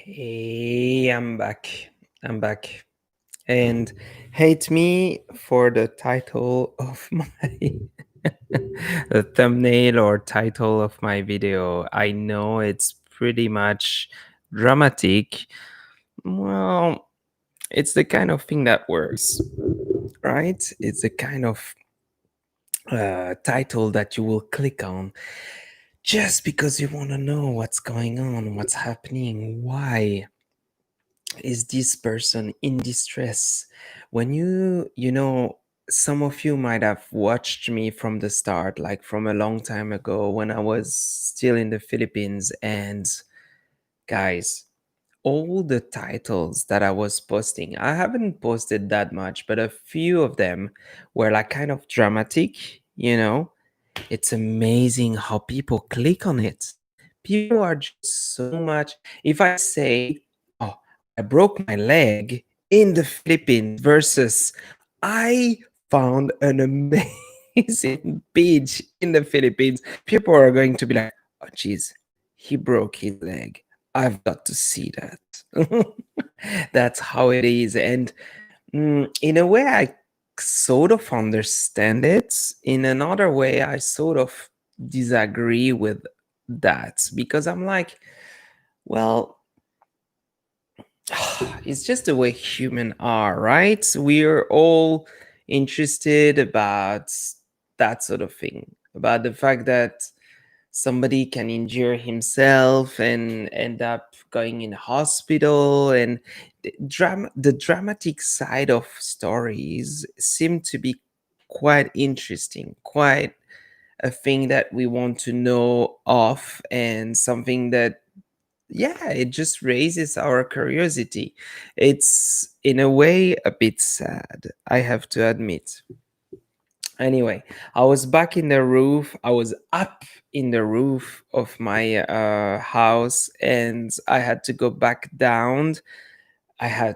Hey, I'm back. I'm back. And hate me for the title of my the thumbnail or title of my video. I know it's pretty much dramatic. Well, it's the kind of thing that works, right? It's the kind of title that you will click on just because you want to know what's going on, what's happening, why is this person in distress. When some of you might have watched me from the start, like from a long time ago when I was still in the Philippines. And guys, all the titles that I was posting, I haven't posted that much, but a few of them were like kind of dramatic. It's amazing how people click on it. People are just so much. If I say, oh, I broke my leg in the Philippines versus I found an amazing beach in the Philippines, people are going to be like, oh, geez, he broke his leg. I've got to see that. That's how it is. And in a way, I sort of understand it. In another way, I sort of disagree with that because I'm like, well, it's just the way human are, right? We're all interested about that sort of thing, about the fact that somebody can injure himself and end up going in hospital, and the dramatic side of stories seem to be quite interesting, quite a thing that we want to know of, and something that, yeah, it just raises our curiosity. It's in a way a bit sad, I have to admit. Anyway, I was back in the roof. I was up in the roof of my house, and I had to go back down. I had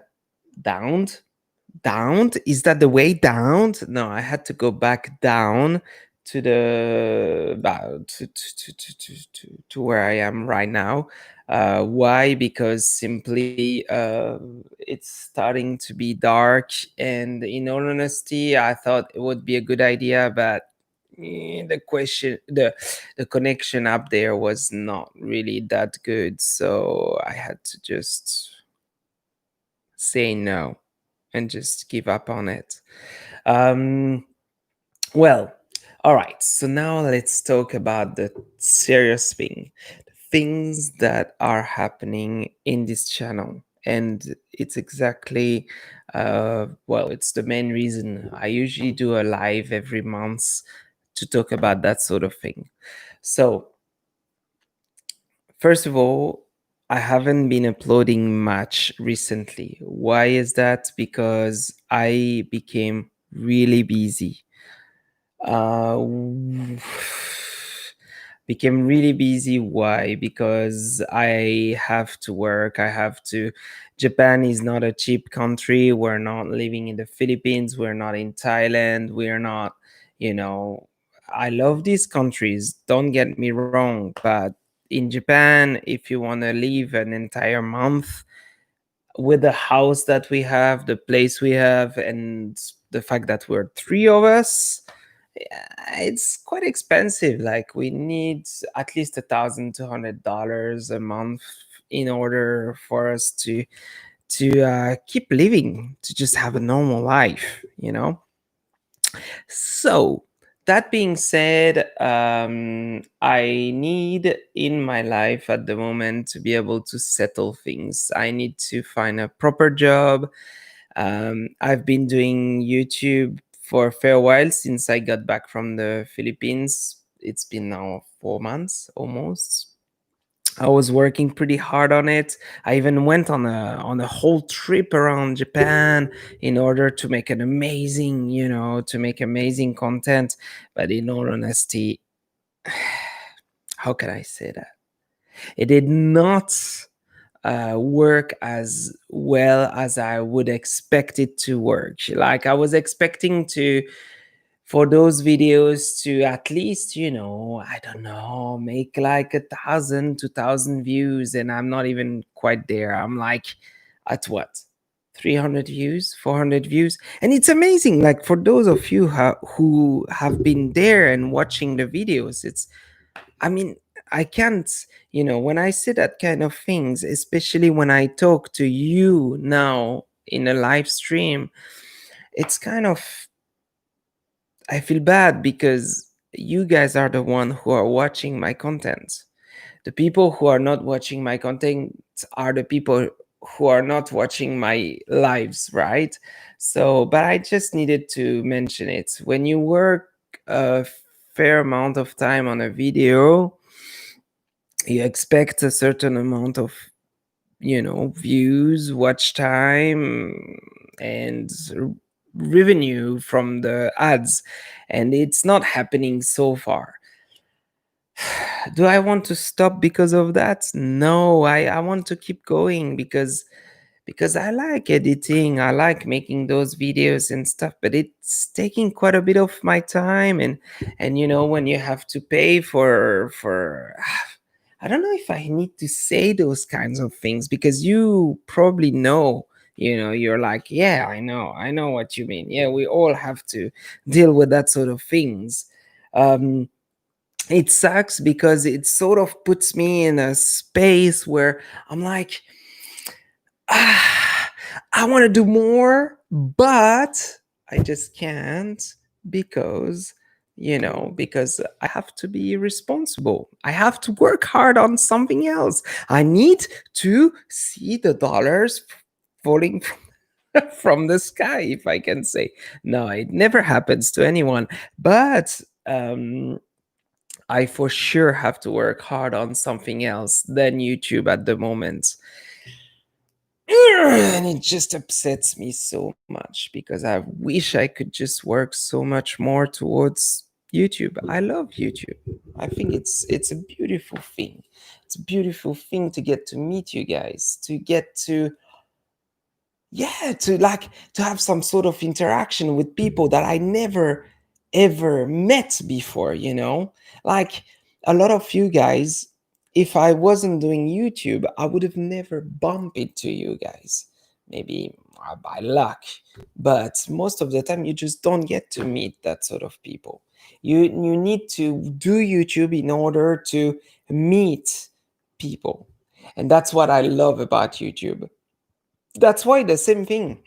downed, downed. Is that the way downed? No, I had to go back down to the about to where I am right now. Why? Because simply it's starting to be dark, and in all honesty, I thought it would be a good idea, but the connection up there was not really that good, so I had to just say no and just give up on it. Um, well, all right. So now let's talk about the serious thing, the things that are happening in this channel. And it's exactly, well, it's the main reason I usually do a live every month to talk about that sort of thing. So, first of all, I haven't been uploading much recently. Why is that? Because I became really busy. Uh, became really busy. Why? Because I have to work. I have to. Japan is not a cheap country. We're not living in the Philippines. We're not in Thailand. We're not, you know, I love these countries. Don't get me wrong. But in Japan, if you want to live an entire month with the house that we have, the place we have, and the fact that we're three of us, yeah, it's quite expensive. Like we need at least $1,200 a month in order for us to keep living, to just have a normal life. So that being said, I need in my life at the moment to be able to settle things. I need to find a proper job. I've been doing YouTube for a fair while since I got back from the Philippines. It's been now 4 months almost. I was working pretty hard on it. I even went on a whole trip around Japan in order to make an amazing, to make amazing content. But in all honesty, how can I say that? It did not work as well as I would expect it to work. Like I was expecting to for those videos to at least, I don't know, make like 1,000, 2,000 views. And I'm not even quite there. I'm like at what? 300 views, 400 views. And it's amazing. Like for those of you who have been there and watching the videos, I mean, I can't, when I say that kind of things, especially when I talk to you now in a live stream, it's kind of, I feel bad because you guys are the one who are watching my content. The people who are not watching my content are the people who are not watching my lives, right? So, but I just needed to mention it. When you work a fair amount of time on a video, you expect a certain amount of, views, watch time, and revenue from the ads, and it's not happening so far. Do I want to stop because of that? No, I want to keep going because I like editing, I like making those videos and stuff, but it's taking quite a bit of my time. And when you have to pay for I don't know if I need to say those kinds of things because you probably know, you're like, yeah, I know what you mean. Yeah, we all have to deal with that sort of things. Um it sucks because it sort of puts me in a space where I'm like, ah, I want to do more, but I just can't because, because I have to be responsible. I have to work hard on something else. I need to see the dollars falling from the sky, if I can say. No, it never happens to anyone. But I for sure have to work hard on something else than YouTube at the moment. And it just upsets me so much because I wish I could just work so much more towards YouTube. I love YouTube. I think it's a beautiful thing. It's a beautiful thing to get to meet you guys, to get to, yeah, to have some sort of interaction with people that I never ever met before, like a lot of you guys. If I wasn't doing YouTube, I would have never bumped into you guys. Maybe by luck, but most of the time you just don't get to meet that sort of people. You need to do YouTube in order to meet people, and that's what I love about YouTube. That's why the same thing.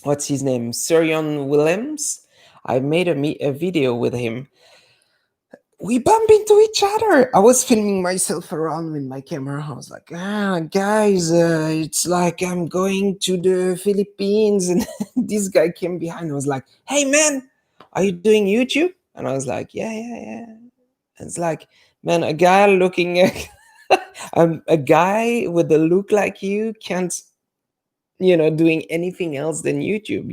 What's his name? Sirion Williams. I made a video with him. We bump into each other. I was filming myself around with my camera. I was like, guys, it's like I'm going to the Philippines. And this guy came behind. I was like, hey, man, are you doing YouTube? And I was like, yeah, yeah, yeah. And it's like, man, a guy looking at a guy with a look like you can't, doing anything else than YouTube.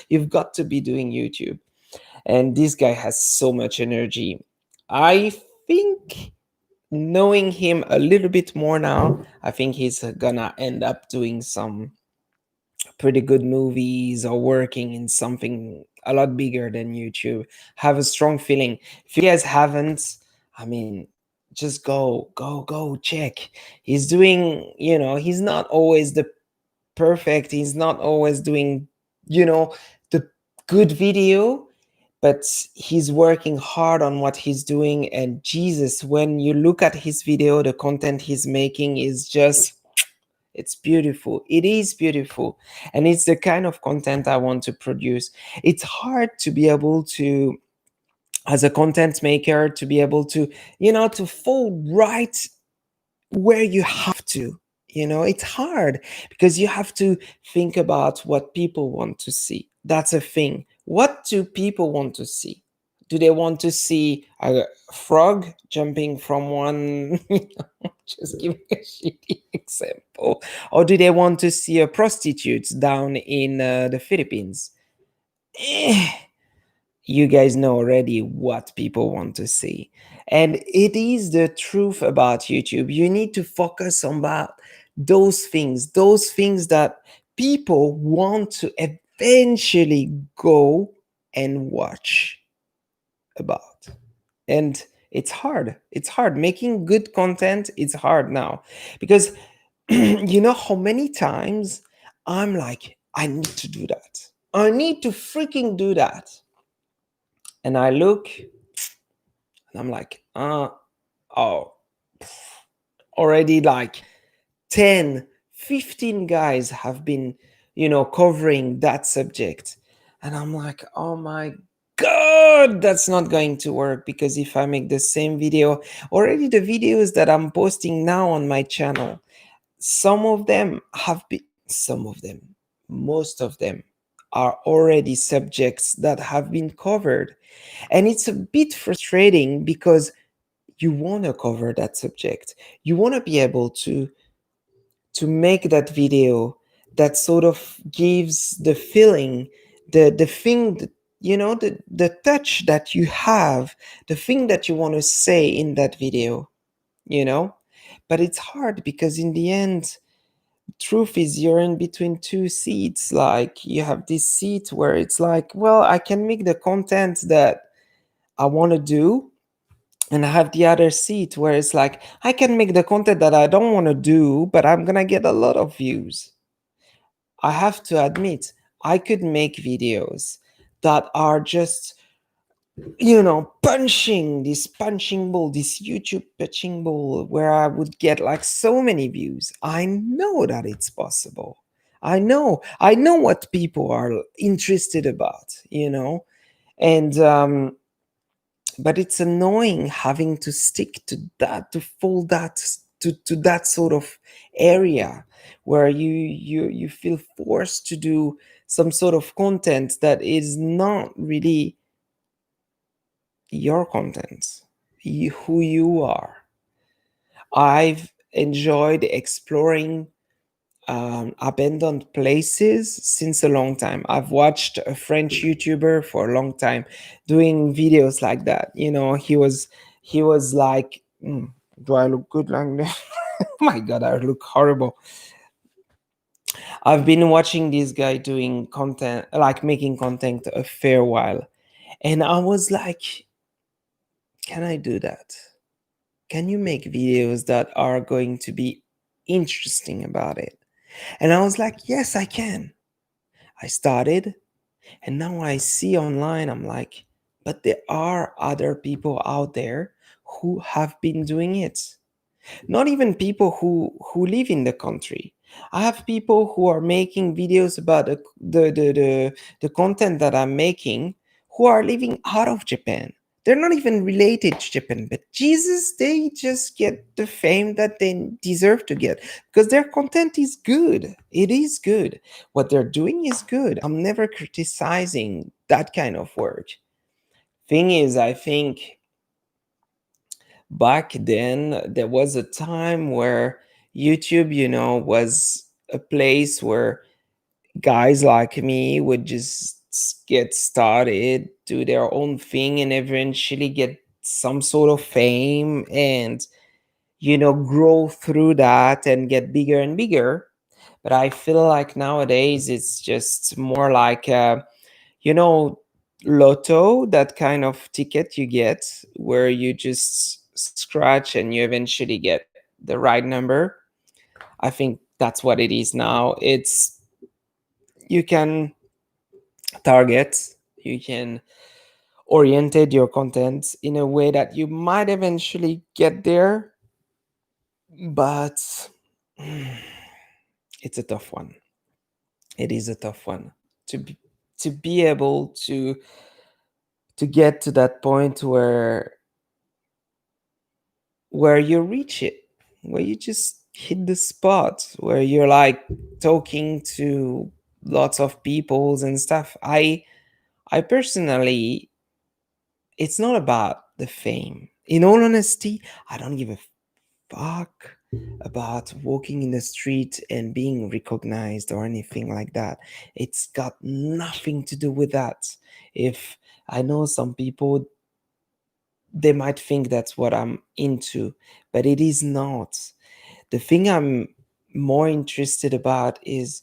You've got to be doing YouTube. And this guy has so much energy. I think, knowing him a little bit more now, I think he's gonna end up doing some pretty good movies or working in something a lot bigger than YouTube. Have a strong feeling. If you guys haven't, I mean, just go check. He's doing, he's not always the perfect. He's not always doing, the good video, but he's working hard on what he's doing. And Jesus, when you look at his video, the content he's making is just, it's beautiful. It is beautiful. And it's the kind of content I want to produce. It's hard to be able to, as a content maker, to be able to, to fall right where you have to. It's hard because you have to think about what people want to see. That's a thing. What do people want to see? Do they want to see a frog jumping from one, just giving a shitty example, or do they want to see a prostitute down in the Philippines? Eh, you guys know already what people want to see. And it is the truth about YouTube. You need to focus on about those things that people want to eventually go. and watch about. And it's hard. It's hard. Making good content, it's hard now. Because you know how many times I'm like, I need to do that. I need to freaking do that. And I look and I'm like, oh, already like 10, 15 guys have been, covering that subject. And I'm like, oh my God, that's not going to work, because if I make the same video, already the videos that I'm posting now on my channel, some of them have been, some of them, most of them are already subjects that have been covered. And it's a bit frustrating because you want to cover that subject. You want to be able to make that video that sort of gives the feeling, the thing that, the touch that you have, the thing that you want to say in that video, you know but it's hard because in the end, truth is, you're in between two seats. Like, you have this seat where it's like, well, I can make the content that I want to do, and I have the other seat where it's like, I can make the content that I don't want to do, but I'm gonna get a lot of views. I have to admit, I could make videos that are just, punching this punching ball, this YouTube punching ball, where I would get like so many views. I know that it's possible. I know what people are interested about, and but it's annoying having to stick to that, to fold that, to that sort of area where you feel forced to do some sort of content that is not really your content, who you are. I've enjoyed exploring abandoned places since a long time. I've watched a French YouTuber for a long time doing videos like that. He was like, do I look good like that? Oh my God, I look horrible. I've been watching this guy doing content, like making content, a fair while, and I was like, can I do that? Can you make videos that are going to be interesting about it? And I was like, yes, I can. I started, and now I see online, I'm like, but there are other people out there who have been doing it. Not even people who live in the country. I have people who are making videos about the content that I'm making, who are living out of Japan. They're not even related to Japan, but Jesus, they just get the fame that they deserve to get because their content is good. It is good. What they're doing is good. I'm never criticizing that kind of work. Thing is, I think back then there was a time where YouTube, was a place where guys like me would just get started, do their own thing, and eventually get some sort of fame and, grow through that and get bigger and bigger. But I feel like nowadays it's just more like you know lotto, that kind of ticket you get where you just scratch and you eventually get the right number. I think that's what it is now. It's, you can target, you can orientate your content in a way that you might eventually get there, but it's a tough one. It is a tough one to be able to get to that point where you reach it, where you just hit the spot, where you're like talking to lots of peoples and stuff. I personally, it's not about the fame. In all honesty, I don't give a fuck about walking in the street and being recognized or anything like that. It's got nothing to do with that. If I know some people, they might think that's what I'm into, but it is not. The thing I'm more interested about is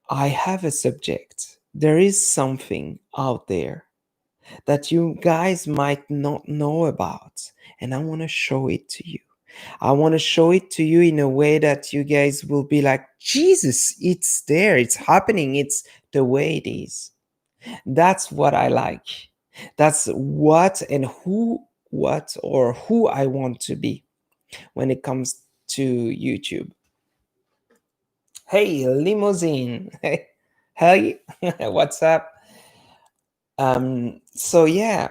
I have a subject. there is something out there that you guys might not know about, and I want to show it to you. I want to show it to you in a way that you guys will be like, Jesus, it's there, it's happening, it's the way it is. That's what I like. That's what and who I want to be when it comes to YouTube. Hey, limousine. Hey, what's up? So yeah,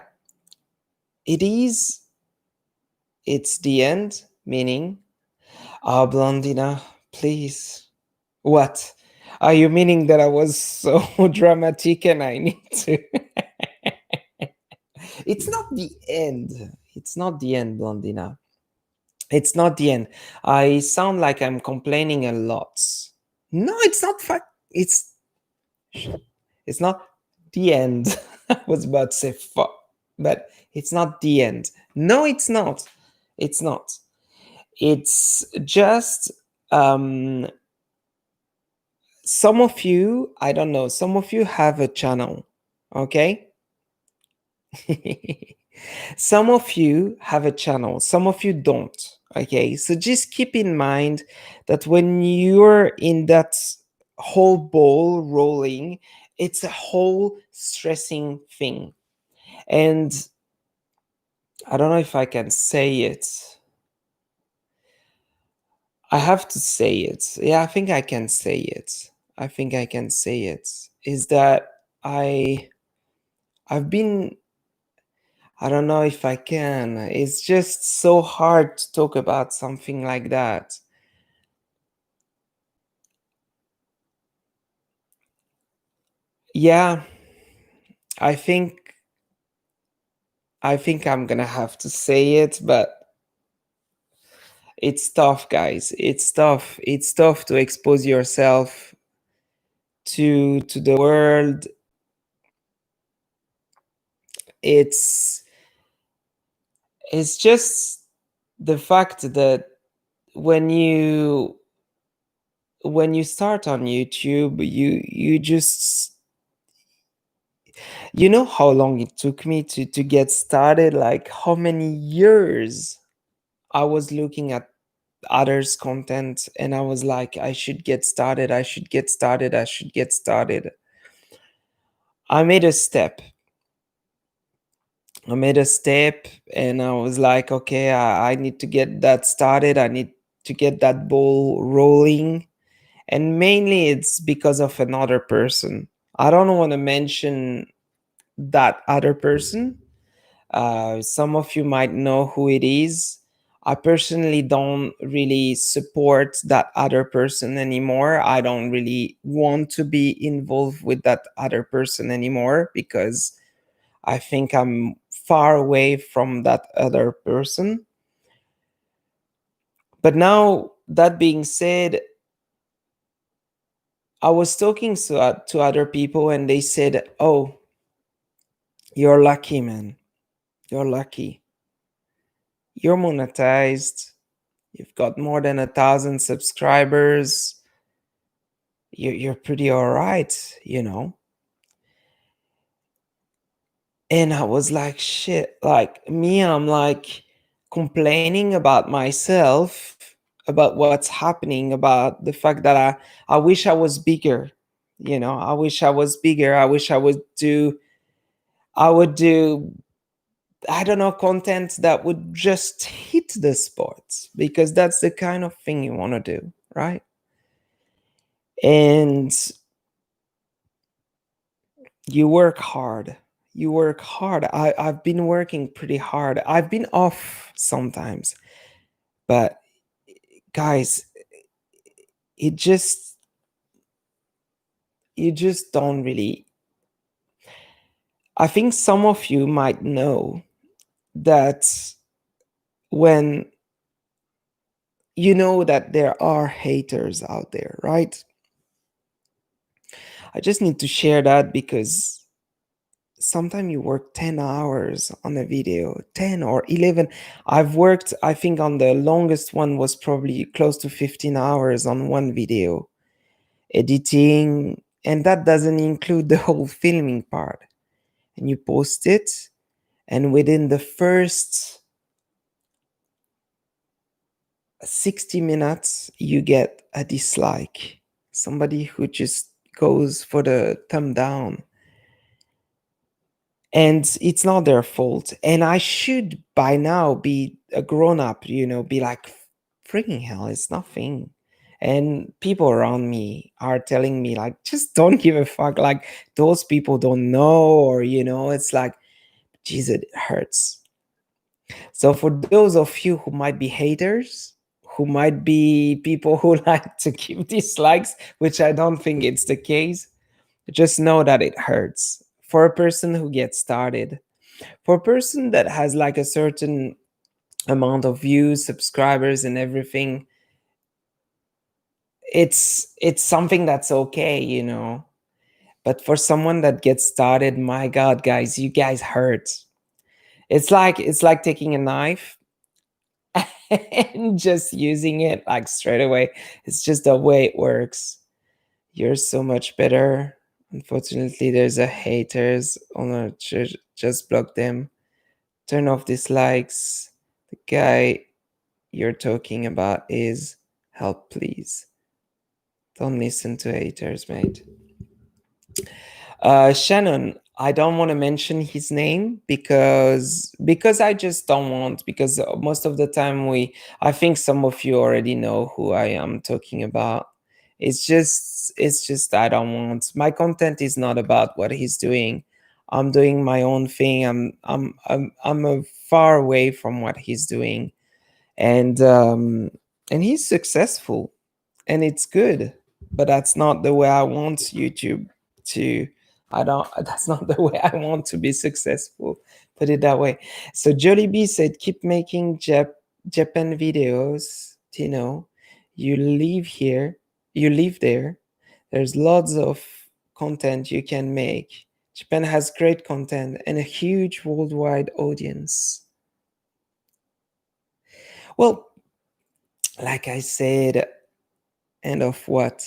it is, it's the end, meaning, oh, Blondina, please. What? Are you meaning that I was so dramatic and I need to? It's not the end. It's not the end, Blondina. It's not the end. I sound like I'm complaining a lot. No, it's not. It's it's not the end. I was about to say fuck, but it's not the end. No, it's not. It's not. It's just some of you, I don't know, some of you have a channel, okay? Some of you have a channel, some of you don't, okay? So just keep in mind that when you're in that whole ball rolling, it's a whole stressing thing. And I don't know if I can say it. I have to say it. Yeah, I think I can say it. I think I can say it. Is that I've been, I don't know if I can. It's just so hard to talk about something like that. Yeah, I think I think I'm gonna have to say it, but it's tough, guys. It's tough. It's tough to expose yourself to the world. It's it's just the fact that when you when you start on YouTube, you just, you know how long it took me to get started, like how many years I was looking at others' content and I was like, I should get started, I should get started, I should get started. I made a step. I made a step and I was like, okay, I need to get that started. I need to get that ball rolling. And mainly it's because of another person. I don't want to mention that other person. Some of you might know who it is. I personally don't really support that other person anymore. I don't really want to be involved with that other person anymore because I think I'm far away from that other person. But now, that being said, I was talking to other people and they said, oh, you're lucky, man. You're lucky. You're monetized. You've got more than 1,000 subscribers. You're pretty all right, you know? And I was like, shit, like me, I'm like complaining about myself, about what's happening, about the fact that I wish I was bigger. You know, I wish I was bigger. I wish I would do, I don't know, content that would just hit the spot because that's the kind of thing you want to do, right? And you work hard. You work hard. I've been working pretty hard. I've been off sometimes, but guys, it just, you just don't really. I think some of you might know that when you know that there are haters out there, right? I just need to share that because sometimes you work 10 hours on a video, 10 or 11. I've worked, I think on the longest one was probably close to 15 hours on one video, editing, and that doesn't include the whole filming part. And you post it, and within the first 60 minutes, you get a dislike. Somebody who just goes for the thumb down. And it's not their fault. And I should by now be a grown up, be like, freaking hell, it's nothing. And people around me are telling me, like, just don't give a fuck. Like, those people don't know, or, it's like, Jesus, it hurts. So for those of you who might be haters, who might be people who like to give dislikes, which I don't think it's the case, just know that it hurts. For a person who gets started, for a person that has like a certain amount of views, subscribers, and everything, it's something that's okay. But for someone that gets started, my God, guys, you guys hurt. It's like taking a knife and just using it like straight away. It's just the way it works. You're so much better. Unfortunately, there's a haters. Oh no, just block them. Turn off dislikes. The guy you're talking about is help, please. Don't listen to haters, mate. Shannon, I don't want to mention his name because I just don't want, because most of the time I think some of you already know who I am talking about. It's just I don't want, my content is not about what he's doing. I'm doing my own thing. I'm far away from what he's doing, and he's successful, and it's good, but that's not the way I want YouTube to. I don't That's not the way I want to be successful, put it that way. So Jollibee said, keep making Japan videos, you live here, you live there, there's lots of content you can make. Japan has great content and a huge worldwide audience. Well, like I said, and of what?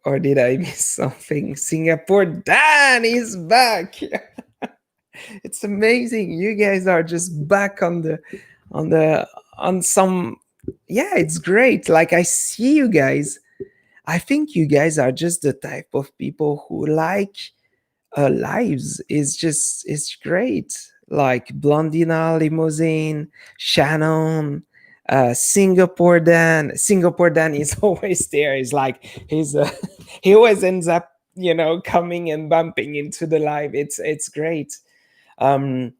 Or did I miss something? Singapore Dan is back. It's amazing. You guys are just back on the on some. Yeah, it's great. Like, I see you guys. I think you guys are just the type of people who like lives. It's great. Like Blondina Limousine, Shannon, Singapore Dan is always there. He's like, he always ends up, coming and bumping into the live. It's great. Um,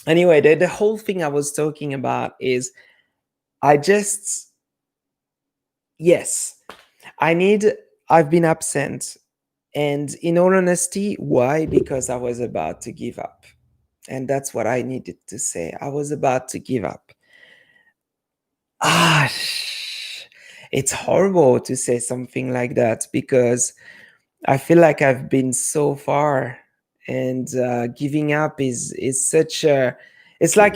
anyway, the whole thing I was talking about is, I just yes, I need. I've been absent, and in all honesty, why? Because I was about to give up. And that's what I needed to say. I was about to give up. Ah, it's horrible to say something like that, because I feel like I've been so far, and giving up is such a. It's like,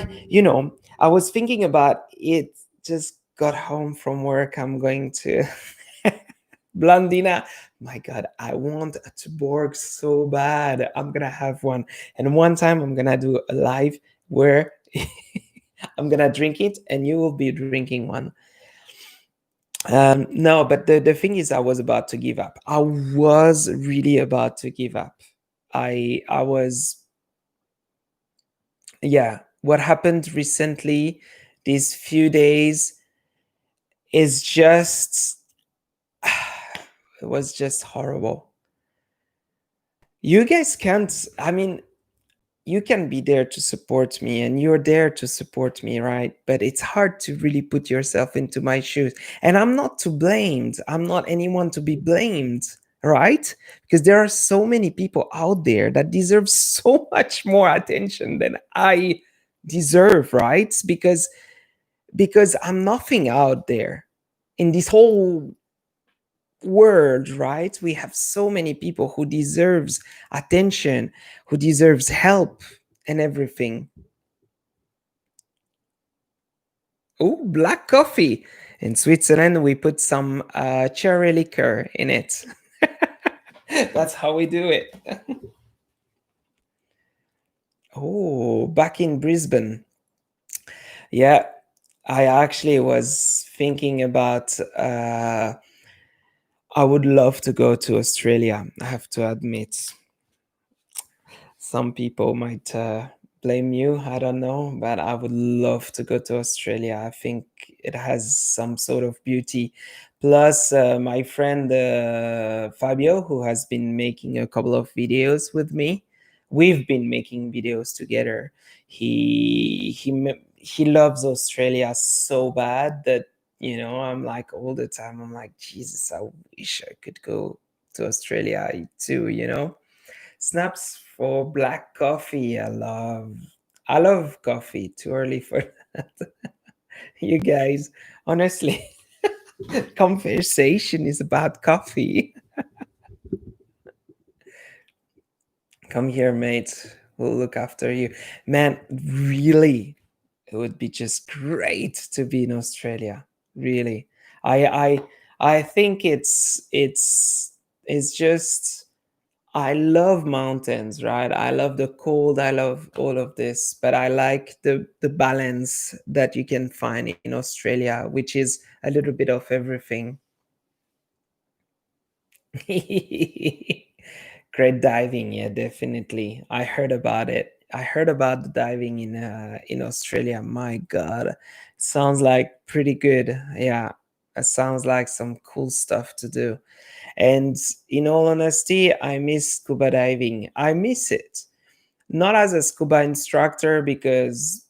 I was thinking about it. Just got home from work. I'm going to Blondina. My God, I want a Tuborg so bad. I'm gonna have one, and one time I'm gonna do a live where I'm gonna drink it, and you will be drinking one. No, but the thing is, I was about to give up. I was really about to give up. I was, yeah. What happened recently, these few days, is just it was just horrible. You guys can't. I mean, you can be there to support me, and you're there to support me, right? But it's hard to really put yourself into my shoes, and I'm not to blamed. I'm not anyone to be blamed, right? Because there are so many people out there that deserve so much more attention than I deserve, right? Because I'm nothing out there in this whole world, right? We have so many people who deserves attention, who deserves help and everything. Oh, black coffee. In Switzerland, we put some cherry liquor in it. That's how we do it. Oh, back in Brisbane. Yeah, I actually was thinking about. I would love to go to Australia. I have to admit, some people might blame you. I don't know, but I would love to go to Australia. I think it has some sort of beauty. Plus, my friend Fabio, who has been making a couple of videos with me, we've been making videos together. He loves Australia so bad that, I'm like, all the time, I'm like, Jesus, I wish I could go to Australia too. Snaps for black coffee. I love coffee. Too early for that. You guys, honestly, conversation is about coffee. Come here, mate. We'll look after you. Man, really, it would be just great to be in Australia. Really. I I I think it's just, I love mountains, right? I love the cold. I love all of this, but I like the balance that you can find in Australia, which is a little bit of everything. Great diving, yeah, definitely. I heard about it. I heard about the diving in Australia. My God, sounds like pretty good. Yeah, it sounds like some cool stuff to do. And in all honesty, I miss scuba diving. I miss it. Not as a scuba instructor, because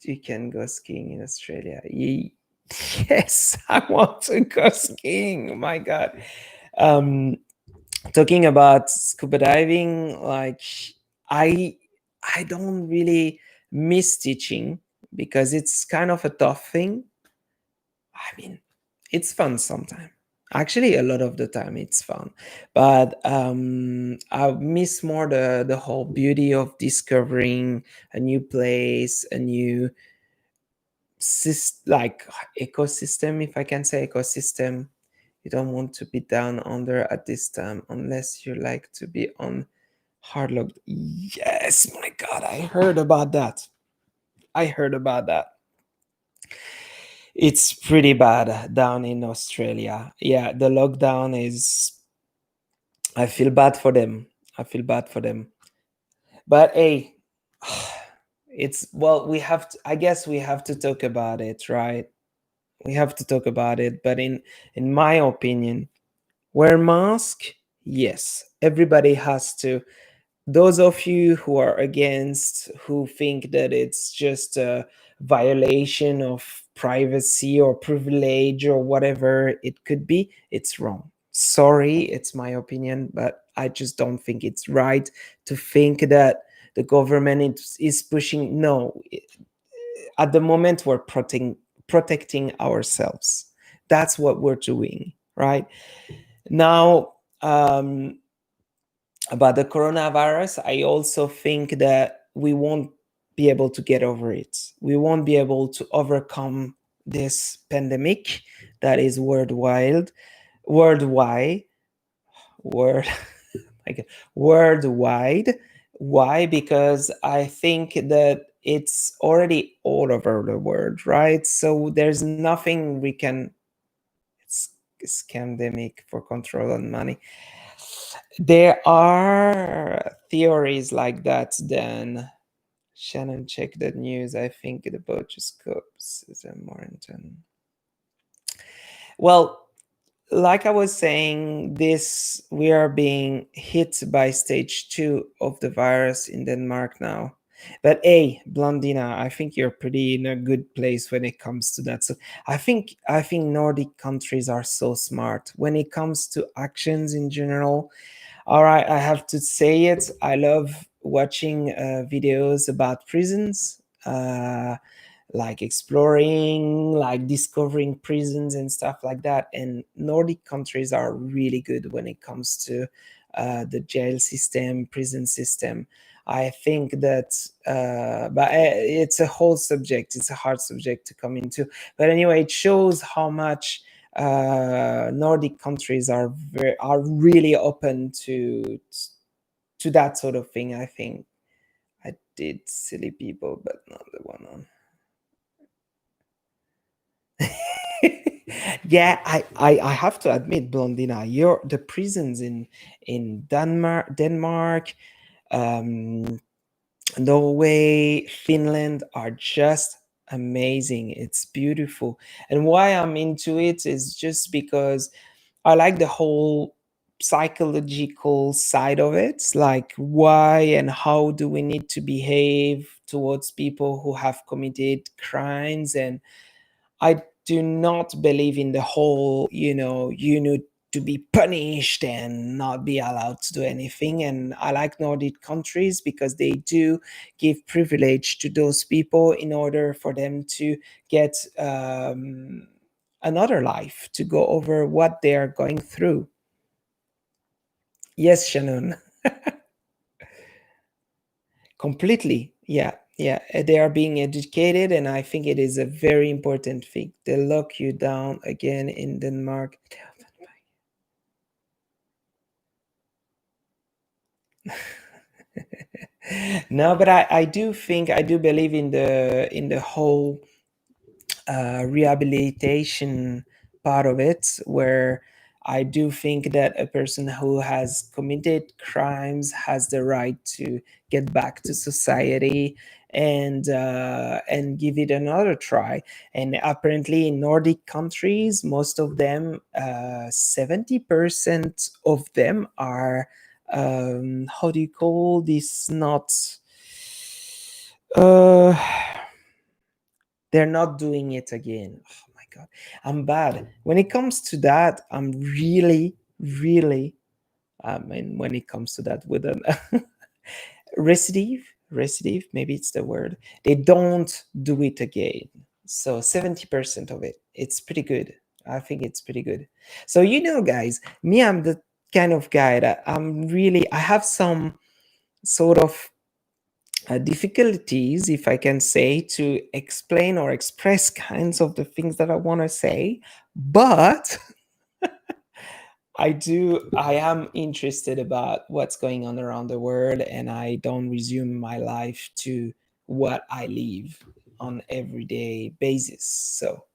you can go skiing in Australia. Yes, I want to go skiing. Oh my God. Um, Talking about scuba diving, like, I I don't really miss teaching because it's kind of a tough thing. I mean, it's fun sometimes. Actually, a lot of the time it's fun, but I miss more the whole beauty of discovering a new place, a new like ecosystem, if I can say ecosystem. You don't want to be down under at this time unless you like to be on hard lock. Yes, my God, I heard about that. I heard about that. It's pretty bad down in Australia. Yeah, the lockdown is. I feel bad for them. I feel bad for them. But hey, it's, well, we have to, I guess we have to talk about it, right? We have to talk about it. But in my opinion, wear mask. Yes, everybody has to. Those of you who are against, who think that it's just a violation of privacy or privilege or whatever it could be, it's wrong. Sorry, it's my opinion, but I just don't think it's right to think that the government is pushing. No, at the moment we're protecting ourselves. That's what we're doing, right? Now, about the coronavirus, I also think that we won't be able to get over it. We won't be able to overcome this pandemic that is worldwide, world, like, worldwide. Why? Because I think that it's already all over the world, right? So there's nothing we can. It's scandemic for control on money. There are theories like that. Then Shannon, check the news. I think the Bochescopes is a Morrington. Well, like I was saying, this we are being hit by stage 2 of the virus in Denmark now. But hey, Blondina, I think you're pretty in a good place when it comes to that. So I think Nordic countries are so smart when it comes to actions in general. All right, I have to say it. I love watching videos about prisons, like exploring, like discovering prisons and stuff like that. And Nordic countries are really good when it comes to the jail system, prison system. I think that, but it's a whole subject. It's a hard subject to come into. But anyway, it shows how much Nordic countries are really open to that sort of thing. I think I did silly people, but not the one on. Yeah, I have to admit, Blondina, your the prisons in Denmark, um, Norway, Finland are just amazing. It's beautiful. And why I'm into it is just because I like the whole psychological side of it. Like, why and how do we need to behave towards people who have committed crimes? And I do not believe in the whole, you need to be punished and not be allowed to do anything. And I like Nordic countries because they do give privilege to those people in order for them to get another life, to go over what they are going through. Yes, Shannon. Completely. Yeah. Yeah. They are being educated, and I think it is a very important thing. They lock you down again in Denmark. No, but I do think, I do believe in the whole rehabilitation part of it, where I do think that a person who has committed crimes has the right to get back to society and give it another try. And apparently, in Nordic countries, most of them, 70% of them are, how do you call this? Not. Uh, they're not doing it again. Oh my god, I'm bad when it comes to that. I'm really, really. I mean, when it comes to that, with an recidive, maybe it's the word. They don't do it again. So 70% of it, it's pretty good. I think it's pretty good. So guys, me, I'm the kind of guy that I have some sort of difficulties, if I can say, to explain or express kinds of the things that I want to say. But I am interested about what's going on around the world, and I don't resume my life to what I live on everyday basis. So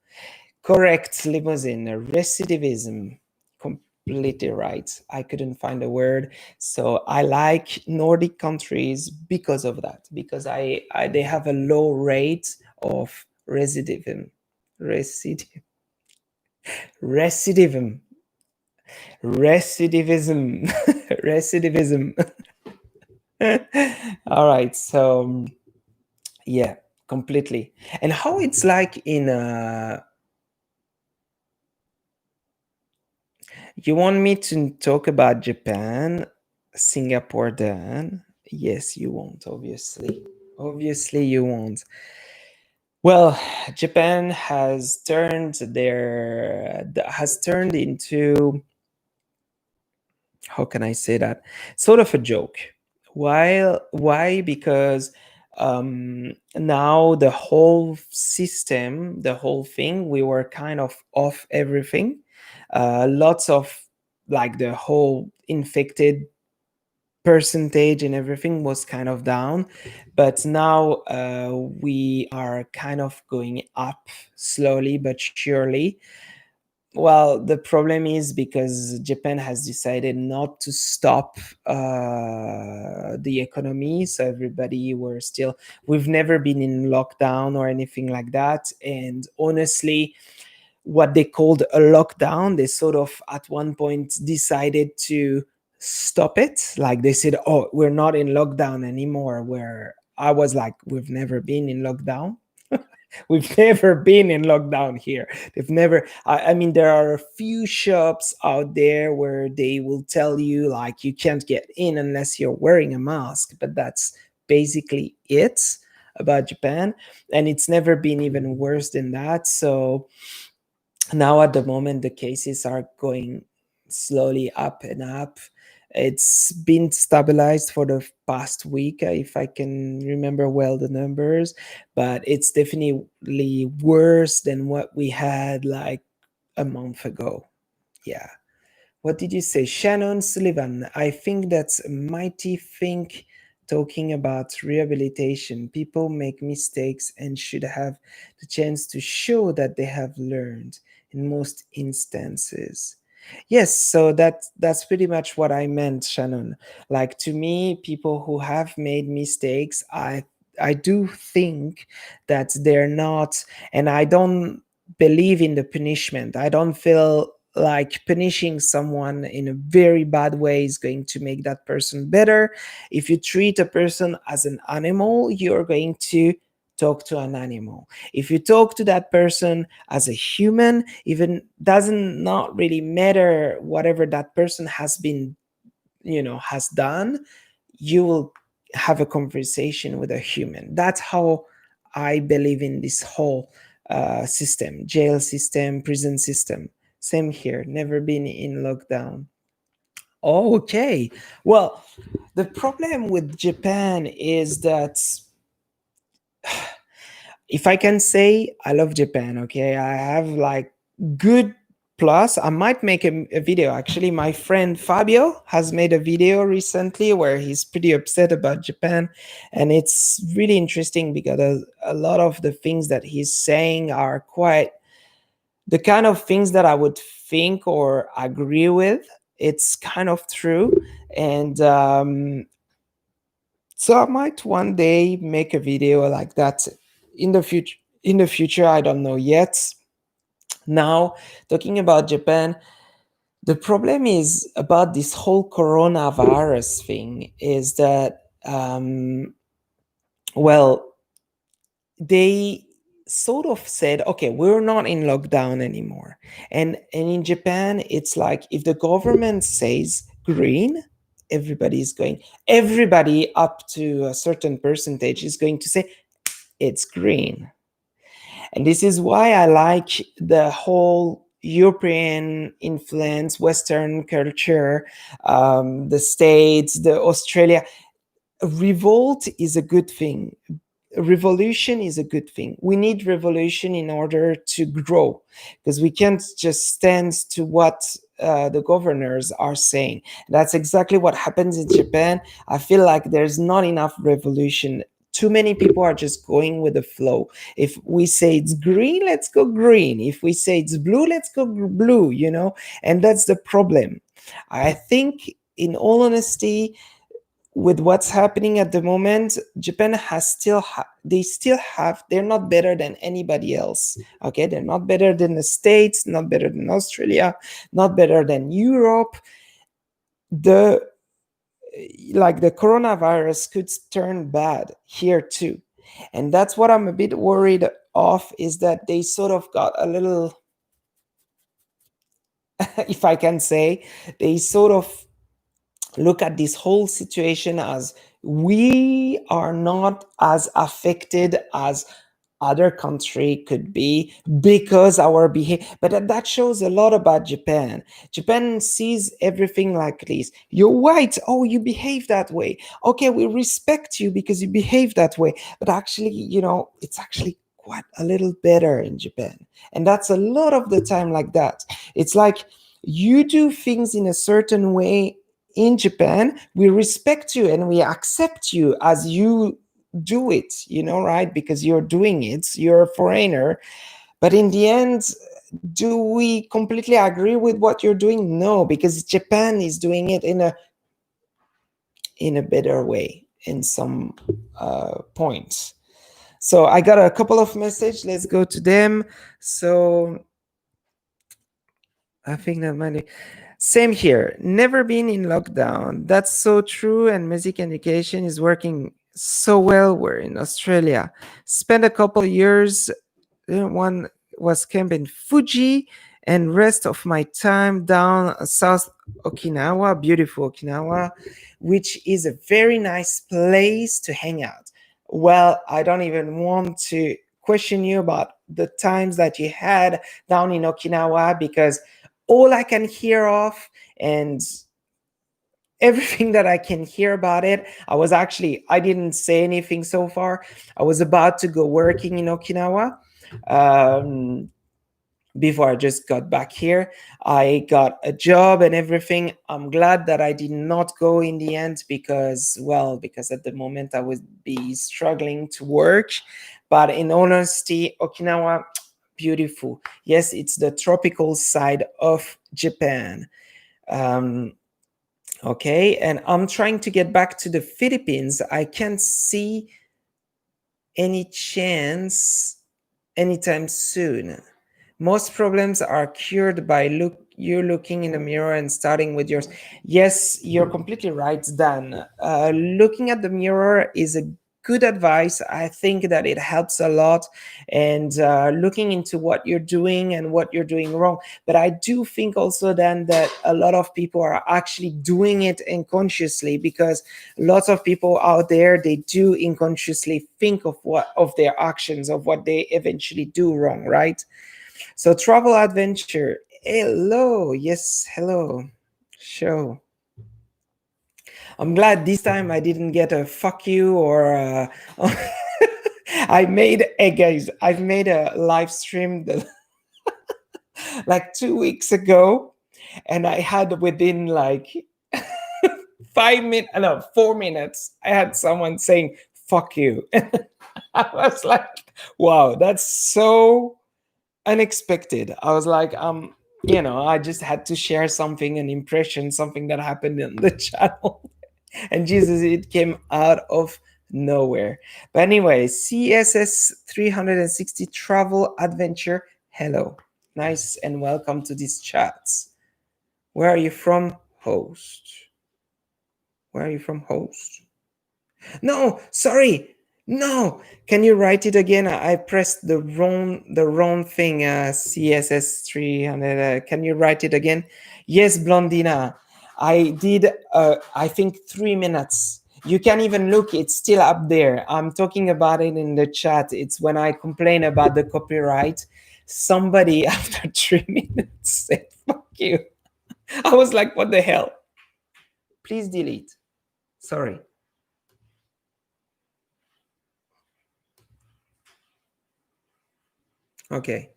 correct, limousine, recidivism. Completely right. I couldn't find a word. So I like Nordic countries because of that, because I they have a low rate of recidivism. Recidiv- Recidivism. Recidivism. Recidivism. All right. So yeah, completely. And how it's like in you want me to talk about Japan, Singapore then? Yes, you won't, obviously. Obviously, you won't. Well, Japan has turned into, how can I say that? Sort of a joke. Why? Because now the whole system, the whole thing, we were kind of off everything. Lots of, like, the whole infected percentage and everything was kind of down, but now we are kind of going up slowly but surely. Well, the problem is because Japan has decided not to stop the economy. So everybody, we've never been in lockdown or anything like that. And honestly, what they called a lockdown, they sort of at one point decided to stop it. Like, they said, oh, we're not in lockdown anymore. Where I was like, we've never been in lockdown. We've never been in lockdown here. They've never. I mean, there are a few shops out there where they will tell you, like, you can't get in unless you're wearing a mask, but that's basically it about Japan. And it's never been even worse than that. So now at the moment, the cases are going slowly up and up. It's been stabilized for the past week, if I can remember well the numbers, but it's definitely worse than what we had, like, a month ago. Yeah. What did you say? Shannon Sullivan. I think that's a mighty think talking about rehabilitation. People make mistakes and should have the chance to show that they have learned in most instances. Yes, so that's pretty much what I meant, Shannon. Like to me, people who have made mistakes, I do think that they're not, and I don't believe in the punishment. I don't feel like punishing someone in a very bad way is going to make that person better. If you treat a person as an animal, you're going to talk to an animal. If you talk to that person as a human, even doesn't not really matter whatever that person has been, has done, you will have a conversation with a human. That's how I believe in this whole system, jail system, prison system. Same here, never been in lockdown. Oh, okay. Well, the problem with Japan is that, if I can say, I love Japan, okay? I have like good plus. I might make a video. Actually, my friend Fabio has made a video recently where he's pretty upset about Japan. And it's really interesting because a lot of the things that he's saying are quite the kind of things that I would think or agree with. It's kind of true. And so I might one day make a video like that in the future. In the future, I don't know yet. Now, talking about Japan, the problem is about this whole coronavirus thing is that, well, they sort of said, okay, we're not in lockdown anymore. And in Japan, it's like if the government says green, everybody up to a certain percentage is going to say it's green. And this is why I like the whole European influence, Western culture, the States, the Australia. Revolt is a good thing. Revolution is a good thing. We need revolution in order to grow, because we can't just stand to what the governors are saying. That's exactly what happens in Japan. I feel like there's not enough revolution. Too many people are just going with the flow. If we say it's green, let's go green. If we say it's blue, let's go blue, And that's the problem. I think, in all honesty, with what's happening at the moment, Japan has they still have, they're not better than anybody else. Okay, they're not better than the States, not better than Australia, not better than Europe. The like the coronavirus could turn bad here too. And that's what I'm a bit worried of, is that they sort of got a little, if I can say, they sort of look at this whole situation as, we are not as affected as other country could be because our behavior. But that shows a lot about Japan. Japan sees everything like this: you're white, oh, you behave that way, okay, we respect you because you behave that way. But actually, it's actually quite a little better in Japan. And that's a lot of the time like that. It's like, you do things in a certain way in Japan, we respect you and we accept you as you do it, right? Because you're doing it, you're a foreigner. But in the end, do we completely agree with what you're doing? No, because Japan is doing it in a better way in some points. So I got a couple of messages. Let's go to them. So I think that might be. Same here. Never been in lockdown. That's so true. And music education is working so well. We're in Australia. Spent a couple of years. One was camp in Fuji, and rest of my time down South Okinawa, beautiful Okinawa, which is a very nice place to hang out. Well, I don't even want to question you about the times that you had down in Okinawa, because all I can hear of, and everything that I can hear about it, I didn't say anything so far. I was about to go working in Okinawa. Um, before I just got back here. I got a job and everything. I'm glad that I did not go in the end because, well, because at the moment I would be struggling to work. But in honesty, Okinawa, beautiful. Yes, it's the tropical side of Japan. Um, okay, and I'm trying to get back to the Philippines. I can't see any chance anytime soon. Most problems are cured by you looking in the mirror and starting with yours. Yes, you're completely right, Dan. Looking at the mirror is a good advice. I think that it helps a lot, and looking into what you're doing and what you're doing wrong. But I do think also then that a lot of people are actually doing it unconsciously, because lots of people out there, they do unconsciously think of what of their actions, of what they eventually do wrong, right? So travel adventure. Hello. Yes, hello. Show. I'm glad this time I didn't get a fuck you or I made hey guys, I've made a live stream like 2 weeks ago, and I had within like 5 minutes, no, 4 minutes, I had someone saying fuck you. I was like, wow, that's so unexpected. I was like, I just had to share something, an impression, something that happened in the channel. And Jesus, it came out of nowhere. But anyway, CSS 360 travel adventure. Hello. Nice and welcome to these chats. Where are you from, host? Where are you from, host? No, sorry. No. Can you write it again? I pressed the wrong thing. CSS 300. Can you write it again? Yes, Blondina. I did. I think 3 minutes. You can even look. It's still up there. I'm talking about it in the chat. It's when I complain about the copyright. Somebody after 3 minutes said "fuck you." I was like, "What the hell?" Please delete. Sorry. Okay.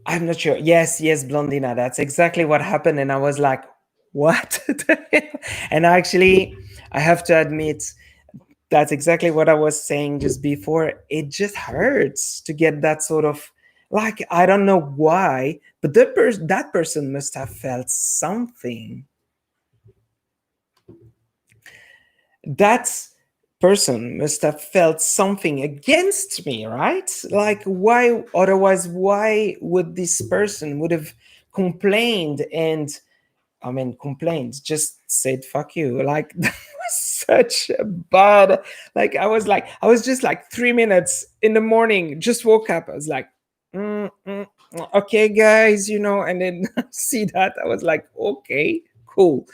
I'm not sure. Yes, yes, Blondina. That's exactly what happened. And I was like, what? And actually, I have to admit, that's exactly what I was saying just before. It just hurts to get that sort of, like, I don't know why, but that person must have felt something. That person must have felt something against me, right? Like, why otherwise, why would this person would have complained? And I mean, complained, just said fuck you. Like, that was such a bad, like, I was just like 3 minutes in the morning, just woke up. I was like, okay, guys, and then see that. I was like, okay, cool.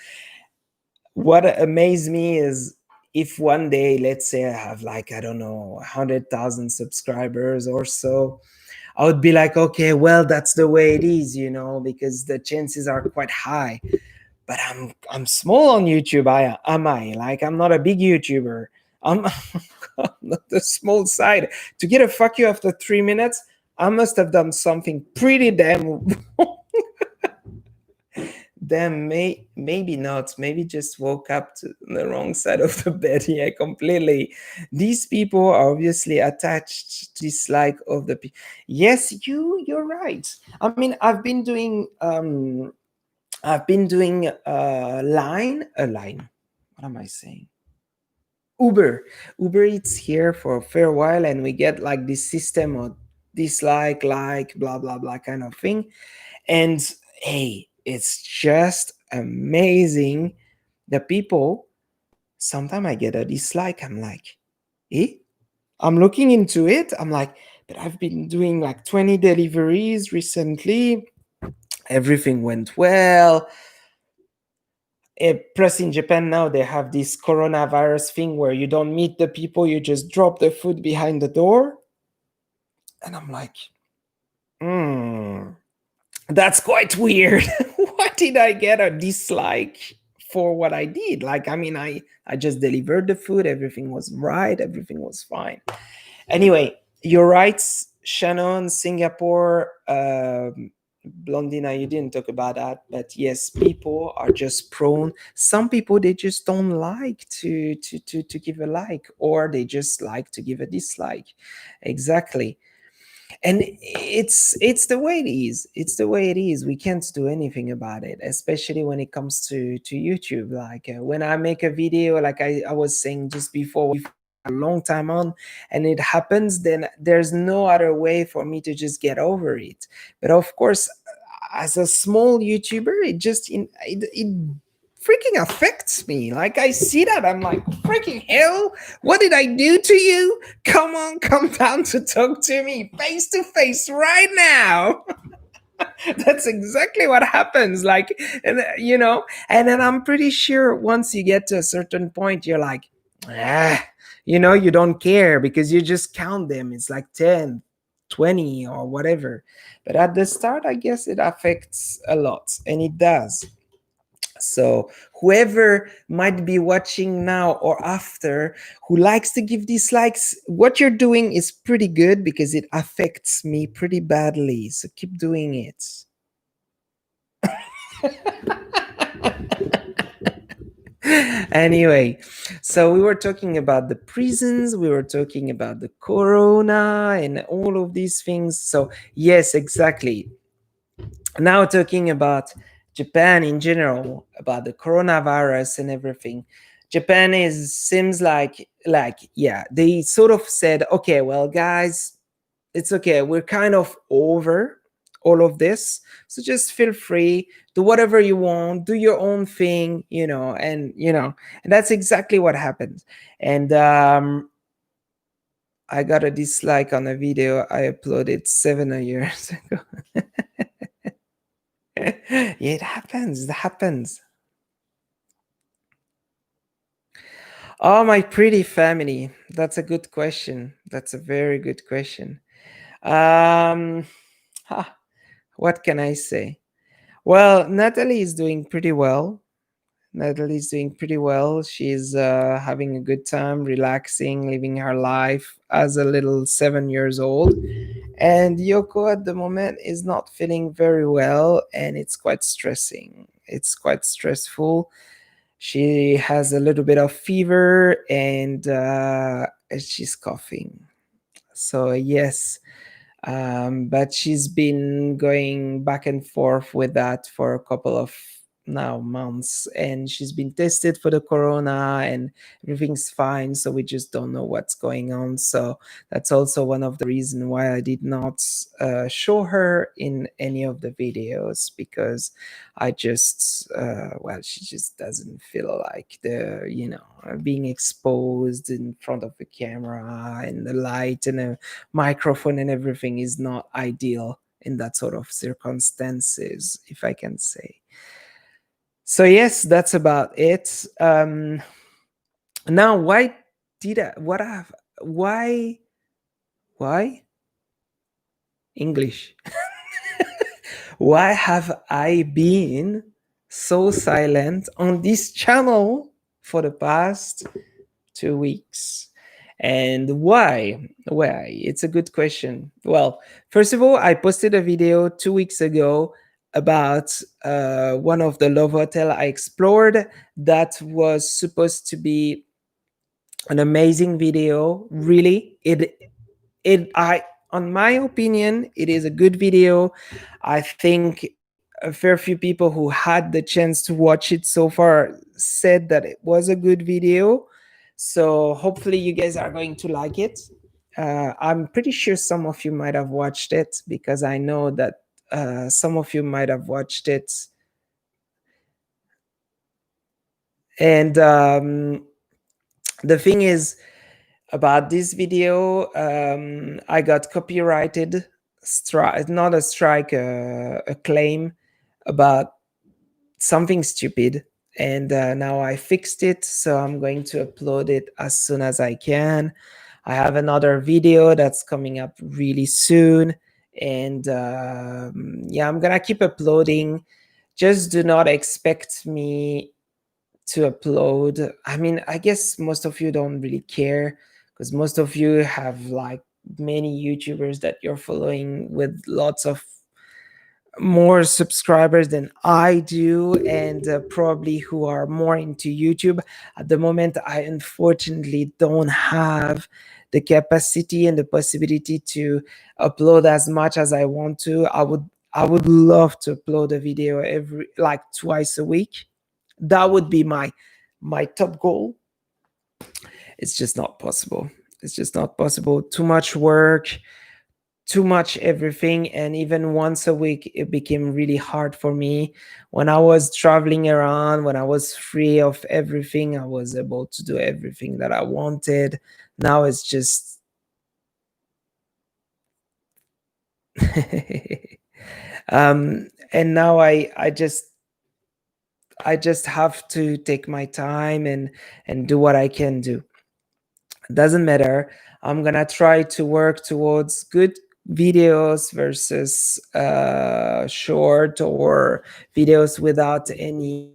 What amazed me is, if one day, let's say I have like, I don't know, 100,000 subscribers or so, I would be like, okay, well, that's the way it is, because the chances are quite high. But I'm small on YouTube. I like, I'm not a big YouTuber. I'm, I'm not the small side. To get a fuck you after 3 minutes, I must have done something pretty damn. Then maybe not. Maybe just woke up to the wrong side of the bed. Yeah, completely. These people are obviously attached to dislike of the. Yes, you're right. I mean, I've been doing a line. What am I saying? Uber. Uber Eats here for a fair while, and we get like this system of dislike, like, blah blah blah kind of thing. And hey, it's just amazing. The people, sometimes I get a dislike. I'm like, eh? I'm looking into it. I'm like, but I've been doing like 20 deliveries recently. Everything went well. Plus, in Japan now, they have this coronavirus thing where you don't meet the people, you just drop the food behind the door. And I'm like, hmm. That's quite weird. Why did I get a dislike for what I did? Like, I mean, I just delivered the food, everything was right, everything was fine. Anyway, you're right. Shannon, Singapore, Blondina, you didn't talk about that, but yes, people are just prone. Some people they just don't like to give a like, or they just like to give a dislike. Exactly. And it's the way it is. It's the way it is. We can't do anything about it, especially when it comes to YouTube. Like when I make a video, like I was saying just before a long time on, and it happens, then there's no other way for me to just get over it. But of course, as a small YouTuber, it freaking affects me. Like I see that, I'm like, freaking hell, what did I do to you? Come on, come down to talk to me face to face right now. That's exactly what happens. Like, and then I'm pretty sure once you get to a certain point, you're like, ah, you don't care because you just count them. It's like 10, 20, or whatever. But at the start, I guess it affects a lot, and it does. So, whoever might be watching now or after who likes to give dislikes, what you're doing is pretty good because it affects me pretty badly. So, keep doing it. Anyway, so we were talking about the prisons, we were talking about the corona and all of these things. So, yes, exactly. Now talking about Japan in general, about the coronavirus and everything. Japan is seems like yeah, they sort of said, okay, well guys, it's okay. We're kind of over all of this. So just feel free, do whatever you want, do your own thing, and that's exactly what happened. And I got a dislike on a video I uploaded 7 years ago. It happens. It happens. Oh, my pretty family. That's a good question. That's a very good question. Um, ha, what can I say? Well, Natalie is doing pretty well. Natalie's doing pretty well. She's having a good time, relaxing, living her life as a little 7 years old. And Yoko at the moment is not feeling very well, and it's quite stressing. It's quite stressful. She has a little bit of fever, and she's coughing. So, yes, but she's been going back and forth with that for a couple of now months, and she's been tested for the corona, and everything's fine. So we just don't know what's going on. So that's also one of the reasons why I did not show her in any of the videos, because I just well, she just doesn't feel like being exposed in front of the camera and the light and the microphone and everything is not ideal in that sort of circumstances, if I can say. So yes, that's about it. Now, why did I? What have? Why English? Why have I been so silent on this channel for the past 2 weeks? And why? Why? It's a good question. Well, first of all, I posted a video 2 weeks ago about one of the love hotel I explored that was supposed to be an amazing video. Really, it I on my opinion, it is a good video. I think a fair few people who had the chance to watch it so far said that it was a good video. So hopefully you guys are going to like it. I'm pretty sure some of you might have watched it, because I know that some of you might have watched it. And the thing is, about this video, I got copyrighted strike, not a strike, a claim about something stupid. And now I fixed it, so I'm going to upload it as soon as I can. I have another video that's coming up really soon, and yeah, I'm gonna keep uploading. Just do not expect me to upload. I mean, I guess most of you don't really care, because most of you have like many YouTubers that you're following with lots of more subscribers than I do, and probably who are more into YouTube. At the moment, I unfortunately don't have the capacity and the possibility to upload as much as I want to. I would love to upload a video every like twice a week. That would be my top goal. It's just not possible. It's just not possible. Too much work, too much everything, and even once a week it became really hard for me. When I was traveling around, when I was free of everything, I was able to do everything that I wanted. Now it's just and now I just have to take my time and do what I can do. Doesn't matter. I'm gonna try to work towards good videos versus short or videos without any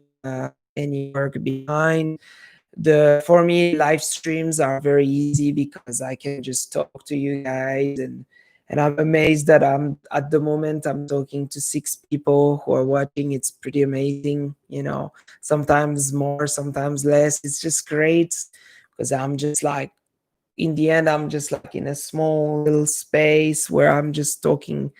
work behind. The For me, live streams are very easy because I can just talk to you guys, and I'm amazed that I'm at the moment I'm talking to 6 people who are watching. It's pretty amazing, sometimes more, sometimes less. It's just great because I'm just like, in the end, I'm just like in a small little space where I'm just talking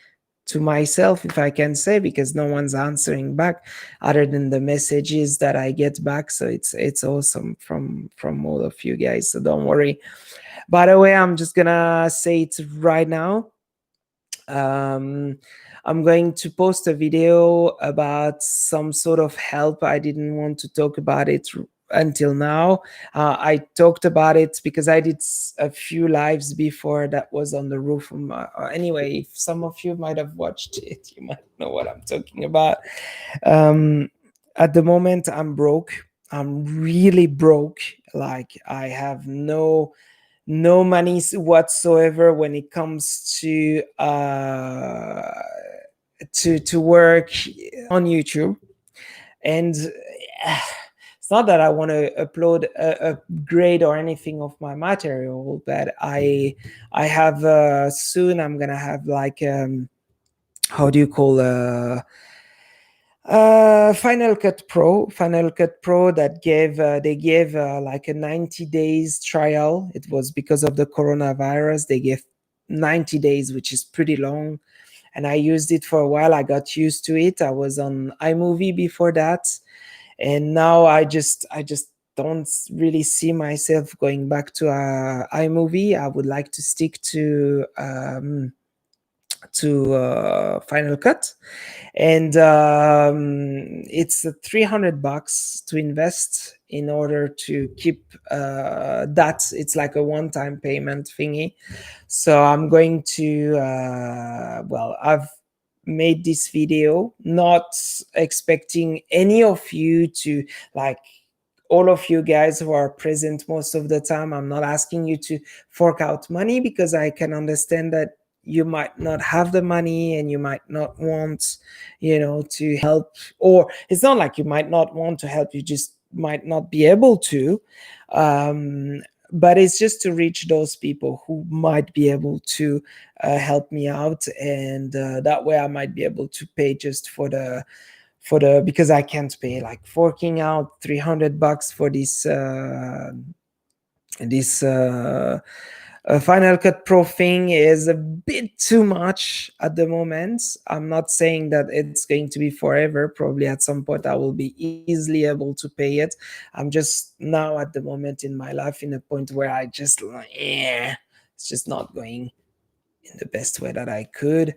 to myself, if I can say, because no one's answering back other than the messages that I get back. So it's awesome from all of you guys. So don't worry. By the way, I'm just gonna say it right now. um, I'm going to post a video about some sort of help. I didn't want to talk about it until now. I talked about it because I did a few lives before that was on the roof of anyway, if some of you might have watched it, you might know what I'm talking about. um, at the moment, I'm broke. I'm really broke. Like, I have no money whatsoever when it comes to work on YouTube. And it's not that I want to upload a grade or anything of my material, but I have soon I'm gonna have like how do you call Final Cut Pro that gave they gave like a 90 days trial. It was because of the coronavirus. They gave 90 days, which is pretty long, and I used it for a while. I got used to it. I was on iMovie before that, and now I just don't really see myself going back to iMovie. I would like to stick to Final Cut, and it's $300 to invest in order to keep that. It's like a one-time payment thingy. So I'm going to well, I've made this video not expecting any of you to, like, all of you guys who are present most of the time. I'm not asking you to fork out money because I can understand that you might not have the money and you might not want, to help. Or it's not like you might not want to help, you just might not be able to. um, but it's just to reach those people who might be able to help me out, and that way I might be able to pay just for the because I can't pay, like, forking out $300 for this Final Cut Pro thing is a bit too much at the moment. I'm not saying that it's going to be forever. Probably at some point I will be easily able to pay it. I'm just now at the moment in my life in a point where I just like, it's just not going in the best way that I could.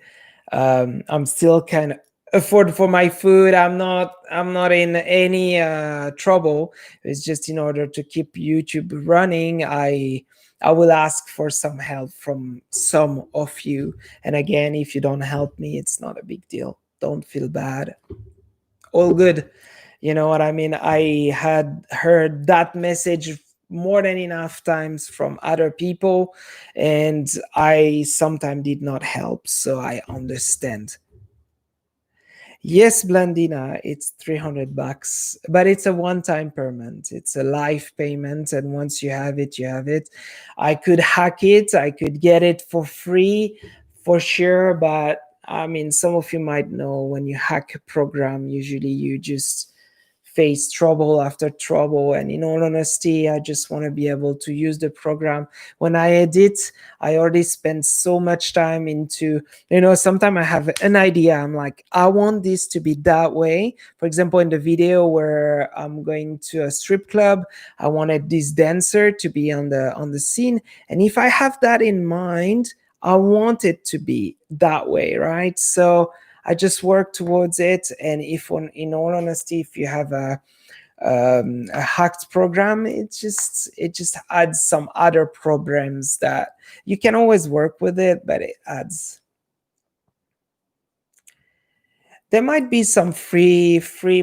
I'm still kind of afford for my food. I'm not in any trouble. It's just in order to keep YouTube running, I will ask for some help from some of you. And again, if you don't help me, it's not a big deal. Don't feel bad. All good. You know what I mean? I had heard that message more than enough times from other people, and I sometimes did not help. So I understand. Yes, Blandina, it's 300 bucks, but it's a one-time payment. It's a live payment, and once you have it, you have it. I could hack it, I could get it for free for sure, but I mean, some of you might know when you hack a program, usually you just face trouble after trouble. And in all honesty, I just want to be able to use the program. When I edit, I already spend so much time into, sometimes I have an idea. I'm like, I want this to be that way. For example, in the video where I'm going to a strip club, I wanted this dancer to be on the scene. And if I have that in mind, I want it to be that way, right? So I just work towards it. And if, in all honesty, if you have a hacked program, it just adds some other problems that you can always work with it, but it adds. There might be some free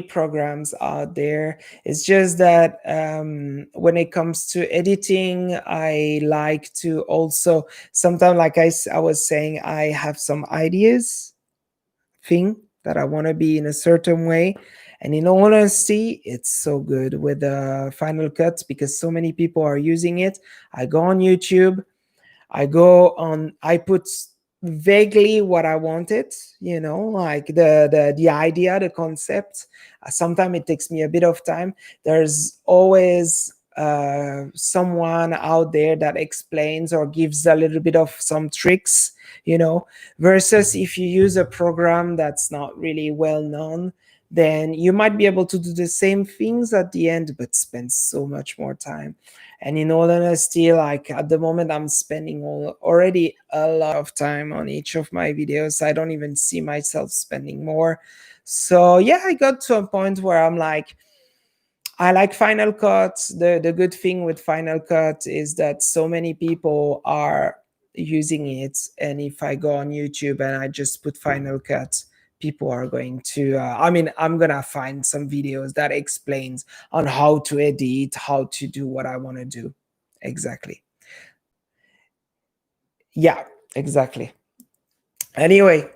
programs out there. It's just that when it comes to editing, I like to also sometimes, like I was saying, I have some ideas thing that I want to be in a certain way. And in all honesty, it's so good with Final Cut because so many people are using it. I go on YouTube, I put vaguely what I wanted, like the idea, the concept. Sometimes it takes me a bit of time. There's always someone out there that explains or gives a little bit of some tricks, versus if you use a program that's not really well known, then you might be able to do the same things at the end, but spend so much more time. And in all honesty, like at the moment, I'm spending already a lot of time on each of my videos. I don't even see myself spending more. So yeah, I got to a point where I'm like, I like Final Cut. The good thing with Final Cut is that so many people are using it. And if I go on YouTube and I just put Final Cut, people are going to, I'm going to find some videos that explains on how to edit, how to do what I want to do. Exactly. Yeah, exactly. Anyway,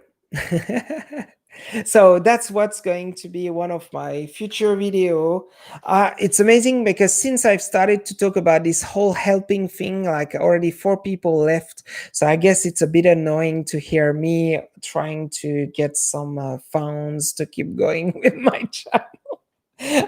so that's what's going to be one of my future video. It's amazing because since I've started to talk about this whole helping thing, like already 4 people left. So I guess it's a bit annoying to hear me trying to get some funds to keep going with my channel.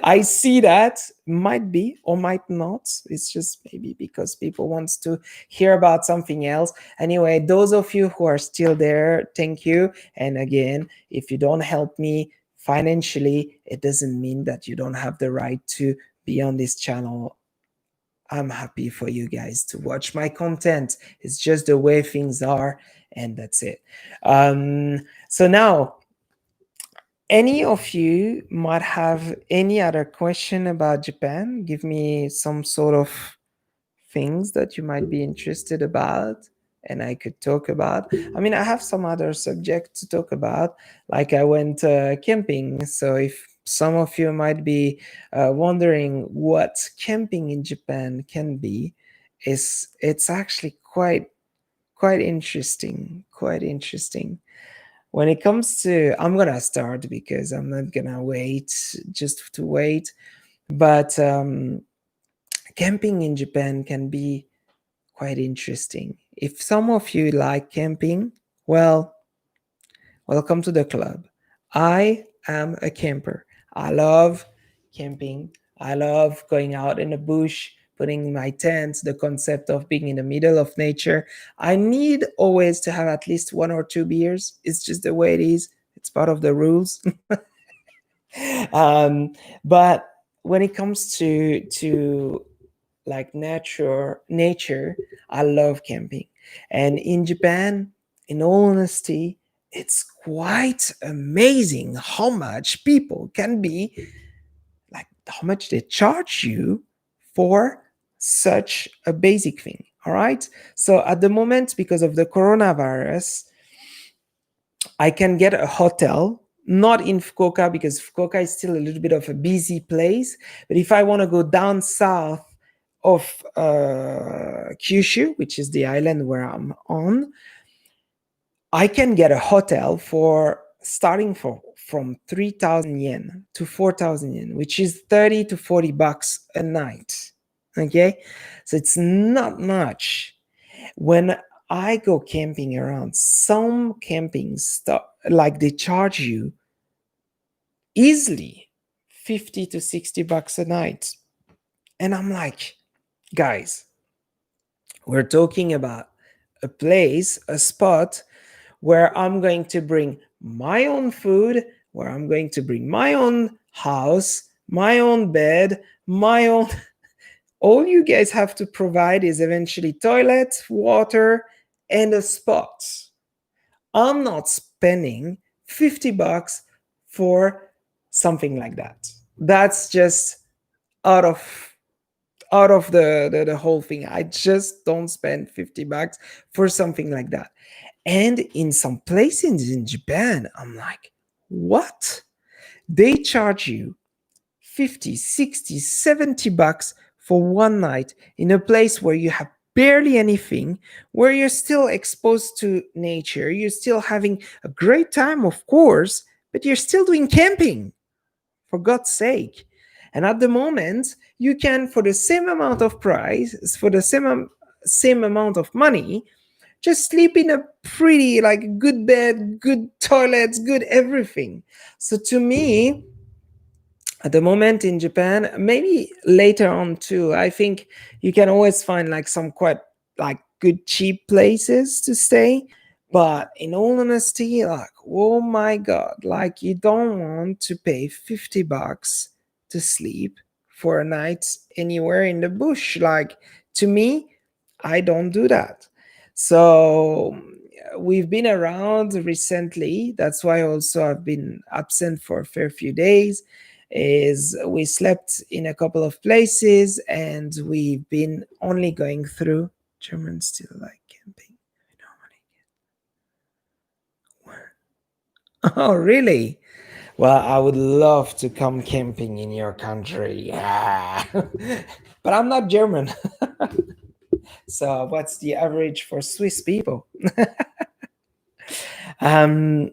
I see that might be or might not. It's just maybe because people wants to hear about something else. Anyway, those of you who are still there, thank you. And again, if you don't help me financially, it doesn't mean that you don't have the right to be on this channel. I'm happy for you guys to watch my content. It's just the way things are, and that's it. So now, any of you might have any other question about Japan? Give me some sort of things that you might be interested about and I could talk about. I mean, I have some other subject to talk about, like I went camping. So if some of you might be wondering what camping in Japan can be, it's actually quite interesting, quite interesting. When it comes to, I'm gonna start because I'm not gonna wait just to wait. But camping in Japan can be quite interesting. If some of you like camping, well, welcome to the club. I am a camper. I love camping. I love going out in the bush, putting my tent, the concept of being in the middle of nature. I need always to have at least 1 or 2 beers. It's just the way it is. It's part of the rules. um, but when it comes to like nature, I love camping. And in Japan, in all honesty, it's quite amazing how much people can be, like how much they charge you for such a basic thing. All right. So at the moment, because of the coronavirus, I can get a hotel, not in Fukuoka because Fukuoka is still a little bit of a busy place. But if I want to go down south of Kyushu, which is the island where I'm on, I can get a hotel for starting from 3,000 yen to 4,000 yen, which is 30 to 40 bucks a night. Okay, so it's not much. When I go camping around, some camping stuff, like they charge you easily 50 to 60 bucks a night. And I'm like, guys, we're talking about a place, a spot where I'm going to bring my own food, where I'm going to bring my own house, my own bed, my own. All you guys have to provide is eventually toilet, water, and a spot. I'm not spending 50 bucks for something like that. That's just out of the whole thing. I just don't spend 50 bucks for something like that. And in some places in Japan, I'm like, what? They charge you 50, 60, 70 bucks for one night in a place where you have barely anything, where you're still exposed to nature, you're still having a great time, of course, but you're still doing camping, for God's sake. And at the moment, you can, for the same amount of price, for the same amount of money, just sleep in a pretty, like, good bed, good toilets, good everything. So to me, at the moment in Japan, maybe later on too, I think you can always find like some quite like good cheap places to stay. But in all honesty, like, oh my god, like, you don't want to pay 50 bucks to sleep for a night anywhere in the bush. Like, to me, I don't do that. So we've been around recently. That's why also I've been absent for a fair few days. Is we slept in a couple of places and we've been only going through. Germans still like camping. Oh, really? Well, I would love to come camping in your country. Yeah. But I'm not German. So, what's the average for Swiss people? um,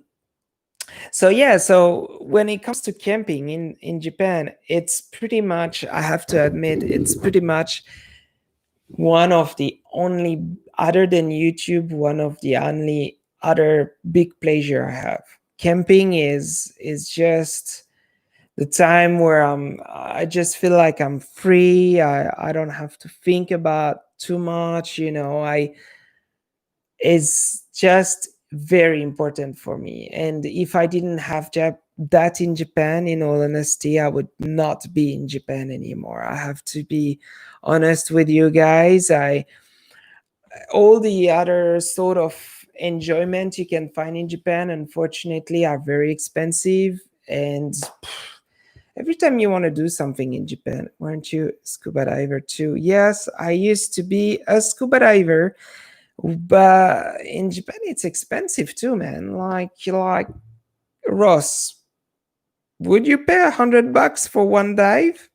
so yeah, so when it comes to camping in Japan, it's pretty much, I have to admit, it's pretty much one of the only, other than YouTube, one of the only other big pleasure I have. Camping is just the time where I just feel like I'm free. I don't have to think about too much, I is just very important for me. And if I didn't have that in Japan, in all honesty, I would not be in Japan anymore. I have to be honest with you guys. I All the other sort of enjoyment you can find in Japan, unfortunately, are very expensive. And every time you want to do something in Japan, weren't you a scuba diver too? Yes, I used to be a scuba diver, but in Japan it's expensive too, man. Like Ross, would you pay 100 bucks for one dive?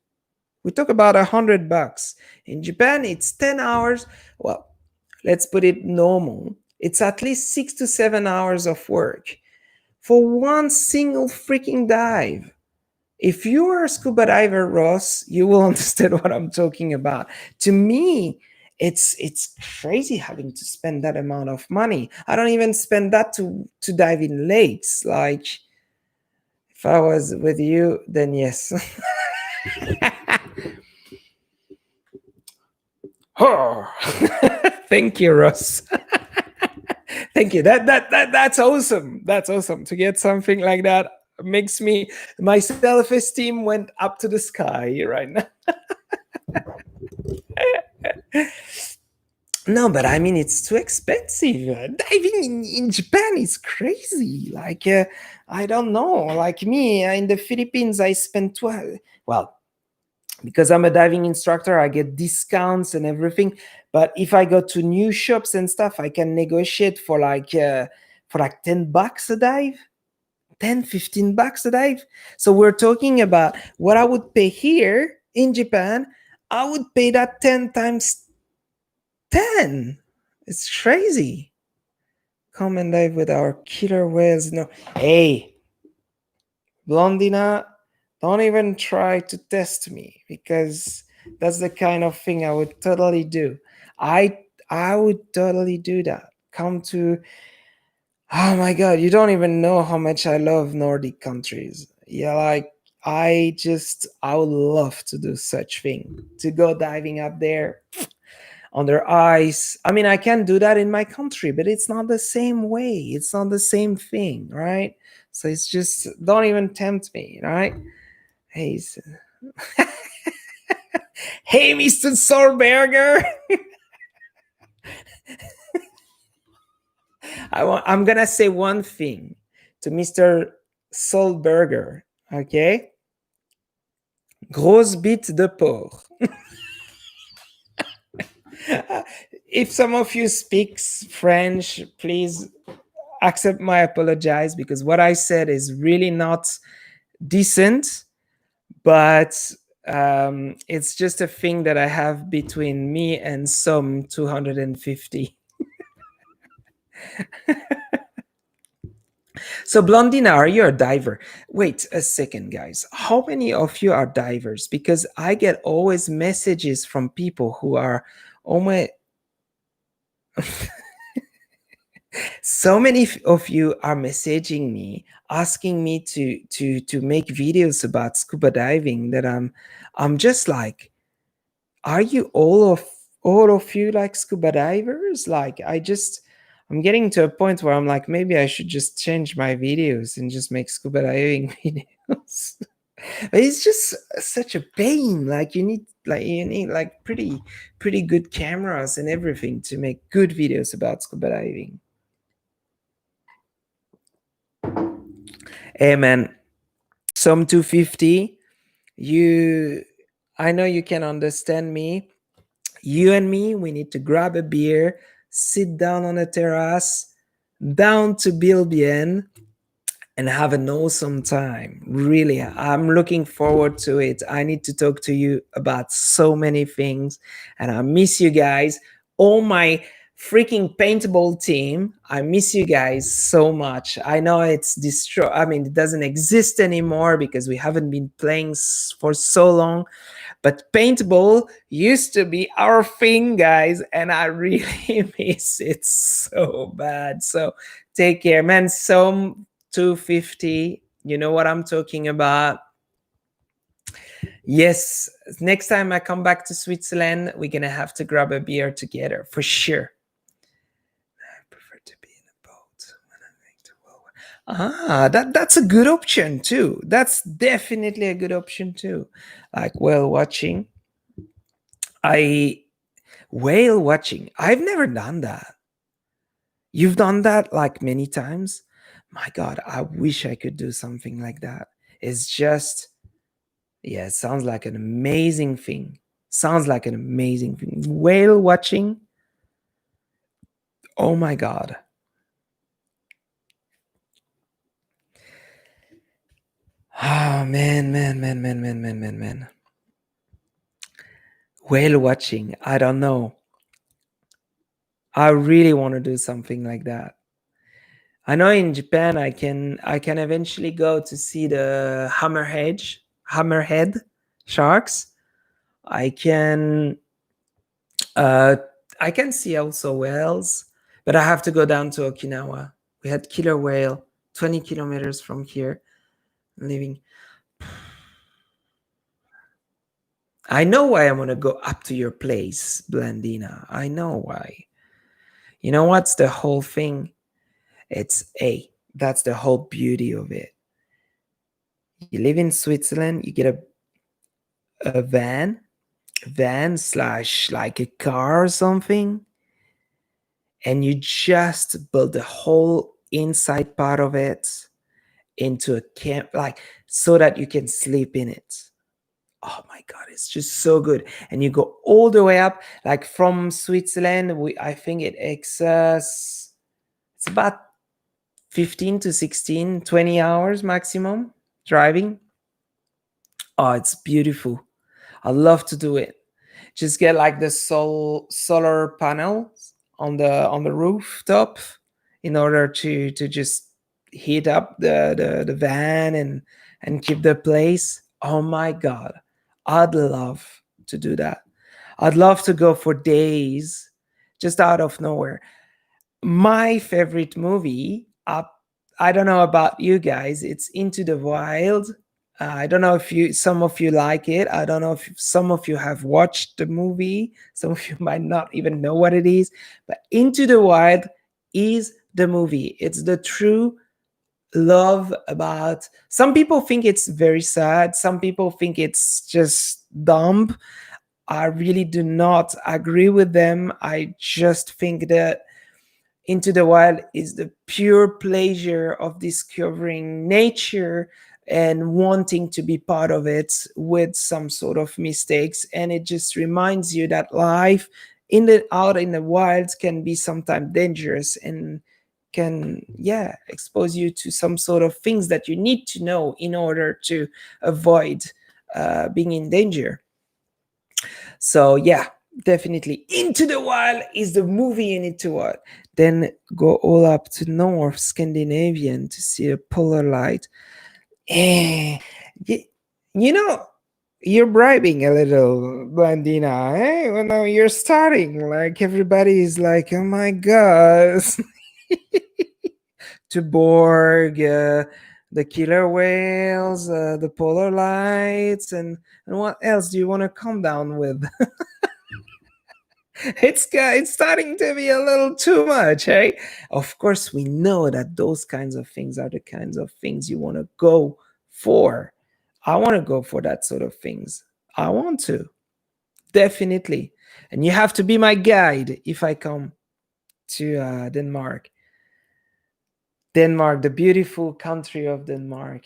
We talk about 100 bucks. In Japan, it's 10 hours. Well, let's put it normal. It's at least 6 to 7 hours of work for one single freaking dive. If you are a scuba diver, Ross, you will understand what I'm talking about. To me, it's crazy having to spend that amount of money. I don't even spend that to dive in lakes. Like, if I was with you, then yes. Oh, thank you, Ross. Thank you. That's awesome. That's awesome. To get something like that makes me, my self-esteem went up to the sky right now. No, but I mean, it's too expensive. Diving in Japan is crazy. Like, I don't know. Like me, in the Philippines, I spent 12. Well, because I'm a diving instructor, I get discounts and everything. But if I go to new shops and stuff, I can negotiate for like 10 bucks a dive, 10, 15 bucks a dive. So we're talking about what I would pay here in Japan. I would pay that 10 times 10. It's crazy. Come and dive with our killer whales. No, hey, Blondina, don't even try to test me because that's the kind of thing I would totally do. I would totally do that. Come to Oh my god, you don't even know how much I love Nordic countries. Yeah, like I would love to do such thing. To go diving up there under ice. I mean, I can do that in my country, but it's not the same way. It's not the same thing, right? So it's just don't even tempt me, right? Hey, hey, Mr. Sorberger. I'm gonna say one thing to Mr. Solberger. Okay, grosse bite de porc. If some of you speaks French, please accept my apologize because what I said is really not decent, but it's just a thing that I have between me and some 250. So, Blondina, are you a diver? Wait a second, guys. How many of you are divers? Because I get always messages from people who are, oh my, so many of you are messaging me, asking me to make videos about scuba diving. That I'm just like, are you all of you like scuba divers? Like, I'm getting to a point where I'm like, maybe I should just change my videos and just make scuba diving videos. But it's just such a pain. Like you need like pretty good cameras and everything to make good videos about scuba diving. Hey man, some 250. You I know you can understand me. You and me, we need to grab a beer, sit down on a terrace, down to Bilbien, and have an awesome time. Really, I'm looking forward to it. I need to talk to you about so many things, and I miss you guys. All my freaking paintball team, I miss you guys so much. I know it's destroyed. I mean, it doesn't exist anymore because we haven't been playing for so long, but paintball used to be our thing, guys, and I really miss it so bad. So take care, man. Some 250. You know what I'm talking about. Yes, next time I come back to Switzerland, we're gonna have to grab a beer together for sure. I prefer to be in a boat when I make the world. That's a good option too. That's definitely a good option too. Like whale watching. I Whale watching. I've never done that. You've done that like many times. My God, I wish I could do something like that. It's just, yeah, it sounds like an amazing thing. Sounds like an amazing thing. Whale watching. Oh my God. Ah, man. Whale watching. I don't know. I really want to do something like that. I know in Japan I can eventually go to see the hammerhead sharks. I can uh I can see also whales, but I have to go down to Okinawa. We had killer whale 20 kilometers from here living. I know why I want to go up to your place, Blandina. I know why. You know what's the whole thing? It's a That's the whole beauty of it. You live in Switzerland, you get a van slash like a car or something, and you just build the whole inside part of it into a camp, like so that you can sleep in it. Oh my god, it's just so good. And you go all the way up, like from Switzerland. I think it takes us, it's about 15 to 16, 20 hours maximum driving. Oh, it's beautiful. I love to do it. Just get like the solar panels on the rooftop in order to just heat up the van and keep the place. Oh my god, I'd love to do that. I'd love to go for days just out of nowhere. My favorite movie, I don't know about you guys, it's Into the Wild. I don't know if you some of you like it. I don't know if some of you have watched the movie. Some of you might not even know what it is. But Into the Wild is the movie. It's the true love about, some people think it's very sad, some people think it's just dumb. I really do not agree with them. I just think that Into the Wild is the pure pleasure of discovering nature and wanting to be part of it with some sort of mistakes. And it just reminds you that life in the out in the wild can be sometimes dangerous and can, yeah, expose you to some sort of things that you need to know in order to avoid being in danger. So yeah, definitely Into the Wild is the movie you need to watch. Then go all up to North Scandinavian to see a polar light. Eh, y- you know, you're bribing a little, Blandina. Eh? Well, now you're starting. Like everybody is like, oh my god, to Borg, the killer whales, the polar lights, and what else do you want to come down with? It's starting to be a little too much, hey? Of course, we know that those kinds of things are the kinds of things you want to go for. I want to go for that sort of things. I want to, definitely. And you have to be my guide if I come to Denmark. Denmark, the beautiful country of Denmark.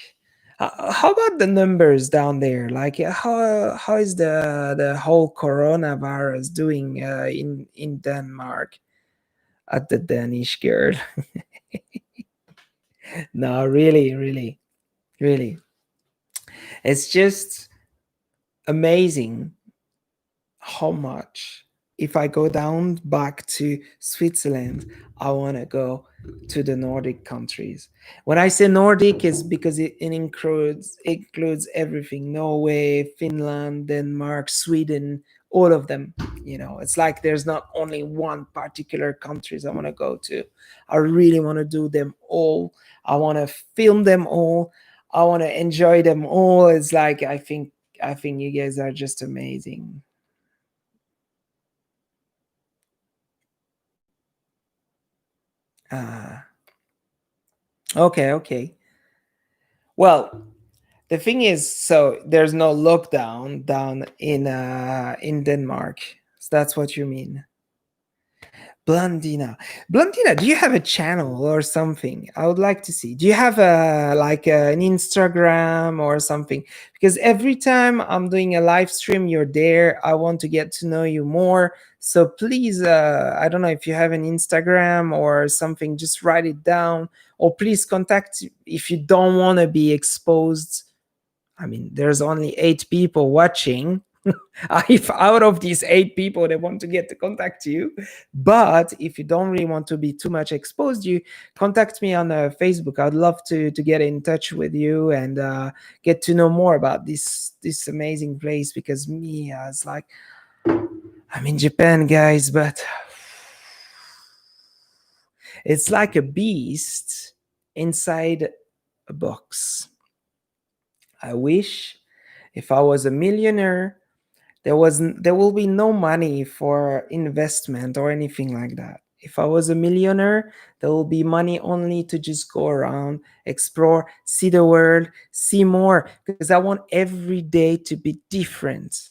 How about the numbers down there? Like, how is the whole coronavirus doing in Denmark? At the Danish girl. No, really, really, really. It's just amazing how much. If I go down back to Switzerland, I want to go to the Nordic countries. When I say Nordic, is because it includes everything: Norway, Finland, Denmark, Sweden, all of them. It's like there's not only one particular countries I want to go to. I really want to do them all. I want to film them all. I want to enjoy them all. It's like I think you guys are just amazing. Ah, okay, okay. Well, the thing is, so there's no lockdown down in Denmark. So that's what you mean. Blondina. Blondina, do you have a channel or something? I would like to see. Do you have an Instagram or something? Because every time I'm doing a live stream, you're there. I want to get to know you more. So please, I don't know if you have an Instagram or something, just write it down. Or please contact if you don't want to be exposed. I mean, there's only 8 people watching. If out of these 8 people they want to get to contact you, but if you don't really want to be too much exposed, you contact me on Facebook. I'd love to get in touch with you and get to know more about this amazing place, because me, it's like, I'm in Japan, guys, but it's like a beast inside a box. I wish if I was a millionaire, there will be no money for investment or anything like that. If I was a millionaire, there will be money only to just go around, explore, see the world, see more, because I want every day to be different.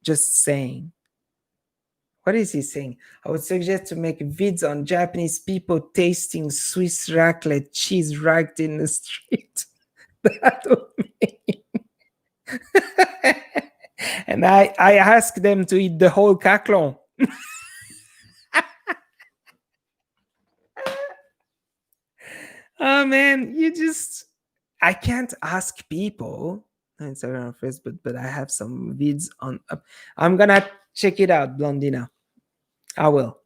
Just saying. What is he saying? I would suggest to make vids on Japanese people tasting Swiss raclette cheese right in the street. That would be. And I asked them to eat the whole caclon. Oh man, I can't ask people. It's on Facebook, but I have some vids on. I'm gonna check it out, Blondina. I will.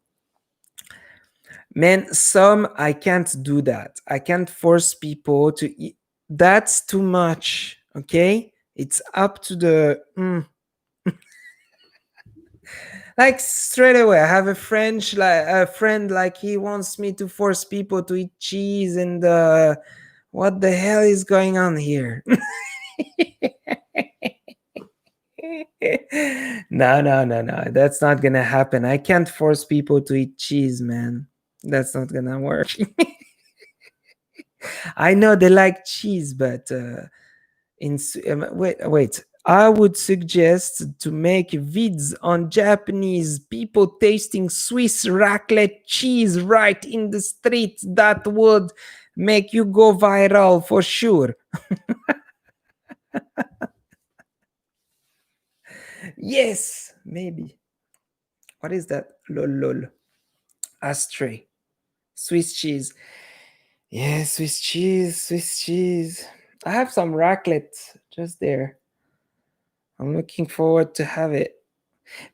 Man, some I can't do that. I can't force people to eat. That's too much. Okay, it's up to the like straight away. I have a French like a friend like he wants me to force people to eat cheese and what the hell is going on here? No, no, no, no. That's not gonna happen. I can't force people to eat cheese, man. That's not gonna work. I know they like cheese, but wait. I would suggest to make vids on Japanese people tasting Swiss raclette cheese right in the street. That would make you go viral for sure. Yes, maybe. What is that? Lol, lol. Ashtray. Swiss cheese. Yeah, Swiss cheese, Swiss cheese. I have some raclette just there. I'm looking forward to have it.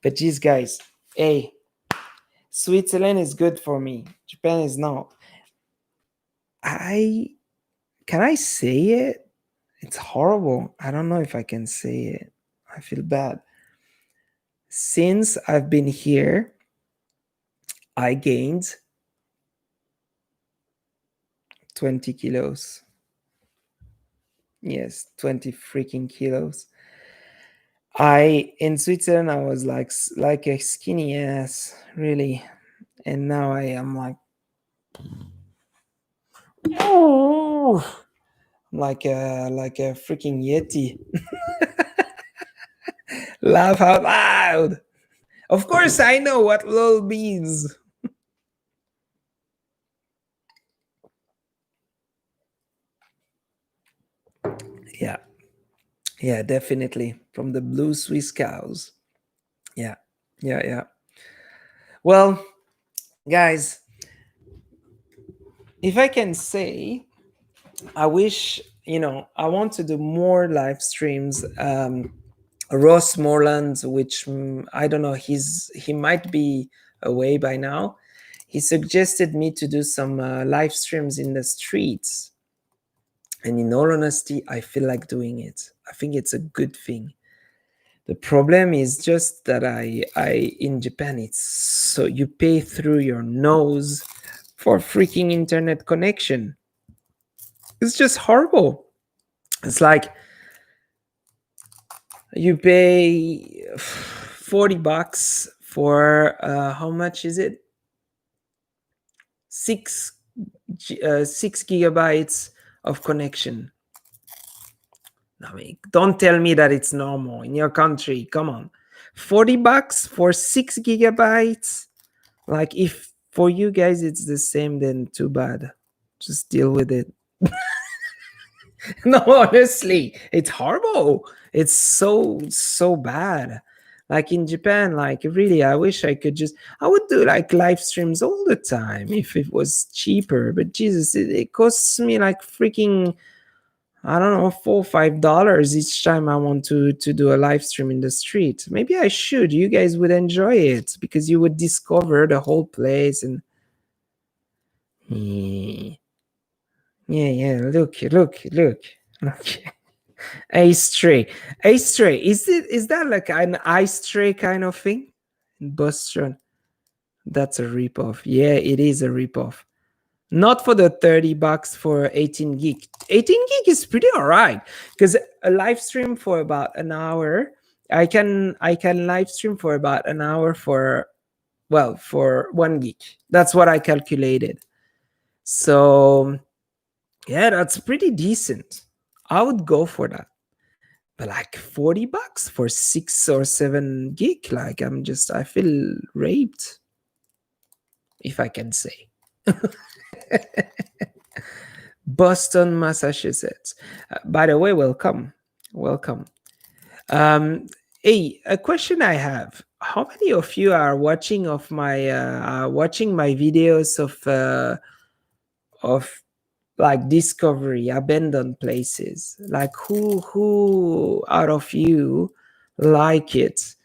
But geez, guys, hey, Switzerland is good for me. Japan is not. I can I say it? It's horrible. I don't know if I can say it. I feel bad. Since I've been here, I gained 20 kilos. Yes, 20 freaking kilos. I in Switzerland I was like a skinny ass, really. And now I am oh, like a freaking yeti. Laugh out loud. Of course I know what lol means. Yeah. Yeah, definitely. From the blue Swiss cows. Yeah. Yeah, yeah. Well, guys, if I can say, I wish, I want to do more live streams. Ross Morland, which I don't know, he might be away by now. He suggested me to do some live streams in the streets, and in all honesty, I feel like doing it. I think it's a good thing. The problem is just that I in Japan, it's so you pay through your nose for freaking internet connection. It's just horrible. It's like you pay $40 for how much is it? Six 6 gigabytes of connection. I mean, don't tell me that it's normal in your country. Come on, $40 for 6 gigabytes. Like if for you guys it's the same, then too bad. Just deal with it. No, honestly, it's horrible. It's so bad. Like in Japan, like really, I wish I could I would do like live streams all the time if it was cheaper. But Jesus, it costs me like freaking, I don't know, $4 or $5 each time I want to do a live stream in the street. Maybe I should. You guys would enjoy it because you would discover the whole place and yeah, yeah, yeah. Look. Okay. Ace tray. Ace tray. Is that like an ice tray kind of thing? In Boston. That's a ripoff. Yeah, it is a ripoff. Not for the $30 for 18 gig. 18 gig is pretty alright. Because a live stream for about an hour. I can live stream for about an hour for 1 gig. That's what I calculated. So yeah, that's pretty decent. I would go for that. But like $40 for 6 or 7 gig, like I feel raped, if I can say. Boston, Massachusetts. By the way, welcome. Um, hey, a question I have: how many of you are watching my videos of like discovery abandoned places? Like who out of you like it?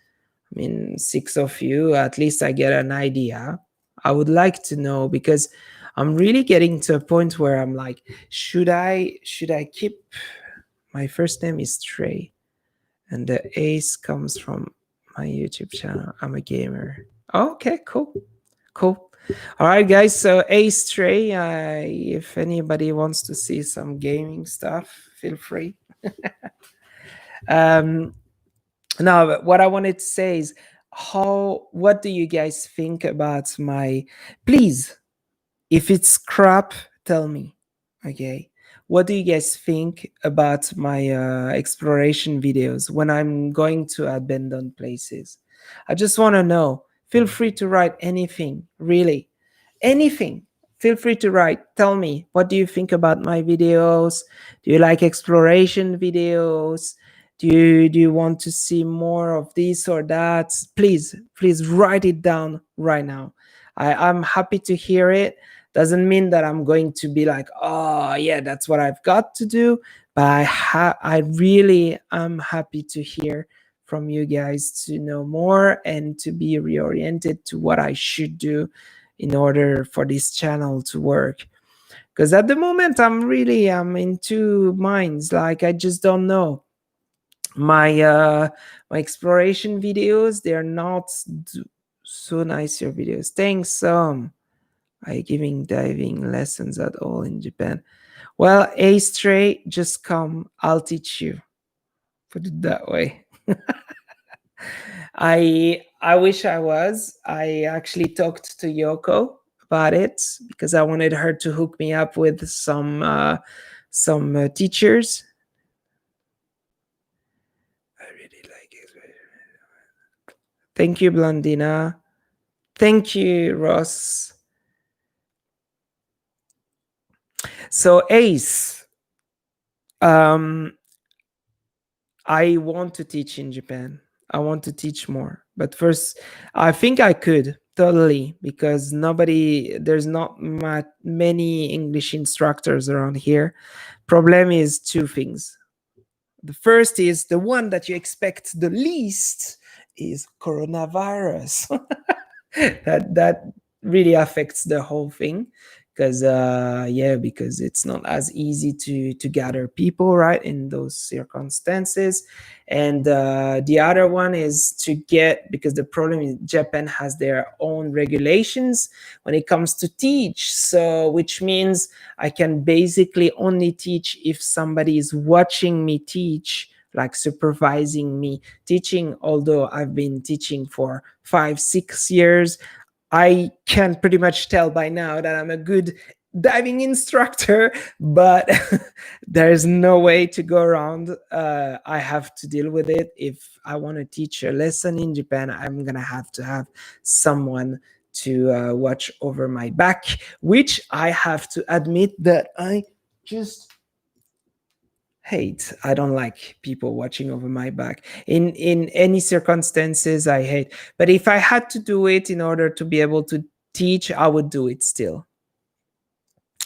I mean, 6 of you, at least I get an idea. I would like to know, because I'm really getting to a point where I'm like, should I keep my first name is Trey, and the Ace comes from my YouTube channel. I'm a gamer. Okay, cool. Cool. All right, guys. So Ace Trey, if anybody wants to see some gaming stuff, feel free. um, now, but what I wanted to say is, what do you guys think about my? Please, if it's crap, tell me. Okay. What do you guys think about my exploration videos when I'm going to abandoned places? I just want to know. Feel free to write anything, really. Anything. Feel free to write. Tell me, what do you think about my videos? Do you like exploration videos? Do you want to see more of this or that? Please write it down right now. I'm happy to hear it. Doesn't mean that I'm going to be like, oh yeah, that's what I've got to do. But I really am happy to hear from you guys, to know more and to be reoriented to what I should do in order for this channel to work. Because at the moment I'm in two minds. Like, I just don't know. My exploration videos, they're not so nice. Your videos, thanks. I giving diving lessons at all in Japan. Well, a stray, just come, I'll teach you. Put it that way. I wish I was. I actually talked to Yoko about it, because I wanted her to hook me up with some teachers. I really like it. Thank you, Blondina. Thank you, Ross. So Ace, um, I want to teach in Japan. I want to teach more. But first, I think I could totally, because there's not many English instructors around here. Problem is two things. The first is the one that you expect the least is coronavirus. That really affects the whole thing, because because it's not as easy to gather people, right, in those circumstances. And the other one is to get, because the problem is Japan has their own regulations when it comes to teach, so which means I can basically only teach if somebody is watching me teach, like supervising me teaching. Although I've been teaching for 5-6 years, I can pretty much tell by now that I'm a good diving instructor, but there's no way to go around. I have to deal with it. If I want to teach a lesson in Japan, I'm going to have someone to watch over my back, which I have to admit that I just hate. I don't like people watching over my back in any circumstances. I hate. But if I had to do it in order to be able to teach, I would do it still.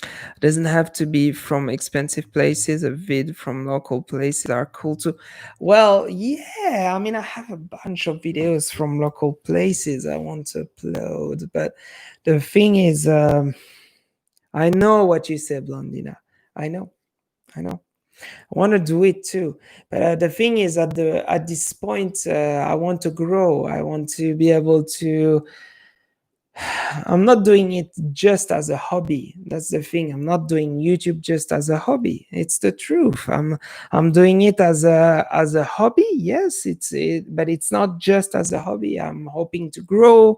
It doesn't have to be from expensive places. A vid from local places are cool too. Well, yeah, I mean, I have a bunch of videos from local places I want to upload, but the thing is, I know what you said, Blondina. I know. I want to do it too, but the thing is, at this point, I want to grow. I want to be able to. I'm not doing it just as a hobby. That's the thing. I'm not doing YouTube just as a hobby. It's the truth. I'm doing it as a hobby. Yes, but it's not just as a hobby. I'm hoping to grow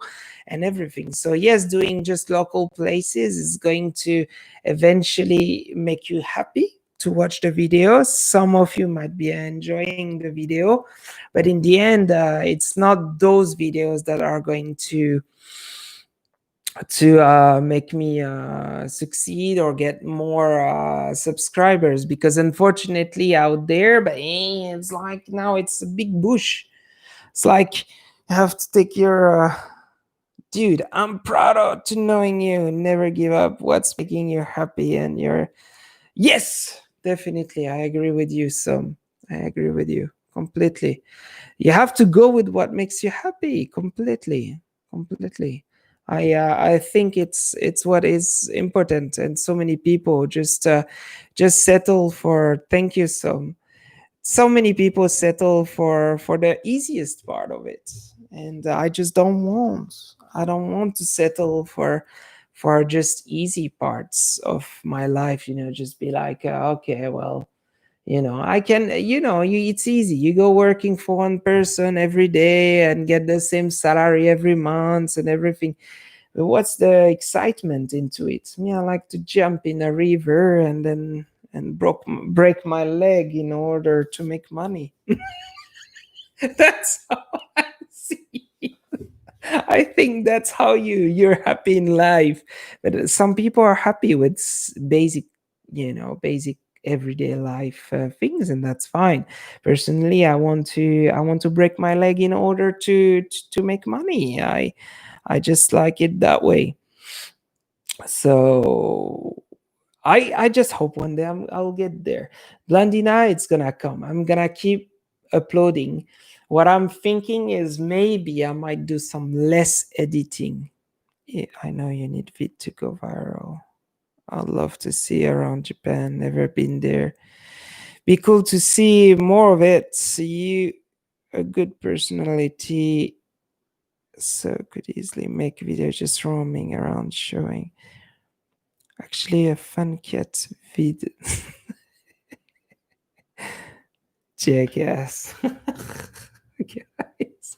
and everything. So yes, doing just local places is going to eventually make you happy to watch the videos. Some of you might be enjoying the video, but in the end, it's not those videos that are going to make me succeed or get more subscribers, because unfortunately out there, but it's like now it's a big bush. It's like you have to take your dude, I'm proud of to knowing you. Never give up what's making you happy, and you're yes, definitely, I agree with you. So I agree with you completely. You have to go with what makes you happy. Completely. I think it's what is important, and so many people just settle for, thank you, so many people settle for the easiest part of it, and I don't want to settle for just easy parts of my life, just be like, okay, well, I can, it's easy, you go working for one person every day and get the same salary every month and everything. But what's the excitement into it? Me, I like to jump in a river and then and break my leg in order to make money. That's how I see it. I think that's how you're happy in life. But some people are happy with basic, basic everyday life things, and that's fine. Personally, I want to break my leg in order to make money. I just like it that way. So I just hope one day I'll get there. Blondina, it's gonna come. I'm gonna keep uploading. What I'm thinking is maybe I might do some less editing. Yeah, I know you need vid to go viral. I'd love to see around Japan. Never been there. Be cool to see more of it. See you, a good personality, so could easily make videos just roaming around showing. Actually, a fun cat vid. Jackass. Guys.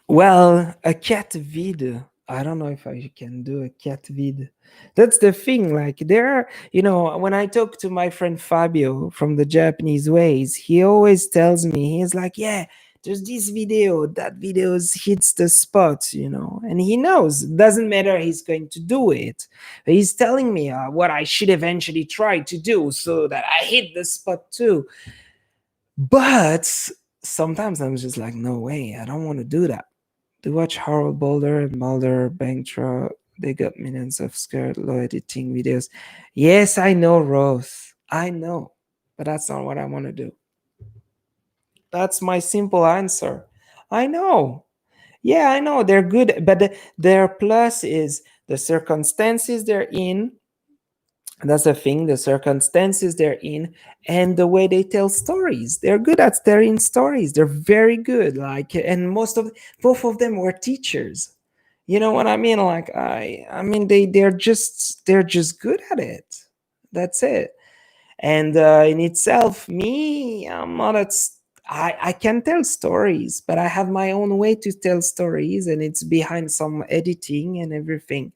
Well, a cat vid. I don't know if I can do a cat vid. That's the thing. Like, there are, when I talk to my friend Fabio from the Japanese ways, he always tells me, he's like, yeah, there's this video, that video hits the spot, and he knows. It doesn't matter, he's going to do it. He's telling me what I should eventually try to do so that I hit the spot too. But sometimes I'm just like, no way, I don't want to do that. To watch Harold Boulder and Mulder Banktra, they got millions of scared low editing videos. Yes, I know, Rose. I know. But that's not what I want to do. That's my simple answer. I know. Yeah, I know. They're good. But their plus is the circumstances they're in. That's the thing, the circumstances they're in and the way they tell stories. They're good at telling stories. They're very good. Like, and both of them were teachers. You know what I mean? Like, I mean, they're just good at it. That's it. And in itself, me, I'm not at I can tell stories, but I have my own way to tell stories, and it's behind some editing and everything.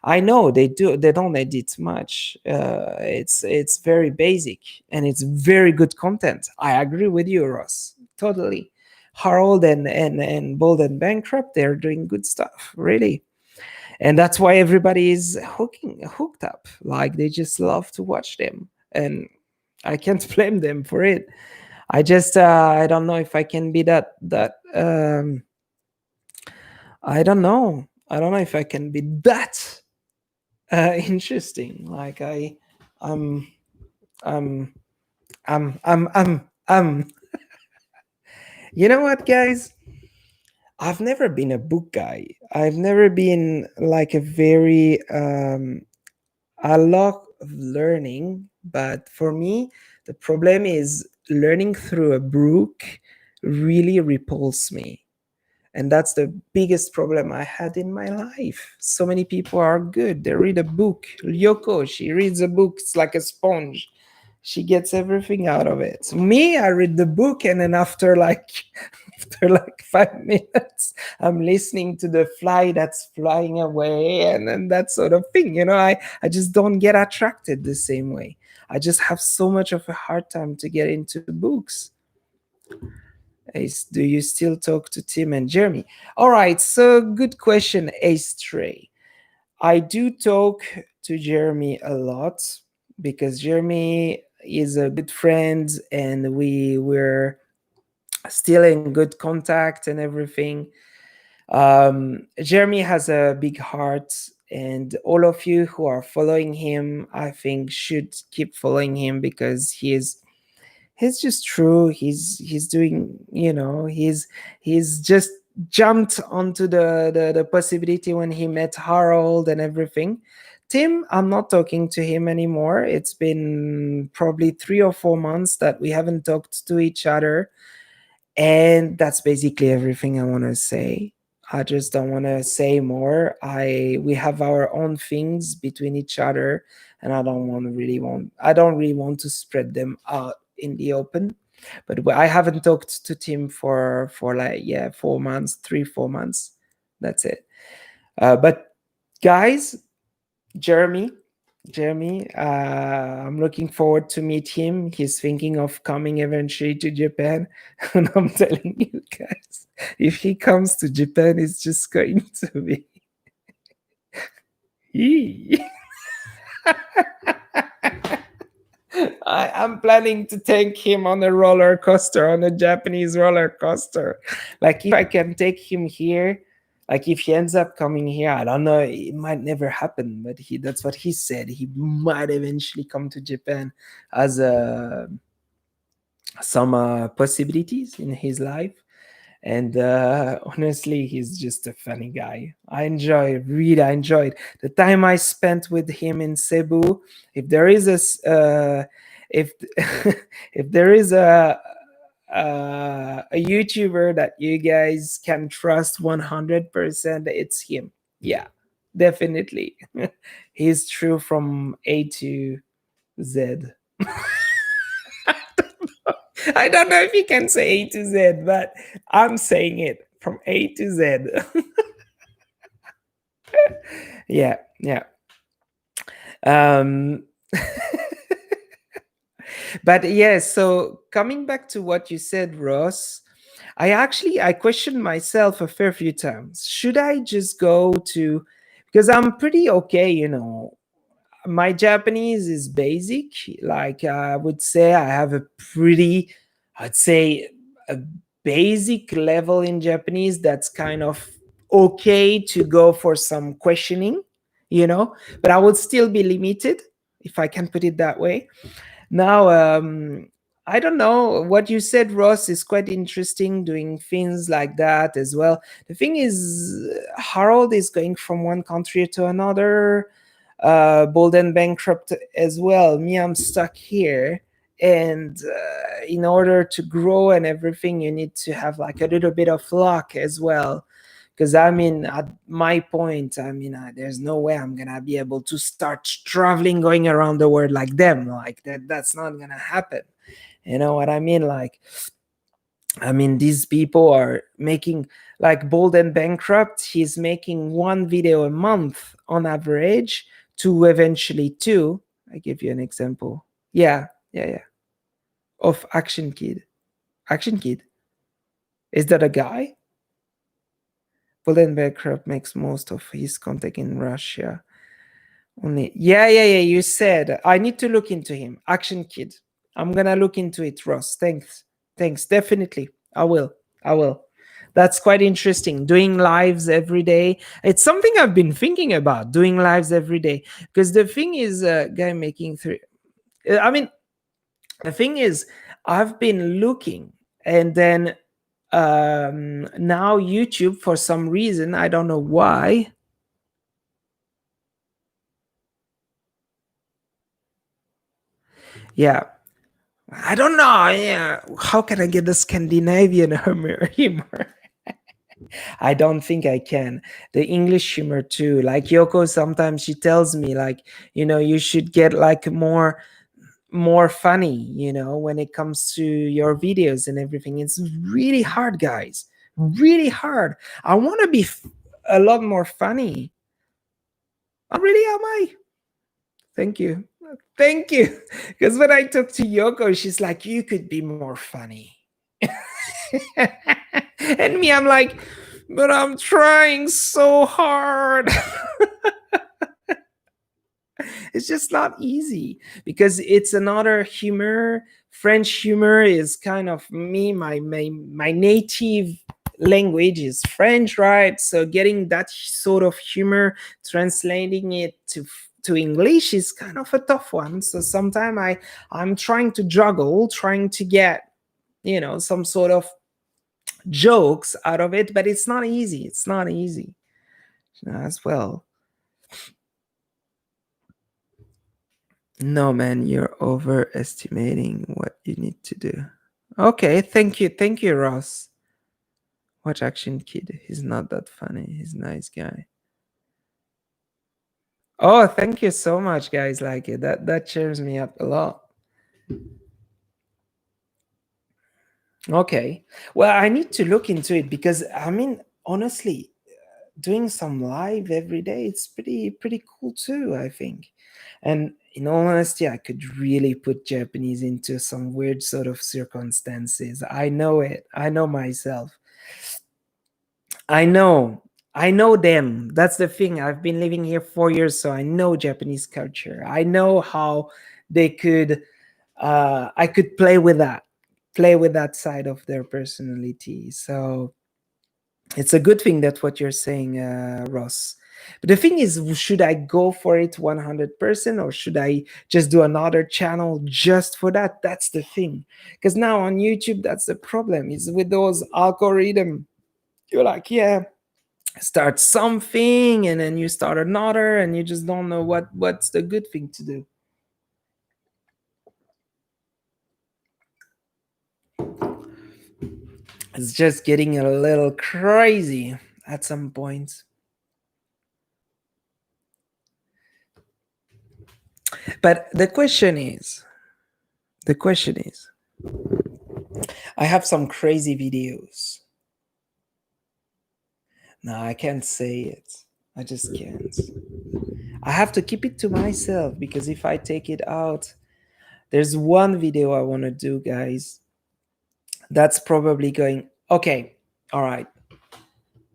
I know they don't edit much. It's very basic, and it's very good content. I agree with you, Ross. Totally. Harold and Bold and Bankrupt, they're doing good stuff, really. And that's why everybody is hooked up. Like, they just love to watch them. And I can't blame them for it. I don't know if I can be that I don't know. I don't know if I can be that interesting. Like, I'm, I'm, I'm. You know what, guys? I've never been a book guy. I've never been like a very I love learning, but for me, the problem is learning through a book really repulses me. And that's the biggest problem I had in my life. So many people are good. They read a book. Lyoko, she reads a book. It's like a sponge. She gets everything out of it. Me, I read the book, and then after like after like 5 minutes, I'm listening to the fly that's flying away, and that sort of thing. I just don't get attracted the same way. I just have so much of a hard time to get into books. Ace, do you still talk to Tim and Jeremy? All right, so good question, Ace Trey. I do talk to Jeremy a lot because Jeremy is a good friend, and we were still in good contact and everything. Jeremy has a big heart, and all of you who are following him, I think, should keep following him because he's just true. He's doing, he's just jumped onto the possibility when he met Harold and everything. Tim, I'm not talking to him anymore. It's been probably 3 or 4 months that we haven't talked to each other. And that's basically everything I want to say. I just don't want to say more. We have our own things between each other, and I don't really want to spread them out in the open. But I haven't talked to Tim for like, yeah, 4 months, 3 4 months. That's it. But guys, Jeremy, I'm looking forward to meet him. He's thinking of coming eventually to Japan, and I'm telling you guys, if he comes to Japan, it's just going to be. I'm planning to take him on a roller coaster, on a Japanese roller coaster. Like, if I can take him here, like if he ends up coming here, I don't know, it might never happen, but that's what he said. He might eventually come to Japan as some possibilities in his life. And honestly, he's just a funny guy. Really I enjoyed the time I spent with him in Cebu. If there is if if there is a YouTuber that you guys can trust 100%, it's him. Yeah, definitely. He's true from A to Z. I don't know if you can say A to Z, but I'm saying it from A to Z. Yeah, yeah. Um, but yeah, so coming back to what you said, Ross, I questioned myself a fair few times. Should I just go to, because I'm pretty okay, my Japanese is basic. Like, I would say I have I'd say a basic level in Japanese that's kind of okay to go for some questioning, but I would still be limited, if I can put it that way. Now, I don't know. What you said, Ross, is quite interesting, doing things like that as well. The thing is, Harold is going from one country to another, bold and bankrupt as well. Me, I'm stuck here. And in order to grow and everything, you need to have like a little bit of luck as well. Because I mean, at my point, I mean, there's no way I'm gonna be able to start traveling, going around the world like them. Like that, that's not gonna happen. You know what I mean? Like, I mean, these people are making, like, Bold and Bankrupt. He's making one video a month on average, to eventually two. I give you an example. Yeah, yeah, yeah. Of Action Kid. Action Kid. Is that a guy? Bold and Bankrupt makes most of his content in Russia. Only, yeah, yeah, yeah. You said I need to look into him. Action Kid. I'm gonna look into it, Ross. Thanks. Definitely, I will. I will. That's quite interesting. Doing lives every day. It's something I've been thinking about. Doing lives every day, because the thing is, guy making three. I mean, the thing is, I've been looking, and then now YouTube, for some reason, I don't know why. Yeah, I don't know. Yeah, how can I get the Scandinavian humor? I don't think I can. The English humor too. Like Yoko, sometimes she tells me, like, you should get like more funny. When it comes to your videos and everything. It's really hard, guys. Really hard. I want to be a lot more funny. Oh, really? Am I? Thank you. Thank you. Because when I talk to Yoko, she's like, you could be more funny. And me, I'm like, but I'm trying so hard. It's just not easy, because it's another humor. French humor is kind of me, my native language is French, right? So getting that sort of humor, translating it to English, is kind of a tough one. So sometimes I'm trying to juggle, trying to get some sort of jokes out of it, but it's not easy. It's not easy as well. No, man, you're overestimating what you need to do. Okay, thank you. Thank you, Ross. Watch Action Kid. He's not that funny. He's a nice guy. Oh, thank you so much, guys. Like it. That cheers me up a lot. Okay. Well, I need to look into it because I mean, honestly, doing some live every day, it's pretty cool too, I think. And in all honesty, I could really put Japanese into some weird sort of circumstances. I know it. I know myself. I know. I know them. That's the thing. I've been living here 4 years, so I know Japanese culture. I know how they could I could play with that side of their personality. So it's a good thing that what you're saying, Ross. But the thing is, should I go for it 100% or should I just do another channel just for that? That's the thing. Because now on YouTube, that's the problem. Is with those algorithm. You're like, yeah, start something and then you start another and you just don't know what's the good thing to do. It's just getting a little crazy at some point. But the question is, I have some crazy videos. No, I can't say it. I just can't. I have to keep it to myself because if I take it out, there's one video I want to do, guys. That's probably going, okay, all right.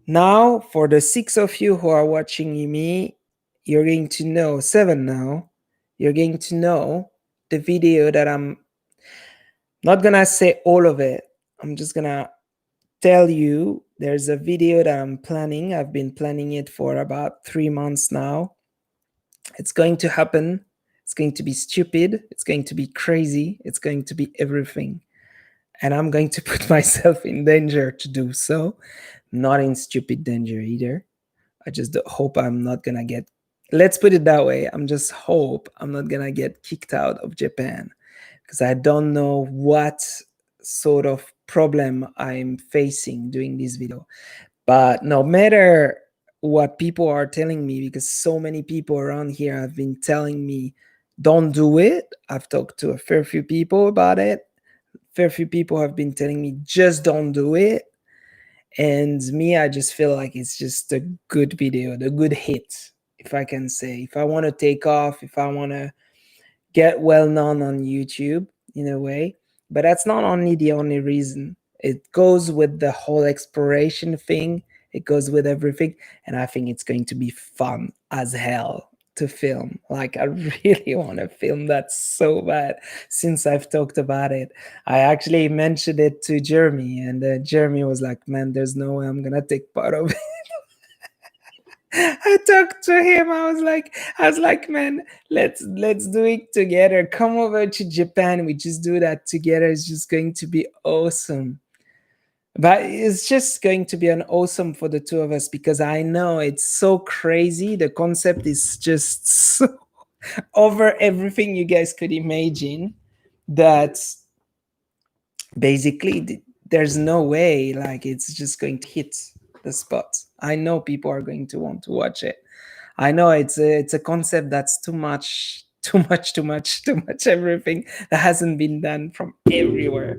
Now, for the six of you who are watching me, you're going to know, seven now, you're going to know the video that I'm not gonna say all of it. I'm just gonna tell you there's a video that I'm planning. I've been planning it for about 3 months now. It's going to happen. It's going to be stupid. It's going to be crazy. It's going to be everything. And I'm going to put myself in danger to do so. Not in stupid danger either. I just hope I'm not gonna get, let's put it that way. I'm just hope I'm not gonna get kicked out of Japan because I don't know what sort of problem I'm facing doing this video. But no matter what people are telling me, because so many people around here have been telling me, don't do it. I've talked to a fair few people about it. Fair few people have been telling me, just don't do it. And me, I just feel like it's just a good video, the good hit, if I can say. If I want to take off, if I want to get well known on YouTube in a way. But that's not only the only reason. It goes with the whole exploration thing. It goes with everything. And I think it's going to be fun as hell to film. Like I really want to film that so bad since I've talked about it. I actually mentioned it to Jeremy and Jeremy was like, man, there's no way I'm going to take part of it. I talked to him. I was like, man, let's do it together. Come over to Japan. We just do that together. It's just going to be awesome. But it's just going to be an awesome for the two of us because I know it's so crazy. The concept is just so over everything you guys could imagine that basically there's no way like it's just going to hit the spot. I know people are going to want to watch it. I know it's a concept that's too much, too much, too much, too much. Everything that hasn't been done from everywhere.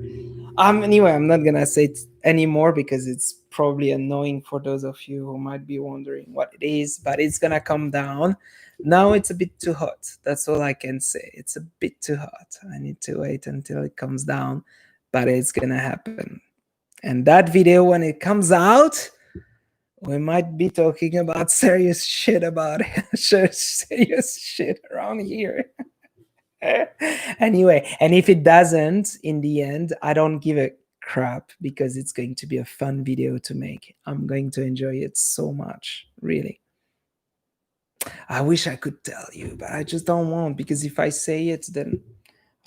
Anyway, I'm not gonna say it anymore because it's probably annoying for those of you who might be wondering what it is. But it's gonna come down. Now it's a bit too hot. That's all I can say. It's a bit too hot. I need to wait until it comes down, but it's gonna happen. And that video, when it comes out, we might be talking about serious shit about it. Serious shit around here. Anyway, and if it doesn't, in the end, I don't give a crap because it's going to be a fun video to make. I'm going to enjoy it so much, really. I wish I could tell you, but I just don't want because if I say it, then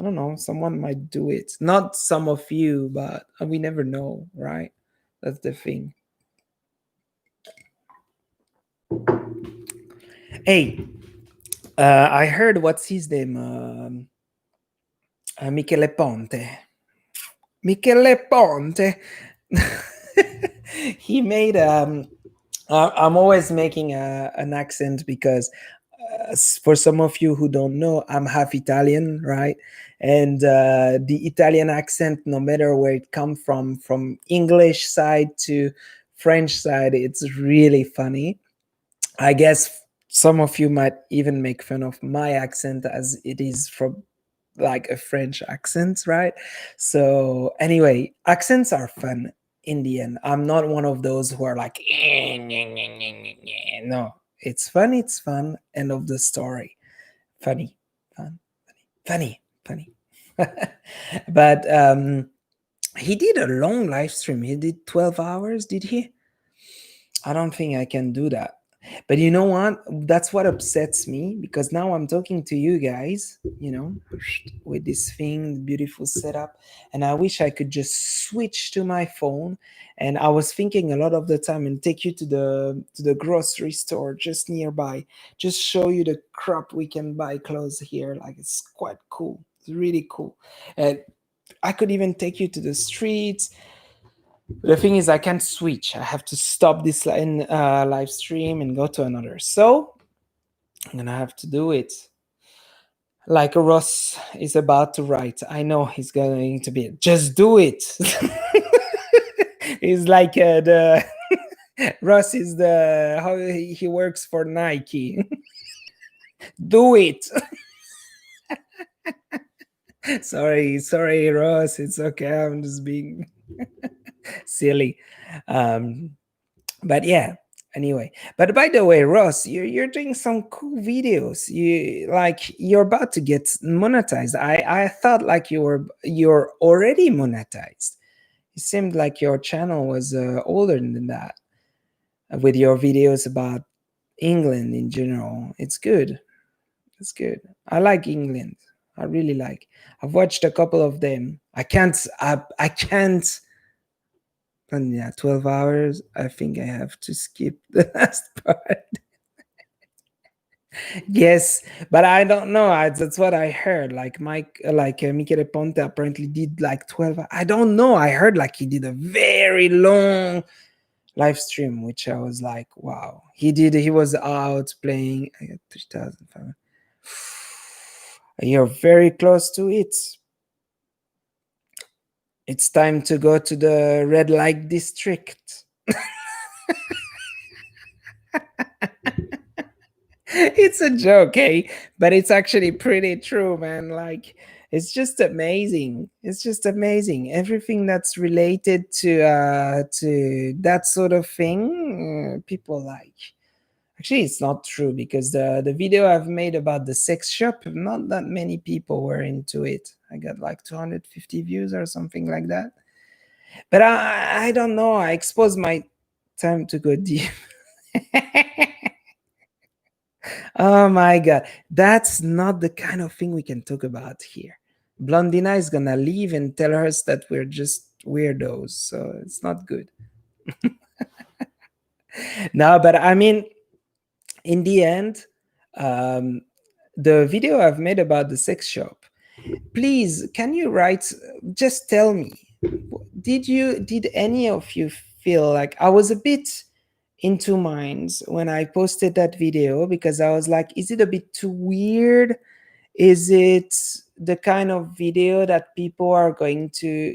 I don't know, someone might do it. Not some of you, but we never know, right? That's the thing. Hey, I heard what's his name? Michele Ponte. Michele Ponte. He made I'm always making an accent because for some of you who don't know, I'm half Italian, right? And the Italian accent, no matter where it comes from English side to French side, it's really funny. I guess some of you might even make fun of my accent as it is from like a French accent, right? So anyway, accents are fun in the end. I'm not one of those who are like, no, it's fun, it's fun. End of the story. Funny, fun, funny, funny. But he did a long live stream. He did 12 hours, did he? I don't think I can do that. But you know what? That's what upsets me because now I'm talking to you guys, with this thing, beautiful setup, and I wish I could just switch to my phone. And I was thinking a lot of the time and take you to the grocery store just nearby, just show you the crap we can buy clothes here. Like it's quite cool. It's really cool. And I could even take you to the streets. The thing is I can't switch. I have to stop this live stream and go to another, so I'm gonna have to do it like Ross is about to write. I know he's going to be just do it. He's like the Ross is the how he works for Nike. Do it. Sorry Ross, it's okay, I'm just being silly. um but yeah, anyway. But by the way, Ross, you're doing some cool videos. You're about to get monetized. I thought like you're already monetized. It seemed like your channel was older than that, with your videos about England in general. It's good. It's good. I like England. I really like. I've watched a couple of them. I can't. And yeah, 12 hours. I think I have to skip the last part. Yes, but I don't know. That's what I heard. Like Michele Ponte apparently did like 12. I don't know. I heard like he did a very long live stream, which I was like, wow. He did. He was out playing. I got 3,005. You're very close to it. It's time to go to the red light district. It's a joke, hey, but it's actually pretty true, man. Like, it's just amazing. It's just amazing. Everything that's related to that sort of thing, people like. Actually, it's not true because the video I've made about the sex shop, not that many people were into it. I got like 250 views or something like that. But I don't know. I exposed my time to go deep. Oh my god, that's not the kind of thing we can talk about here. Blondina is gonna leave and tell us that we're just weirdos, so it's not good. No, but I mean, in the end, um, the video I've made about the sex shop, please, can you write? Just tell me, did any of you feel like I was a bit in two minds when I posted that video because I was like, is it a bit too weird? Is it the kind of video that people are going to,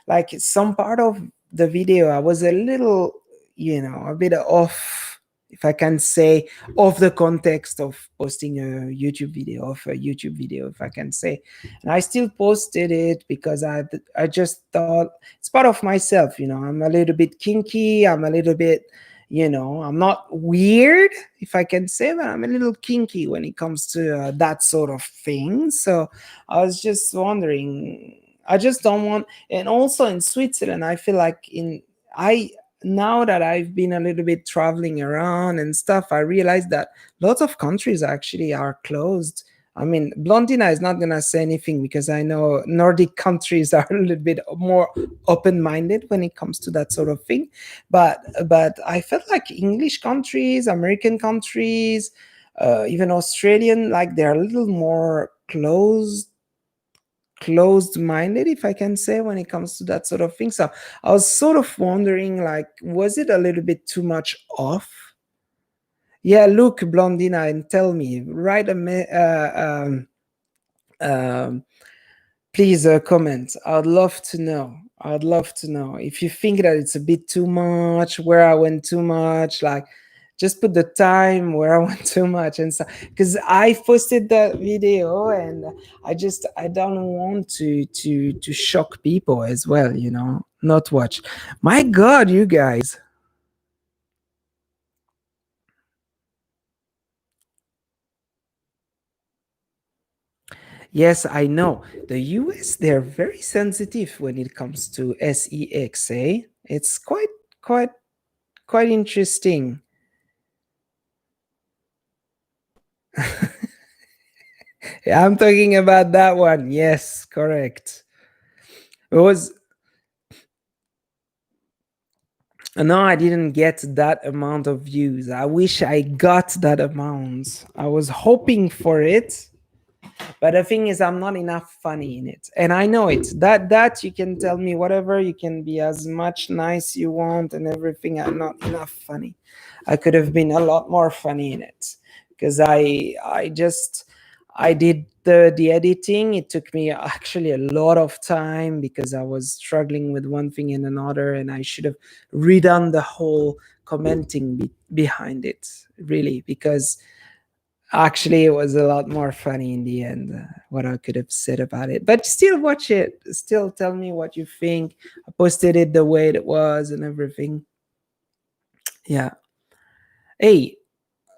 like some part of the video, I was a little, a bit off, if I can say, off the context of posting a YouTube video, if I can say. And I still posted it because I just thought it's part of myself, I'm a little bit kinky, I'm a little bit, I'm not weird, if I can say, but I'm a little kinky when it comes to that sort of thing. So I was just wondering, I just don't want. And also in Switzerland, I feel like I now that I've been a little bit traveling around and stuff, I realized that lots of countries actually are closed I mean, Blondina is not gonna say anything because I know Nordic countries are a little bit more open-minded when it comes to that sort of thing. But I felt like English countries, American countries, even Australian, like they're a little more closed-minded, if I can say, when it comes to that sort of thing. So I was sort of wondering, like, was it a little bit too much off? Yeah, look, Blondina, and tell me. Write a um, please comment. I'd love to know. I'd love to know if you think that it's a bit too much, where I went too much. Like, just put the time where I went too much and stuff. Because I posted that video, and I don't want to shock people as well. Not watch. My God, you guys. Yes, I know. The US, they're very sensitive when it comes to sex, eh? It's quite, quite interesting. Yeah, I'm talking about that one. Yes, correct. It was no, I didn't get that amount of views. I wish I got that amount. I was hoping for it. But the thing is, I'm not enough funny in it, and I know it. That you can tell me whatever. You can be as much nice you want and everything. I'm not enough funny. I could have been a lot more funny in it because I did the editing. It took me actually a lot of time because I was struggling with one thing and another, and I should have redone the whole commenting behind it, really, because actually, it was a lot more funny in the end, what I could have said about it. But still, watch it. Still, tell me what you think. I posted it the way it was and everything. Yeah. Hey,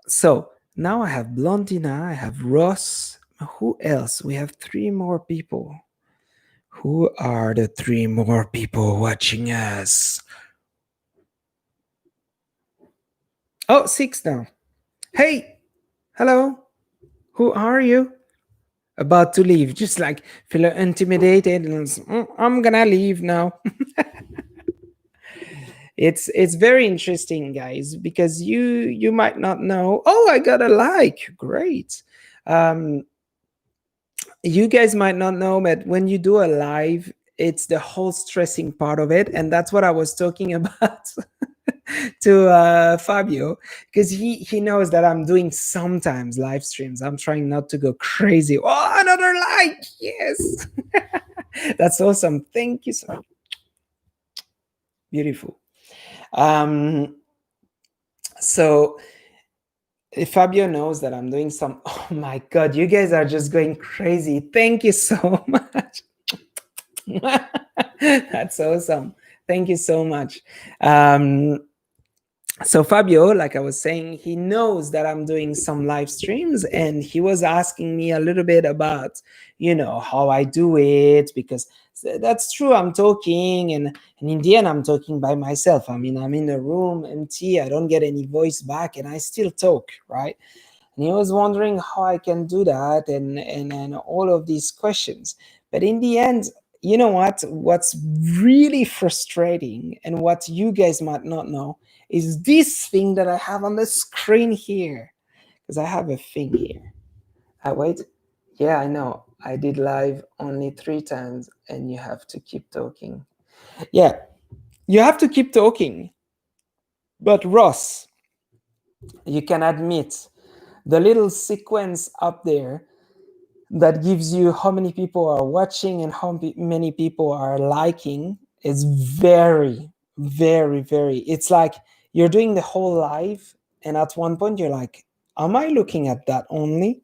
so now I have Blondina, I have Ross. Who else? We have three more people. Who are the three more people watching us? Oh, six now. Hey, hello. Who are you? About to leave, just like feel intimidated and I'm gonna leave now. It's very interesting, guys, because you might not know. Oh, I got a like, great. um you guys might not know, but when you do a live, it's the whole stressing part of it, and that's what I was talking about to Fabio, because he knows that I'm doing sometimes live streams. I'm trying not to go crazy. Oh, another like, yes. That's awesome. Thank you so much. Beautiful. um so Fabio knows that I'm doing some. Oh my God, you guys are just going crazy. Thank you so much. That's awesome. Thank you so much. um so Fabio, like I was saying, he knows that I'm doing some live streams, and he was asking me a little bit about how I do it, because that's true, I'm talking, and in the end I'm talking by myself. I mean, I'm in a room empty, I don't get any voice back, and I still talk, right? And he was wondering how I can do that, and all of these questions. But in the end, you know what's really frustrating, and what you guys might not know, is this thing that I have on the screen here. Because I have a thing here. Wait. Yeah, I know. I did live only 3 times, and you have to keep talking. Yeah, you have to keep talking. But Ross, you can admit the little sequence up there that gives you how many people are watching and how many people are liking is very, very, very. It's like you're doing the whole live, and at one point you're like, am I looking at that only?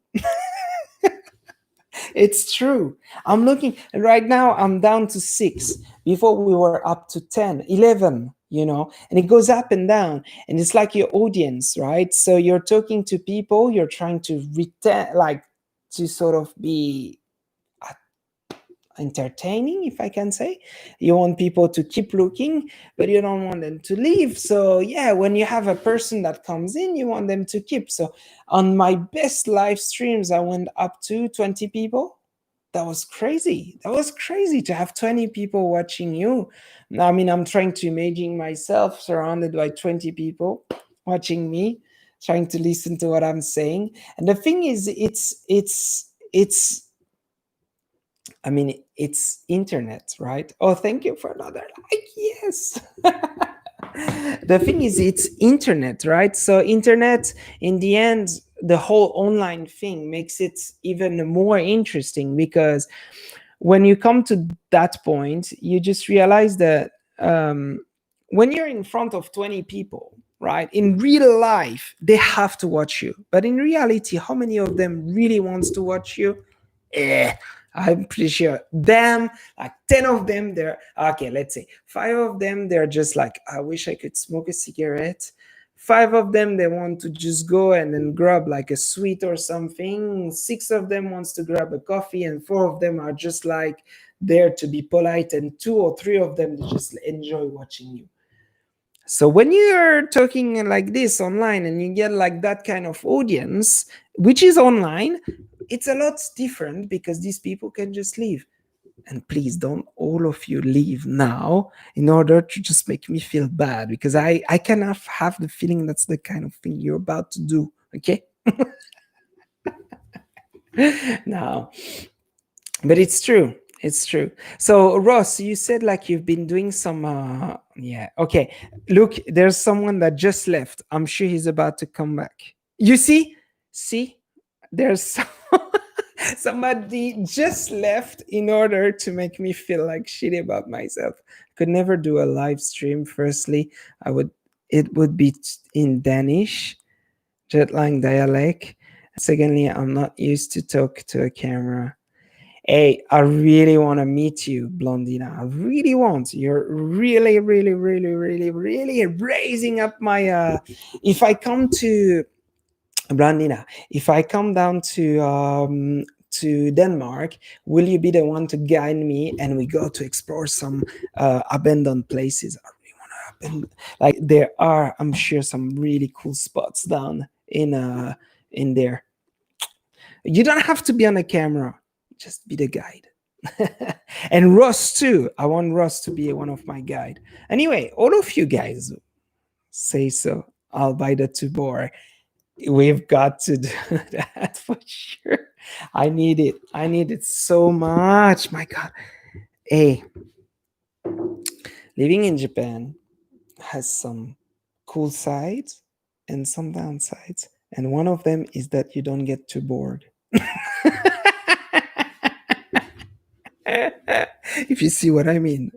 It's true. I'm looking right now, I'm down to 6. Before we were up to 10, 11, and it goes up and down. And it's like your audience, right? So you're talking to people, you're trying to retain, like, to sort of be, entertaining, if I can say. You want people to keep looking, but you don't want them to leave. So yeah, when you have a person that comes in, you want them to keep. So on my best live streams, I went up to 20 people. That was crazy. That was crazy to have 20 people watching you. I mean, I'm trying to imagine myself surrounded by 20 people watching me, trying to listen to what I'm saying. And the thing is, it's I mean, it's internet, right? Oh, thank you for another like. Yes. The thing is, it's internet, right? So, internet, in the end, the whole online thing makes it even more interesting because when you come to that point, you just realize that when you're in front of 20 people, right, in real life, they have to watch you. But in reality, how many of them really wants to watch you? Eh, I'm pretty sure. Them, like 10 of them, they're okay, let's say 5 of them, they're just like, I wish I could smoke a cigarette. 5 of them, they want to just go and then grab like a sweet or something. 6 of them wants to grab a coffee, and 4 of them are just like there to be polite, and 2 or 3 of them they just enjoy watching you. So when you're talking like this online and you get like that kind of audience, which is online, it's a lot different because these people can just leave. And please don't all of you leave now in order to just make me feel bad, because I cannot have the feeling that's the kind of thing you're about to do. Okay. Now, but it's true. It's true. So Ross, you said like you've been doing some yeah, okay. Look, there's someone that just left. I'm sure he's about to come back. You see? See? There's somebody just left in order to make me feel like shitty about myself. I could never do a live stream. Firstly, I would it would be in Danish, jet-lag dialect. Secondly, I'm not used to talk to a camera. Hey, I really want to meet you, Blondina. I really want. You're really, really, really, really, really raising up my. If I come to Blondina, if I come down to Denmark, will you be the one to guide me and we go to explore some abandoned places? I really want to like there are, I'm sure, some really cool spots down in there. You don't have to be on a camera, just be the guide. And Ross too. I want Ross to be one of my guide. Anyway, all of you guys say so. I'll buy the tuber. We've got to do that for sure. I need it. I need it so much. My God. Hey, living in Japan has some cool sides and some downsides. And one of them is that you don't get too bored. If you see what I mean.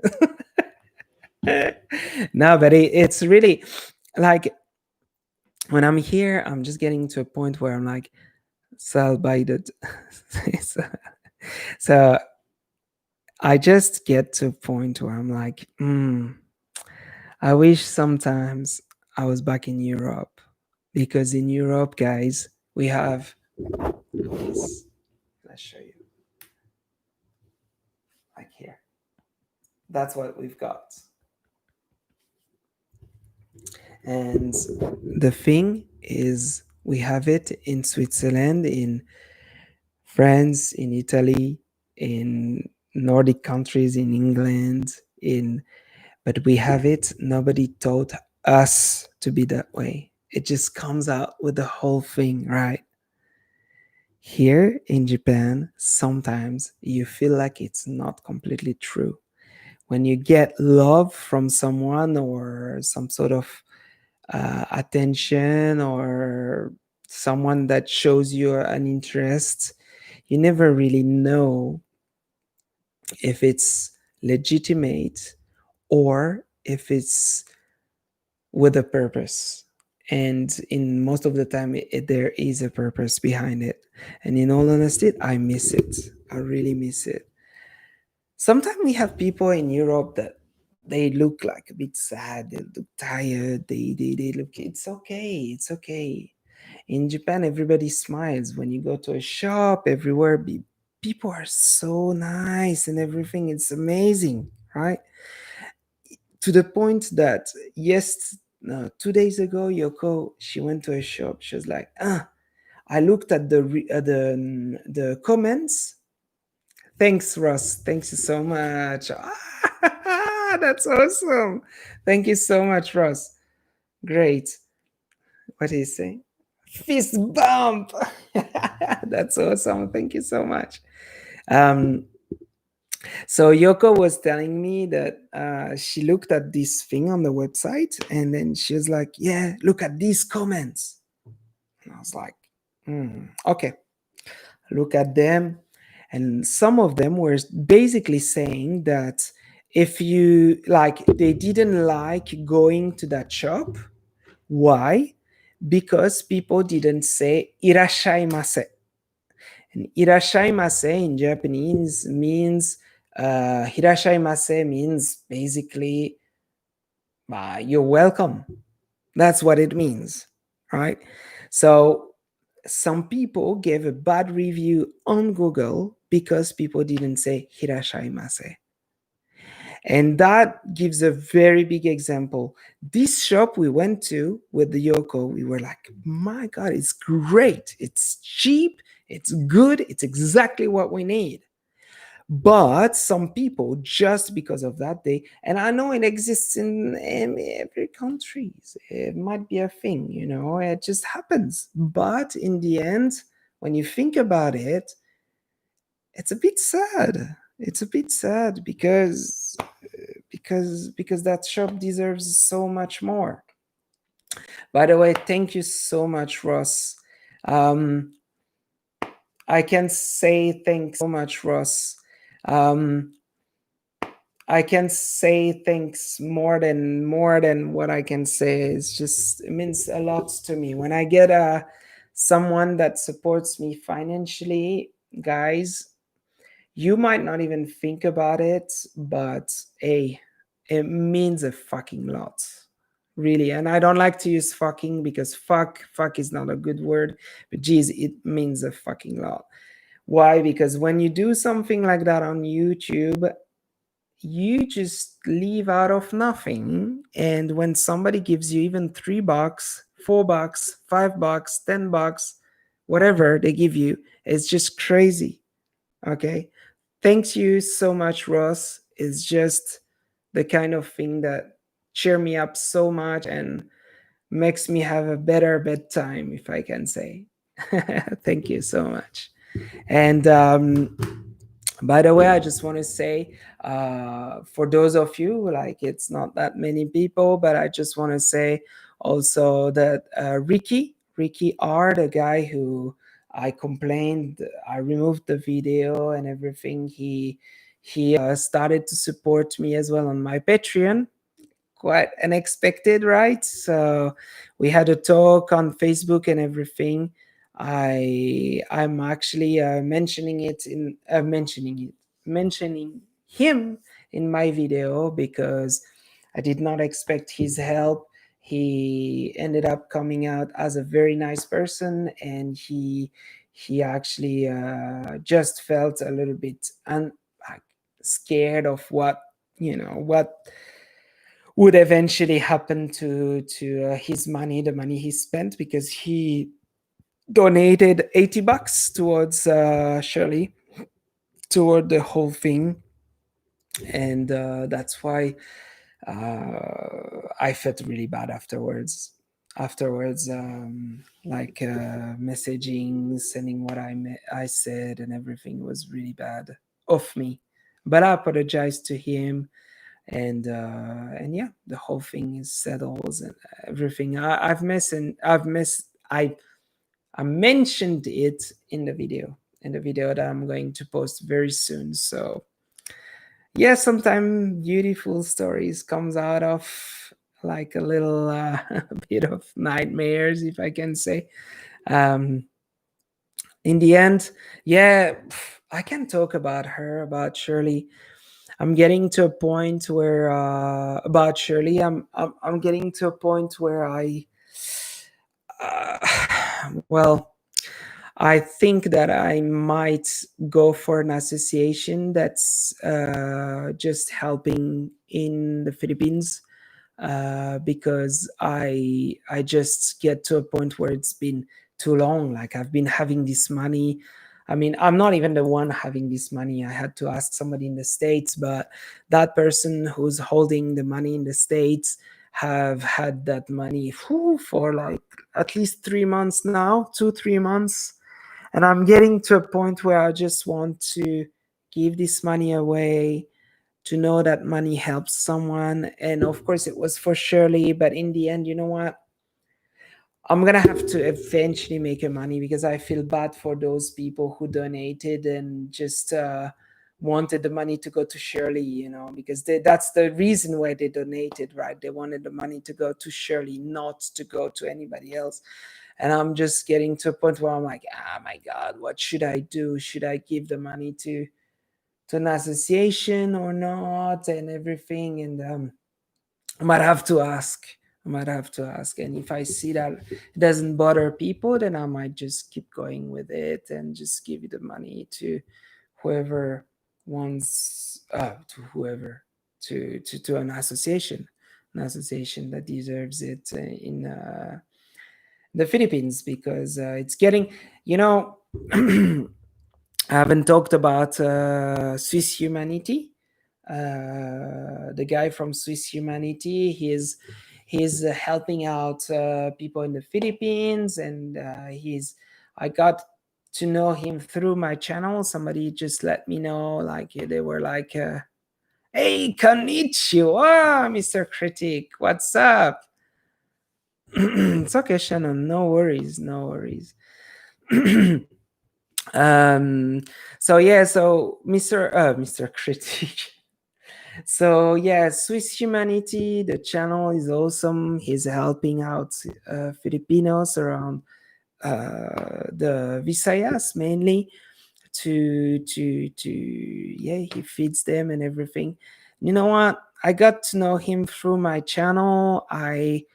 No, but it's really like when I'm here, I'm just getting to a point where I'm like, sell by the. so, so I just get to a point where I'm like, I wish sometimes I was back in Europe, because in Europe, guys, we have this. Let's show you. Like here. That's what we've got. And the thing is, we have it in Switzerland, in France, in Italy, in Nordic countries, in England, in but we have it. Nobody taught us to be that way. It just comes out with the whole thing, right? Here in Japan, sometimes you feel like it's not completely true. When you get love from someone or some sort of attention or someone that shows you an interest, you never really know if it's legitimate or if it's with a purpose. And in most of the time, there is a purpose behind it. And in all honesty, I miss it. I really miss it. Sometimes we have people in Europe that they look like a bit sad, they look tired, they look, it's okay, it's okay. In Japan, everybody smiles. When you go to a shop, everywhere people are so nice and everything. It's amazing, right? To the point that, yes, 2 days ago, Yoko, she went to a shop. She was like, I looked at the comments. Thanks, Ross. Thanks you so much. That's awesome. Thank you so much, Ross. Great. What do you say? Fist bump. That's awesome. Thank you so much. Um, so Yoko was telling me that she looked at this thing on the website, and then she was like, "Yeah, look at these comments." And I was like, "Okay, look at them." And some of them were basically saying that if you like, they didn't like going to that shop. Why? Because people didn't say "irashaimase." And "irashaimase" in Japanese means, "hirashaimase" means basically, "you're welcome." That's what it means, right? So some people gave a bad review on Google because people didn't say "hirashaimase." And that gives a very big example. This shop we went to with the Yoko, we were like, my God, it's great. It's cheap. It's good. It's exactly what we need. But some people, just because of that, and I know it exists in every country. It might be a thing, it just happens. But in the end, when you think about it, it's a bit sad. It's a bit sad because that shop deserves so much more. By the way, thank you so much, Ross. Um, I can say thanks so much, Ross. Um, I can say thanks more than what I can say. It means a lot to me when I get someone that supports me financially, guys. You might not even think about it, but hey, it means a fucking lot. Really. And I don't like to use fucking because fuck is not a good word, but geez, it means a fucking lot. Why? Because when you do something like that on YouTube, you just leave out of nothing. And when somebody gives you even $3, $4, $5, $10, whatever they give you, it's just crazy. Okay. Thanks you so much, Ross. It's just the kind of thing that cheer me up so much and makes me have a better bedtime, if I can say. Thank you so much. And by the way, I just want to say, for those of you, like it's not that many people, but I just want to say also that Ricky R, the guy who I complained, I removed the video and everything. He started to support me as well on my Patreon. Quite unexpected, right? So we had a talk on Facebook and everything. I'm actually mentioning him in my video because I did not expect his help. He ended up coming out as a very nice person, and he actually just felt a little bit like, scared of what would eventually happen to his money, the money he spent, because he donated $80 towards Shirley, toward the whole thing. And that's why I felt really bad afterwards, like messaging, sending what I said, and everything was really bad of me. But I apologized to him, and yeah, the whole thing is settled and everything. I mentioned it in the video that I'm going to post very soon. So yeah, sometimes beautiful stories comes out of like a little bit of nightmares, if I can say. um in the end, yeah, I can talk about Shirley. I'm getting to a point where about Shirley. I'm getting to a point where well, I think that I might go for an association that's just helping in the Philippines, because I just get to a point where it's been too long. Like I've been having this money. I mean, I'm not even the one having this money. I had to ask somebody in the States, but that person who's holding the money in the States have had that money for like at least 3 months now, 2, 3 months. And I'm getting to a point where I just want to give this money away, to know that money helps someone. And of course, it was for Shirley, but in the end, you know what? I'm gonna have to eventually make a money, because I feel bad for those people who donated and just wanted the money to go to Shirley, because that's the reason why they donated, right? They wanted the money to go to Shirley, not to go to anybody else. And I'm just getting to a point where I'm like, ah, my God, what should I do? Should I give the money to an association or not, and everything? And I might have to ask. I might have to ask. And if I see that it doesn't bother people, then I might just keep going with it and just give the money to whoever wants, to an association that deserves it in the Philippines, because it's getting, you know, I haven't talked about Swiss Humanity. The guy from Swiss Humanity, he's helping out people in the Philippines, and I got to know him through my channel. Somebody just let me know, like they were like, "Hey, konnichiwa, Mr. Critic, what's up?" It's okay, Shannon. No worries, no worries. um so yeah, so Mr. Critic. So yeah, Swiss Humanity, the channel is awesome. He's helping out Filipinos around the Visayas mainly, to yeah, he feeds them and everything. You know what, I got to know him through my channel. I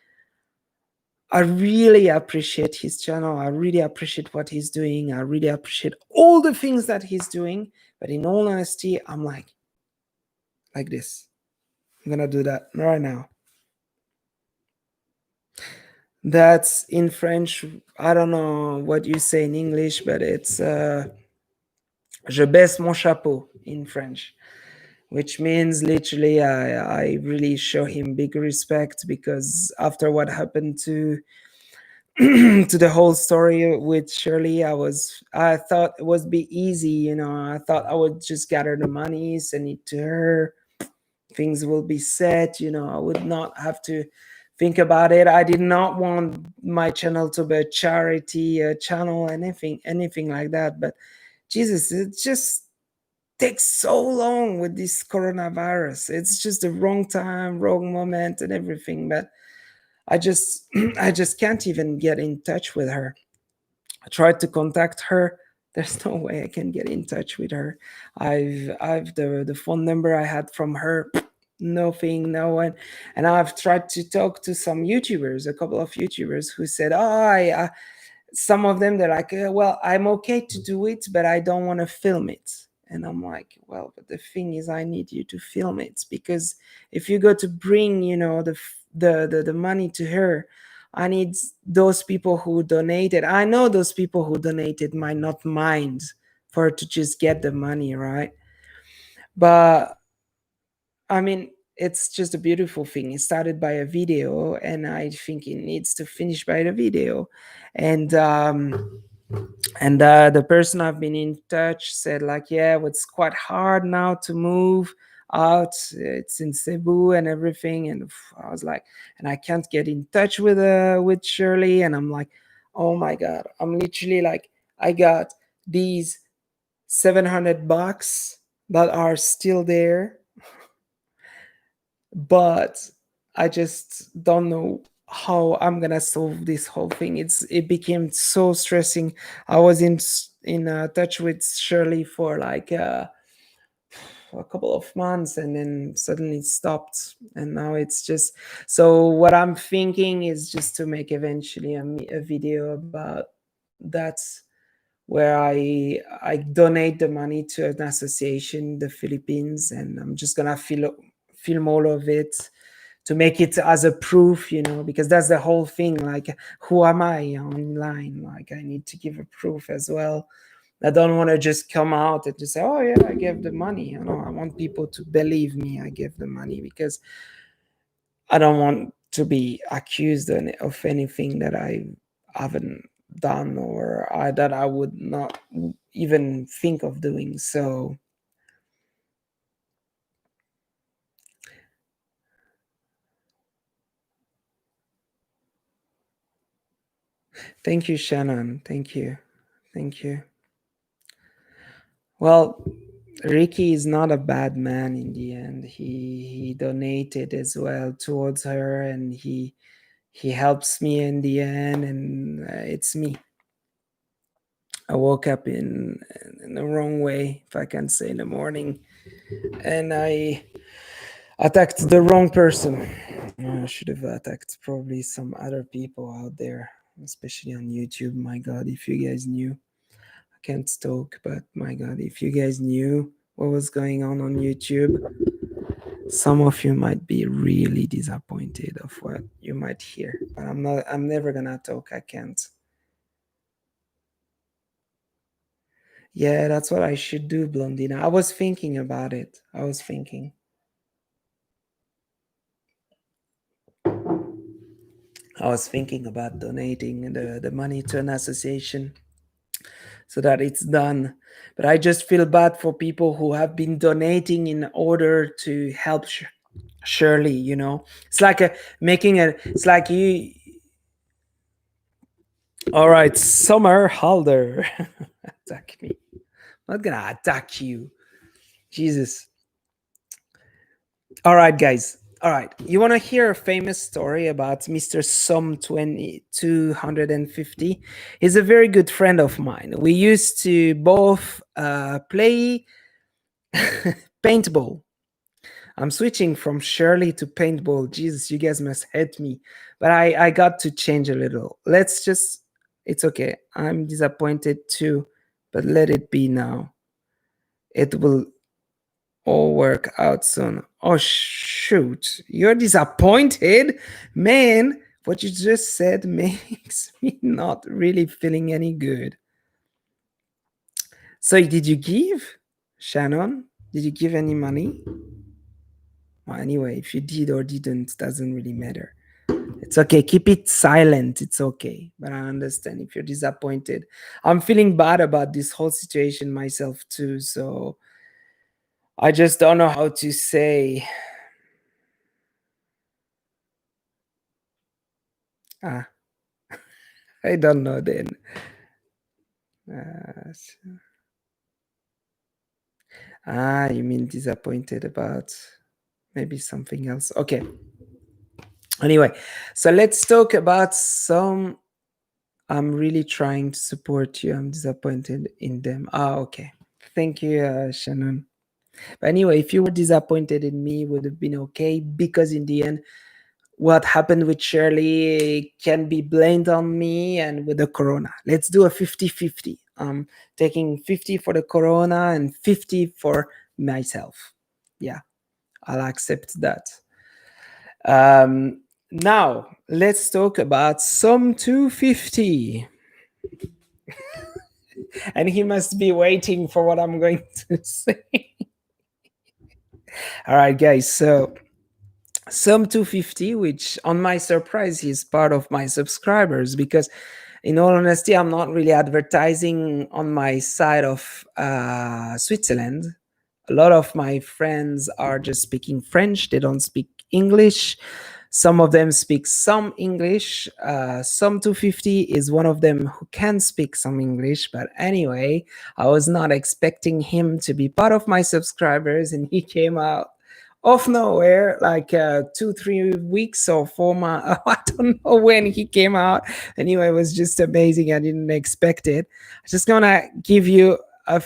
really appreciate his channel. I really appreciate what he's doing. I really appreciate all the things that he's doing. But in all honesty, I'm like this. I'm gonna do that right now. That's in French. I don't know what you say in English, but it's je baisse mon chapeau in French, which means literally I really show him big respect, because after what happened to to the whole story with Shirley, I thought it would be easy, I thought I would just gather the money, send it to her, things will be set, I would not have to think about it. I did not want my channel to be a charity channel, anything like that. But Jesus, it just takes so long with this coronavirus. It's just the wrong time, wrong moment, and everything. But I just I just can't even get in touch with her. I tried to contact her. There's no way I can get in touch with her. I've the phone number I had from her. Nothing, no one. And I've tried to talk to some YouTubers, a couple of YouTubers who said, "Oh, some of them they're like, well, I'm okay to do it, but I don't want to film it." And I'm like, well, but the thing is, I need you to film it, because if you go to bring, the money to her, I need those people who donated. I know those people who donated might not mind for her to just get the money, right? But I mean, it's just a beautiful thing. It started by a video, and I think it needs to finish by the video. And the person I've been in touch said, like, yeah, well, it's quite hard now to move out. It's in Cebu and everything. And I was like, and I can't get in touch with Shirley. And I'm like, oh my God, I'm literally like, I got these $700 that are still there, but I just don't know how I'm gonna solve this whole thing. It became so stressing. I was in touch with Shirley for like a couple of months, and then suddenly it stopped, and now it's just, so what I'm thinking is just to make eventually a video about that, where I donate the money to an association in the Philippines, and I'm just gonna film all of it to make it as a proof, because that's the whole thing. Like, who am I online? Like, I need to give a proof as well. I don't want to just come out and just say, "Oh yeah, I gave the money." I want people to believe me. I gave the money because I don't want to be accused of anything that I haven't done, or that I would not even think of doing. So thank you, Shannon. Thank you. Thank you. Well, Ricky is not a bad man in the end. He donated as well towards her, and he helps me in the end, and it's me. I woke up in the wrong way, if I can say, in the morning, and I attacked the wrong person. I should have attacked probably some other people out there, especially on YouTube. My God, if you guys knew, I can't talk, but my God, if you guys knew what was going on YouTube, some of you might be really disappointed of what you might hear. But I'm not. I'm never gonna talk. I can't. Yeah, that's what I should do, Blondina. I was thinking about it. I was thinking. I was thinking about donating the money to an association so that it's done. But I just feel bad for people who have been donating in order to help Shirley. It's like It's like you. All right, Summer Halder, attack me. I'm not gonna attack you, Jesus. All right, guys. All right, you want to hear a famous story about Mr. Sum 250? He's a very good friend of mine. We used to both play paintball. I'm switching from Shirley to paintball. Jesus, you guys must hate me. But I got to change a little. Let's just, it's okay. I'm disappointed too, but let it be now. It will all work out soon. Oh, shoot. You're disappointed? Man, what you just said makes me not really feeling any good. So, did you give, Shannon? Did you give any money? Well, anyway, if you did or didn't, doesn't really matter. It's okay. Keep it silent. It's okay. But I understand if you're disappointed. I'm feeling bad about this whole situation myself, too. So I just don't know how to say. Ah, I don't know then. Uh, you mean disappointed about maybe something else? Okay. Anyway, so let's talk about some. I'm really trying to support you. I'm disappointed in them. Okay. Thank you, Shannon. But anyway, if you were disappointed in me, it would have been okay, because in the end, what happened with Shirley can be blamed on me and with the corona. Let's do a 50-50. Taking 50 for the corona and 50 for myself. Yeah, I'll accept that. Now, let's talk about some 250. And he must be waiting for what I'm going to say. All right, guys. So some 250, which on my surprise, he's part of my subscribers, because in all honesty, I'm not really advertising on my side of Switzerland. A lot of my friends are just speaking French, they don't speak English. Some of them speak some English. Some 250 is one of them who can speak some English. But anyway, I was not expecting him to be part of my subscribers, and he came out off nowhere, like 2 3 weeks or 4 months. I don't know when he came out. Anyway, it was just amazing. I didn't expect it. I'm just gonna give you a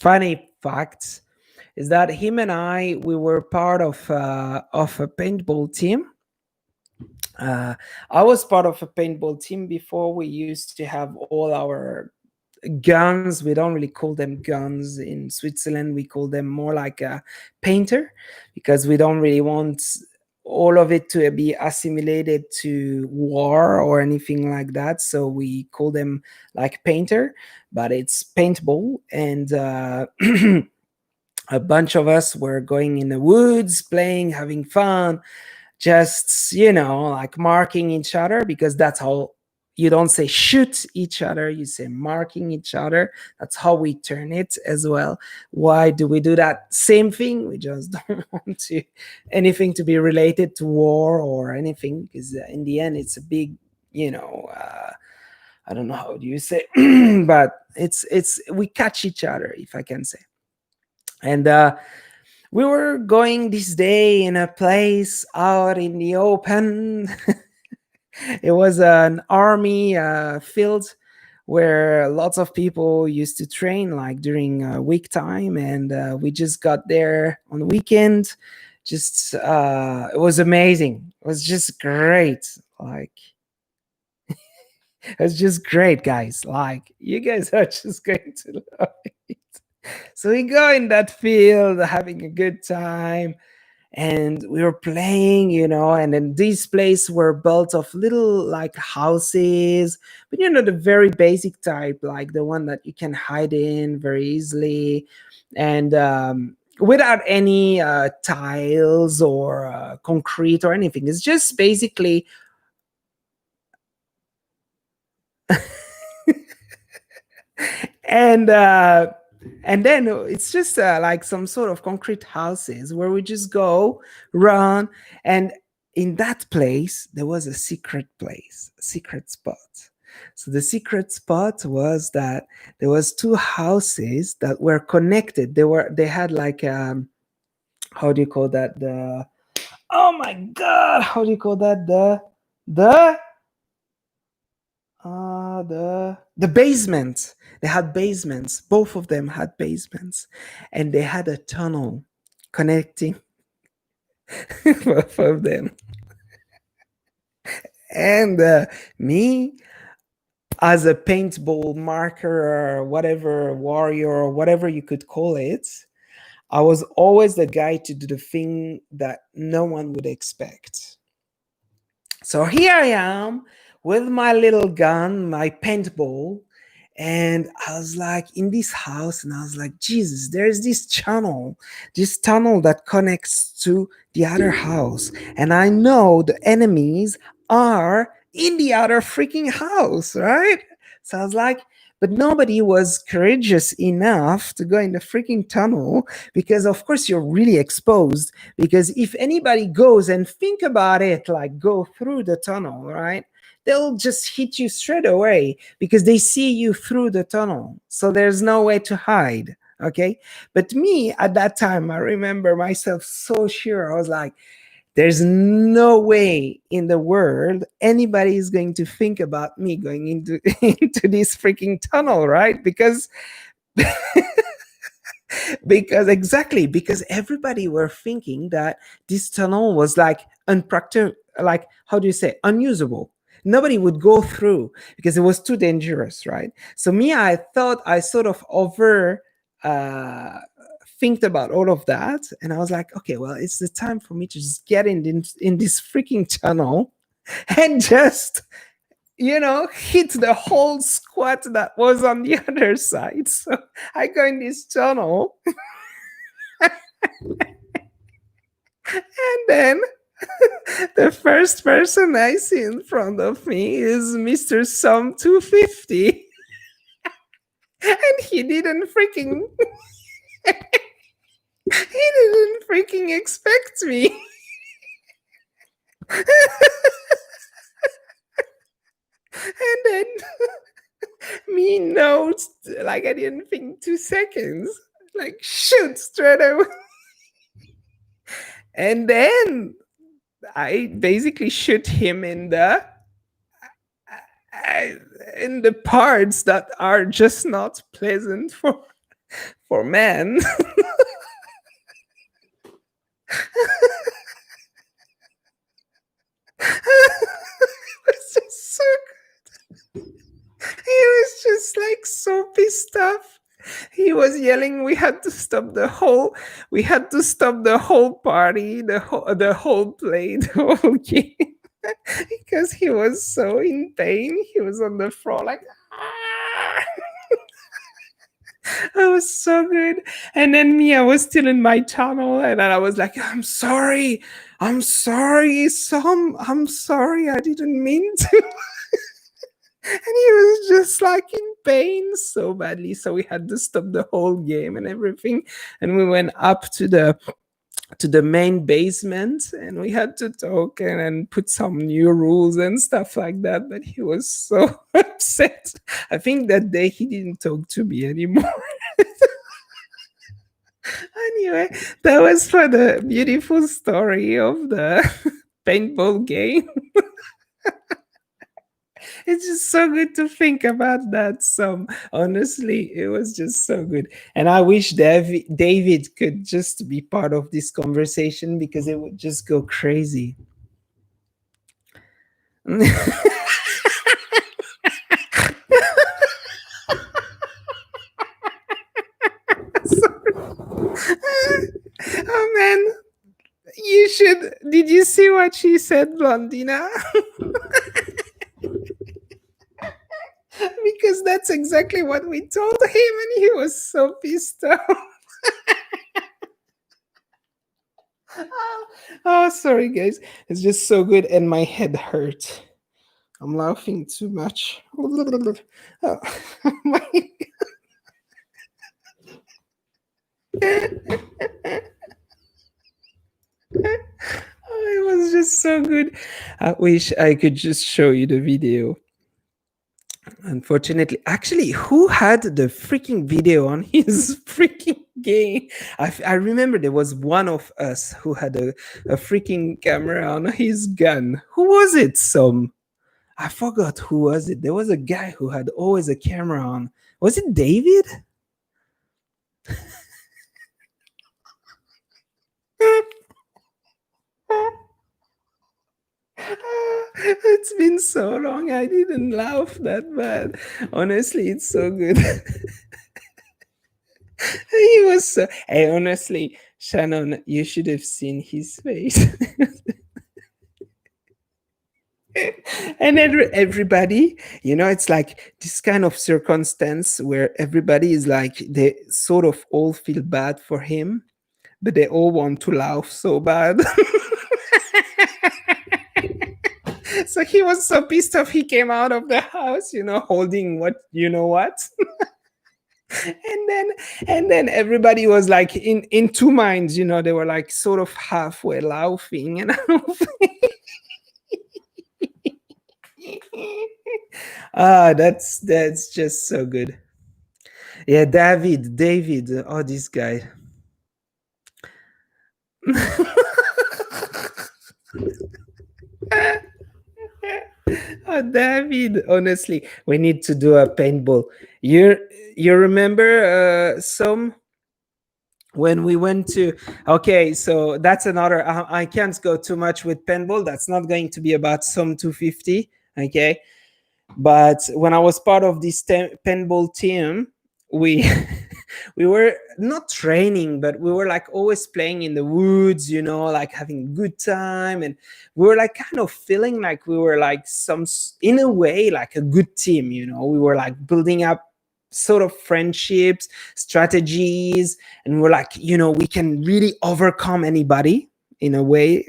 funny fact. Is that him and we were part of a paintball team. uh, I was part of a paintball team before. We used to have all our guns. We don't really call them guns in Switzerland. We call them more like a painter, because we don't really want all of it to be assimilated to war or anything like that. So we call them like painter, but it's paintball. And a bunch of us were going in the woods, playing, having fun, just, like marking each other, because that's how you don't say shoot each other, you say marking each other. That's how we turn it as well. Why do we do that same thing? We just don't want to anything to be related to war or anything, because in the end it's a big, I don't know how do you say, but it's we catch each other, if I can say. And we were going this day in a place out in the open. It was an army field where lots of people used to train, like during week time, and we just got there on the weekend. Just it was amazing. It was just great. Like, it's just great, guys. Like, you guys are just going to love it. So we go in that field having a good time, and we were playing, and then these places were built of little like houses, but the very basic type, like the one that you can hide in very easily, and without any tiles or concrete or anything. It's just basically and then it's just like some sort of concrete houses where we just go run. And in that place there was a secret place, a secret spot. So the secret spot was that there was two houses that were connected. They had like how do you call that, the oh my god, how do you call that, the the basement. They had basements. Both of them had basements, and they had a tunnel connecting both of them. And me, as a paintball marker or whatever, warrior or whatever you could call it, I was always the guy to do the thing that no one would expect. So here I am with my little gun, my paintball, and I was like in this house, and I was like, Jesus, there's this tunnel that connects to the other house. And I know the enemies are in the other freaking house, right? So I was like, but nobody was courageous enough to go in the freaking tunnel, because of course you're really exposed. Because if anybody goes and think about it, like go through the tunnel, right? They'll just hit you straight away because they see you through the tunnel. So there's no way to hide. Okay. But me at that time, I remember myself so sure. I was like, there's no way in the world anybody is going to think about me going into, into this freaking tunnel, right? Because exactly, because everybody were thinking that this tunnel was like unpractical, like how do you say, unusable. Nobody would go through because it was too dangerous, right? So me, I thought I sort of over uh think about all of that, and I was like, okay, well, it's the time for me to just get in this freaking tunnel and just hit the whole squad that was on the other side. So I go in this tunnel, and then the first person I see in front of me is Mr. Sum 250. And he didn't freaking expect me. And then me notes, like I didn't think 2 seconds, like shoot straight away. And then I basically shoot him uh, in the parts that are just not pleasant for men. It was just so good. He was just like so stuff. He was yelling. We had to stop the whole party, the whole play, the whole game, because he was so in pain. He was on the floor like, "Ah!" It was so good. And then me, I was still in my tunnel, and then I was like, I'm sorry, Sam, I'm sorry, I didn't mean to." And he was just like in pain so badly. So we had to stop the whole game and everything. And we went up to the main basement, and we had to talk and put some new rules and stuff like that. But he was so upset. I think that day he didn't talk to me anymore. Anyway, that was for the beautiful story of the paintball game. It's just so good to think about that. So honestly, it was just so good. And I wish David could just be part of this conversation because it would just go crazy. Oh man, you should. Did you see what she said, Blondina? Because that's exactly what we told him, and he was so pissed off. Oh, sorry, guys. It's just so good, and my head hurt. I'm laughing too much. Oh, my it was just so good. I wish I could just show you the video. Unfortunately, actually, who had the freaking video on his freaking game? I remember there was one of us who had a freaking camera on his gun. Who was it? I forgot who was it. There was a guy who had always a camera on. Was it David? It's been so long. I didn't laugh that bad. Honestly, it's so good. He was so. Hey, honestly, Shannon, you should have seen his face. And everybody, it's like this kind of circumstance where everybody is like, they sort of all feel bad for him, but they all want to laugh so bad. So he was so pissed off, he came out of the house, holding what. And then everybody was like in two minds, they were like sort of halfway laughing and that's just so good. Yeah, David, oh, this guy. Oh, David, honestly, we need to do a paintball. You remember some when we went to, okay, so that's another, I can't go too much with paintball. That's not going to be about some 250, okay? But when I was part of this paintball team, we we were not training, but we were like always playing in the woods, like having a good time, and we were like kind of feeling like we were like in a way like a good team. We were like building up sort of friendships, strategies, and we're like, we can really overcome anybody in a way.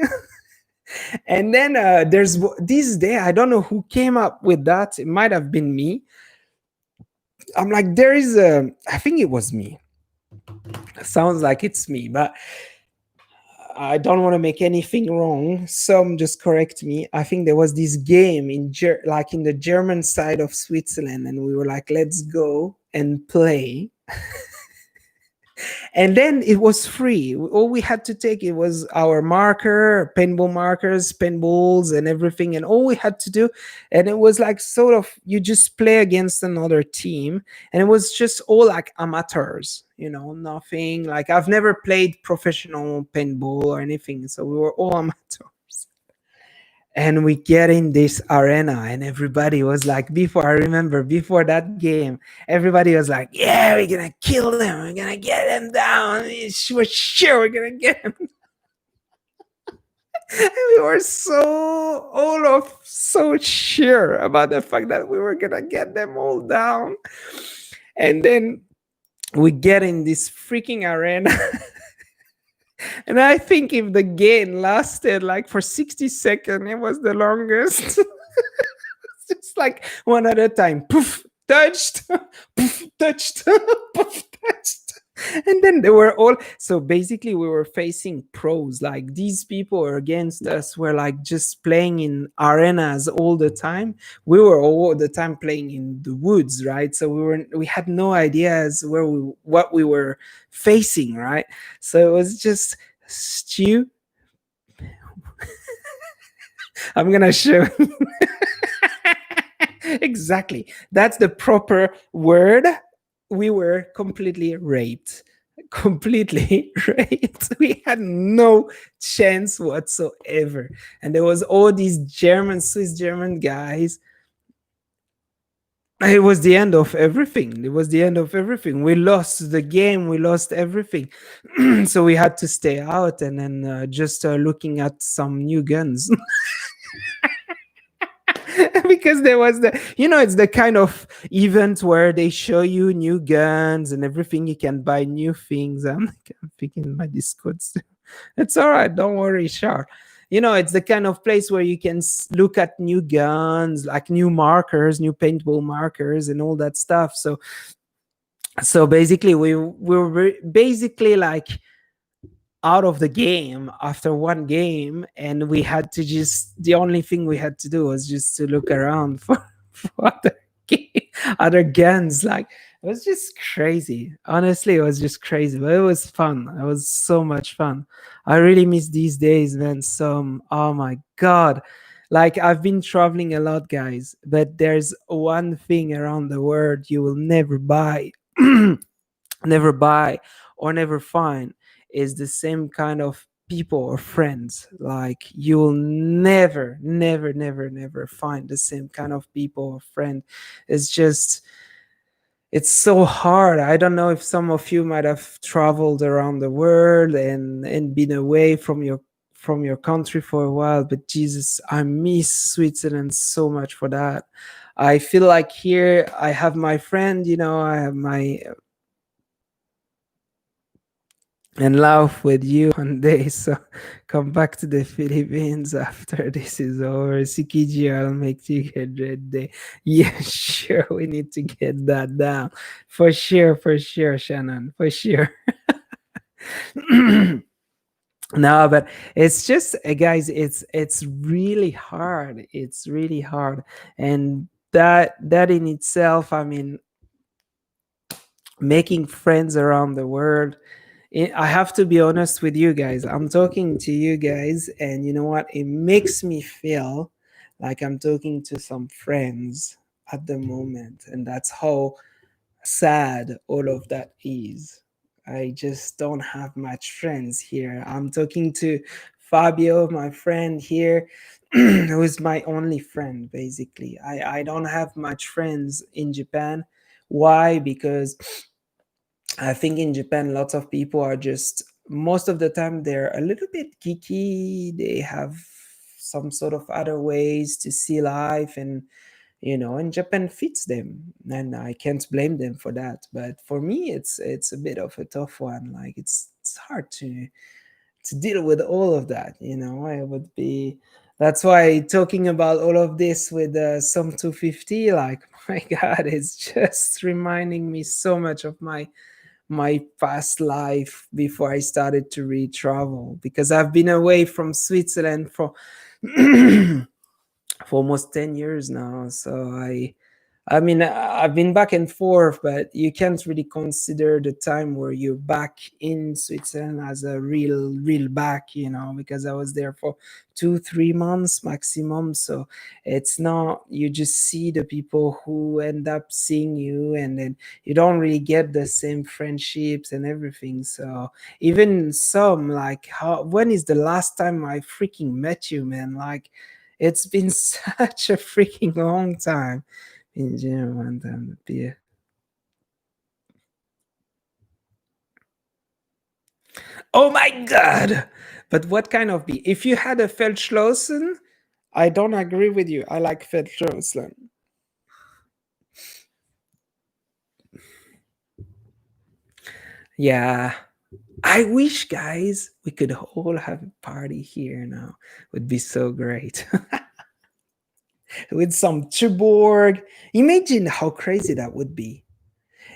And then there's this day, I don't know who came up with that. It might have been me. I'm like, I think it was me. Sounds like it's me, but I don't want to make anything wrong. Some just correct me. I think there was this game like in the German side of Switzerland, and we were like, let's go and play. And then it was free. All we had to take, it was our paintball markers, paintballs, and everything. And all we had to do, and it was like sort of, you just play against another team, and it was just all like amateurs, nothing like, I've never played professional paintball or anything, so we were all amateurs. And we get in this arena, and everybody was like, before, I remember before that game, everybody was like, yeah, we're gonna kill them, we're gonna get them down, we're sure we're gonna get them. And we were so all of so sure about the fact that we were gonna get them all down. And then we get in this freaking arena. And I think if the game lasted like for 60 seconds, it was the longest. It's like one at a time. Poof, touched, poof, touched, poof, touched. And then they were all, so basically we were facing pros. Like these people against us were like just playing in arenas all the time. We were all the time playing in the woods, right? So we had no idea as where we what we were facing, right? So it was just Stu. I'm gonna show. Exactly. That's the proper word. We were completely raped. Completely raped. We had no chance whatsoever. And there was all these German, Swiss German guys. It was the end of everything. It was the end of everything. We lost the game. We lost everything. So we had to stay out and then just looking at some new guns. Because there was it's the kind of event where they show you new guns and everything. You can buy new things. I'm picking my discords. It's all right, don't worry, sure. It's the kind of place where you can look at new guns, like new markers, new paintball markers and all that stuff. So basically we were basically like out of the game after one game, and we had to just the only thing we had to do was just to look around for other other guns. Like it was just crazy. Honestly, it was just crazy, but it was fun. It was so much fun. I really miss these days, man. Oh my god. Like I've been traveling a lot, guys, but there's one thing around the world you will never buy. Never buy or never find is the same kind of people or friends. Like you'll never, never, never, never find the same kind of people or friend. It's just it's so hard. I don't know if some of you might have traveled around the world and been away from your country for a while, but Jesus, I miss Switzerland so much for that. I feel like here I have my friend, I have my and laugh with you one day. So come back to the Philippines after this is over. Sikiji, I'll make you get red day. Yeah, sure. We need to get that down. For sure, Shannon. For sure. No, but it's just guys, it's really hard. It's really hard. And that in itself, I mean, making friends around the world, I have to be honest with you guys. I'm talking to you guys, and you know what? It makes me feel like I'm talking to some friends at the moment, and that's how sad all of that is. I just don't have much friends here. I'm talking to Fabio, my friend here, who is my only friend, basically. I don't have much friends in Japan. Why? Because I think in Japan, lots of people are just most of the time they're a little bit geeky. They have some sort of other ways to see life, and Japan fits them, and I can't blame them for that. But for me, it's a bit of a tough one. Like it's hard to deal with all of that. I would be. That's why talking about all of this with some 250, like my God, it's just reminding me so much of my past life before I started to travel, because I've been away from Switzerland for for almost 10 years now. So I mean, I've been back and forth, but you can't really consider the time where you're back in Switzerland as a real back, because I was there for 2 3 months maximum. So it's not, you just see the people who end up seeing you, and then you don't really get the same friendships and everything. So even some, like, when is the last time I freaking met you, man? Like, It's been such a freaking long time. In general, one time beer. Oh my god! But what kind of beer? If you had a Feldschlossen, I don't agree with you. I like Feldschlossen. Yeah. I wish, guys, we could all have a party here now. Would be so great. With some Tuborg. Imagine how crazy that would be.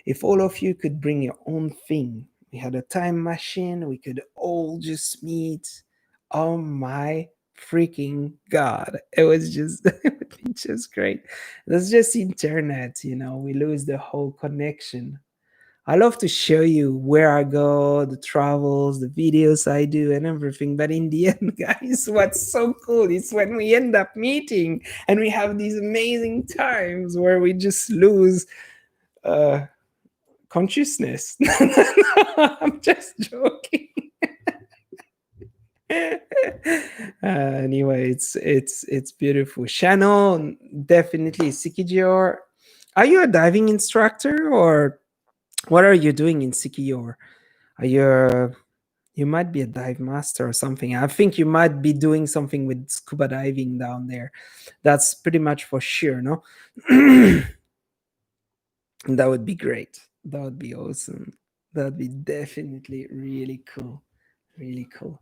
If all of you could bring your own thing, we had a time machine, we could all just meet. Oh my freaking god. It was just it would be just great. That's just internet, we lose the whole connection. I love to show you where I go, the travels, the videos I do, and everything. But in the end, guys, what's so cool is when we end up meeting and we have these amazing times where we just lose uh, consciousness. I'm just joking. Anyway, it's beautiful. Shannon, definitely Sikijior. Are you a diving instructor, or what are you doing in Sikiyor? Are you might be a dive master or something. I think you might be doing something with scuba diving down there. That's pretty much for sure, no? That would be great. That would be awesome. That would be definitely really cool. Really cool.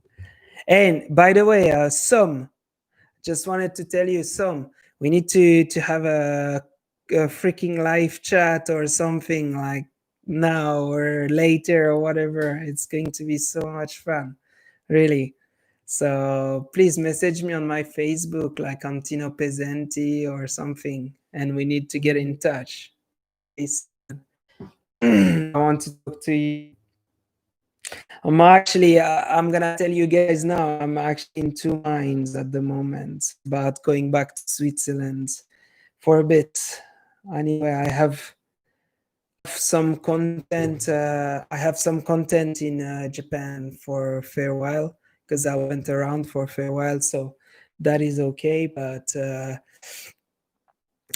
And by the way, some just wanted to tell you some. We need to have a freaking live chat or something like now or later or whatever. It's going to be so much fun, really. So please message me on my Facebook, like Antino Pesanti or something, and we need to get in touch. I want to talk to you. I'm gonna tell you guys now, I'm actually in two minds at the moment about going back to Switzerland for a bit. Anyway, I have some content in Japan for a fair while because I went around for a fair while, so that is okay. But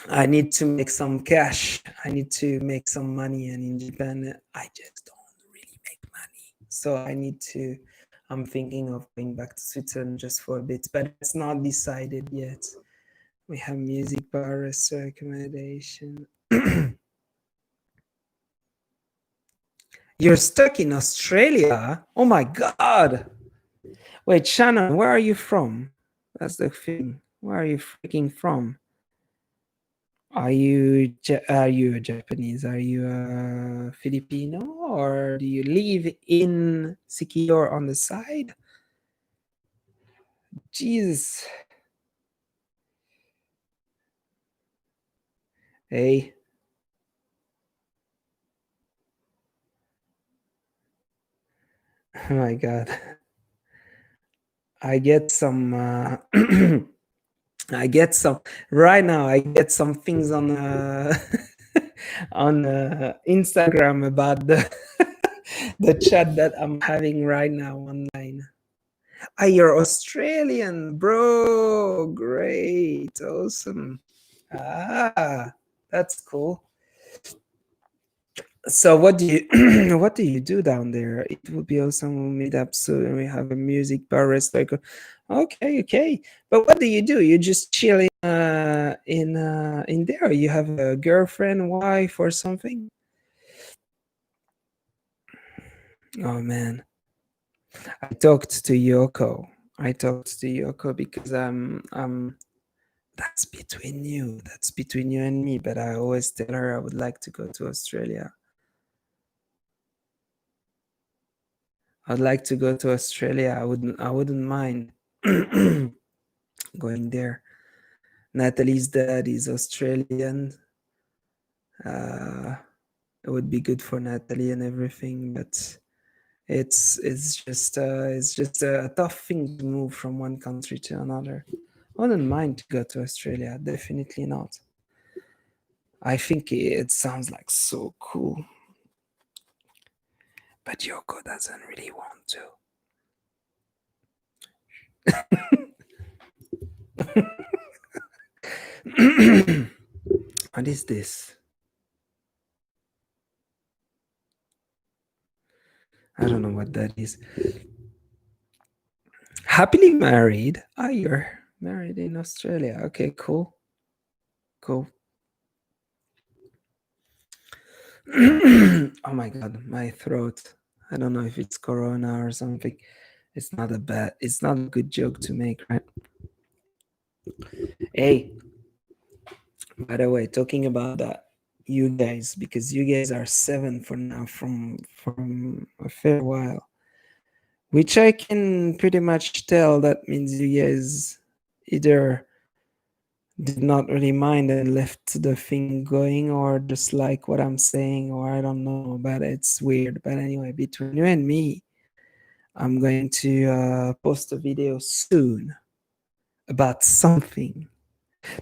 I need to make some cash. I need to make some money, and in Japan, I just don't really make money. So I'm thinking of going back to Switzerland just for a bit, but it's not decided yet. We have music bar recommendation. You're stuck in Australia? Oh my god. Wait, Shannon, where are you from? That's the thing. Where are you freaking from? Are you a Japanese? Are you a Filipino? Or do you live in Siquijor on the side? Jesus. Hey. Oh my god. I get some I get some right now. I get some things on on Instagram about the the chat that I'm having right now online. Ah, you're Australian, bro. Great, awesome. Ah, that's cool. So what do you what do you do down there? It would be awesome when we meet up soon and we have a music bar restaurant. Okay, okay. But what do? You just chill in there. You have a girlfriend, wife, or something? Oh man. I talked to Yoko. I talked to Yoko because that's between you. That's between you and me. But I always tell her I would like to go to Australia. I'd like to go to Australia. I wouldn't mind going there. Natalie's dad is Australian. Uh, it would be good for Natalie and everything, but it's just a tough thing to move from one country to another. I wouldn't mind to go to Australia. Definitely not. I think it sounds like so cool, but Yoko doesn't really want to. What is this? I don't know what that is. Happily married. Ah, you're married in Australia. Okay, cool. Cool. Oh my god, my throat. I don't know if it's corona or something. It's not a good joke to make, right? Hey, by the way, talking about that, you guys, because you guys are seven for now from a fair while, which I can pretty much tell that means you guys either did not really mind and left the thing going, or just like what I'm saying, or I don't know, but it's weird. But anyway, between you and me, I'm going to post a video soon about something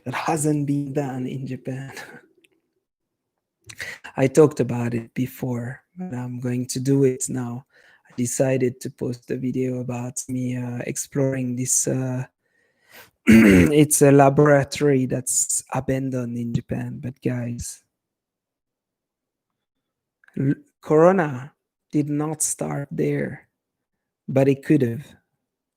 that hasn't been done in Japan. I talked about it before, but I'm going to do it now. I decided to post a video about me exploring this. It's a laboratory that's abandoned in Japan, but guys, Corona did not start there, but it could have.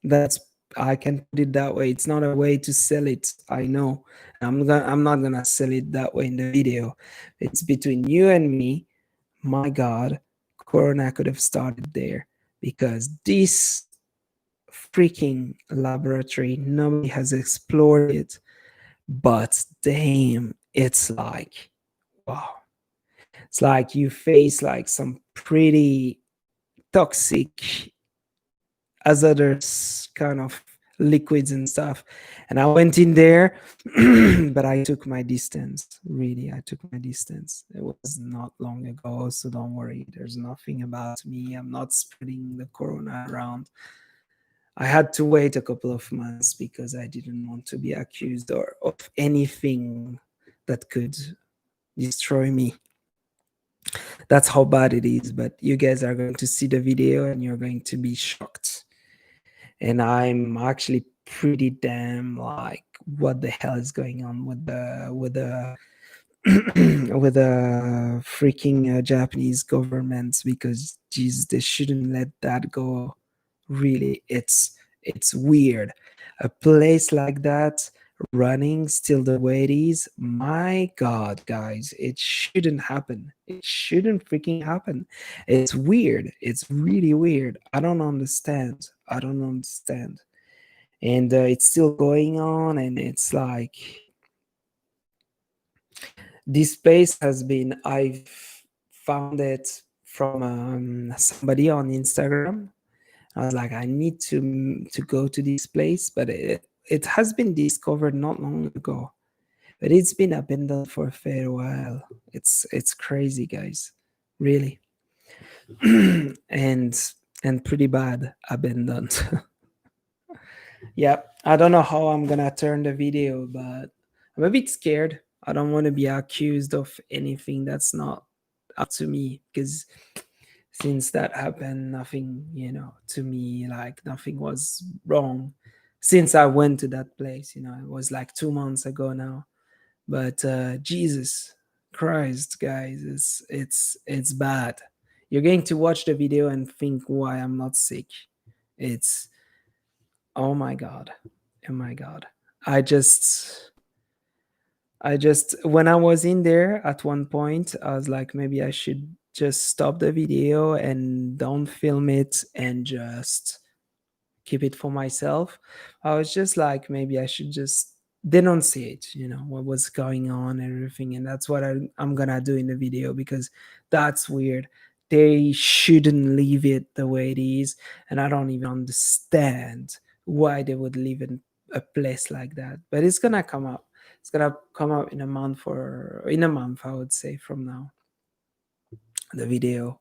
That's I can put it that way. It's not a way to sell it. I know. I'm not gonna sell it that way in the video. It's between you and me. My God, Corona could have started there because this freaking laboratory nobody has explored it. But damn, it's like wow. It's like you face like some pretty toxic hazardous kind of liquids and stuff. And I went in there, but I took my distance. Really, I took my distance. It was not long ago, so don't worry. There's nothing about me. I'm not spreading the corona around. I had to wait a couple of months because I didn't want to be accused or of anything that could destroy me. That's how bad it is. But you guys are going to see the video and you're going to be shocked. And I'm actually pretty damn like, what the hell is going on with the with the freaking Japanese governments? Because geez, they shouldn't let that go. Really, it's weird. A place like that running still the way it is. My God, guys, it shouldn't happen. It shouldn't freaking happen. It's weird. It's really weird. I don't understand. I don't understand. And it's still going on, and it's like this place has been. I've found it from somebody on Instagram. I was like, I need to go to this place, but it has been discovered not long ago, but it's been abandoned for a fair while. It's crazy, guys, really, and and pretty bad abandoned. Yeah, I don't know how I'm gonna turn the video, but I'm a bit scared. I don't want to be accused of anything that's not up to me, because since that happened, nothing, to me, like nothing was wrong since I went to that place. It was like 2 months ago now. But Jesus Christ, guys, it's bad. You're going to watch the video and think why I'm not sick. It's oh my God. Oh my God. I just when I was in there at one point, I was like, maybe I should just stop the video and don't film it and just keep it for myself. I was just like, maybe I should just denunciate, what was going on and everything. And that's what I'm gonna do in the video, because that's weird. They shouldn't leave it the way it is. And I don't even understand why they would leave in a place like that. But it's gonna come up. It's gonna come out in a month, or in a month, I would say, from now, the video.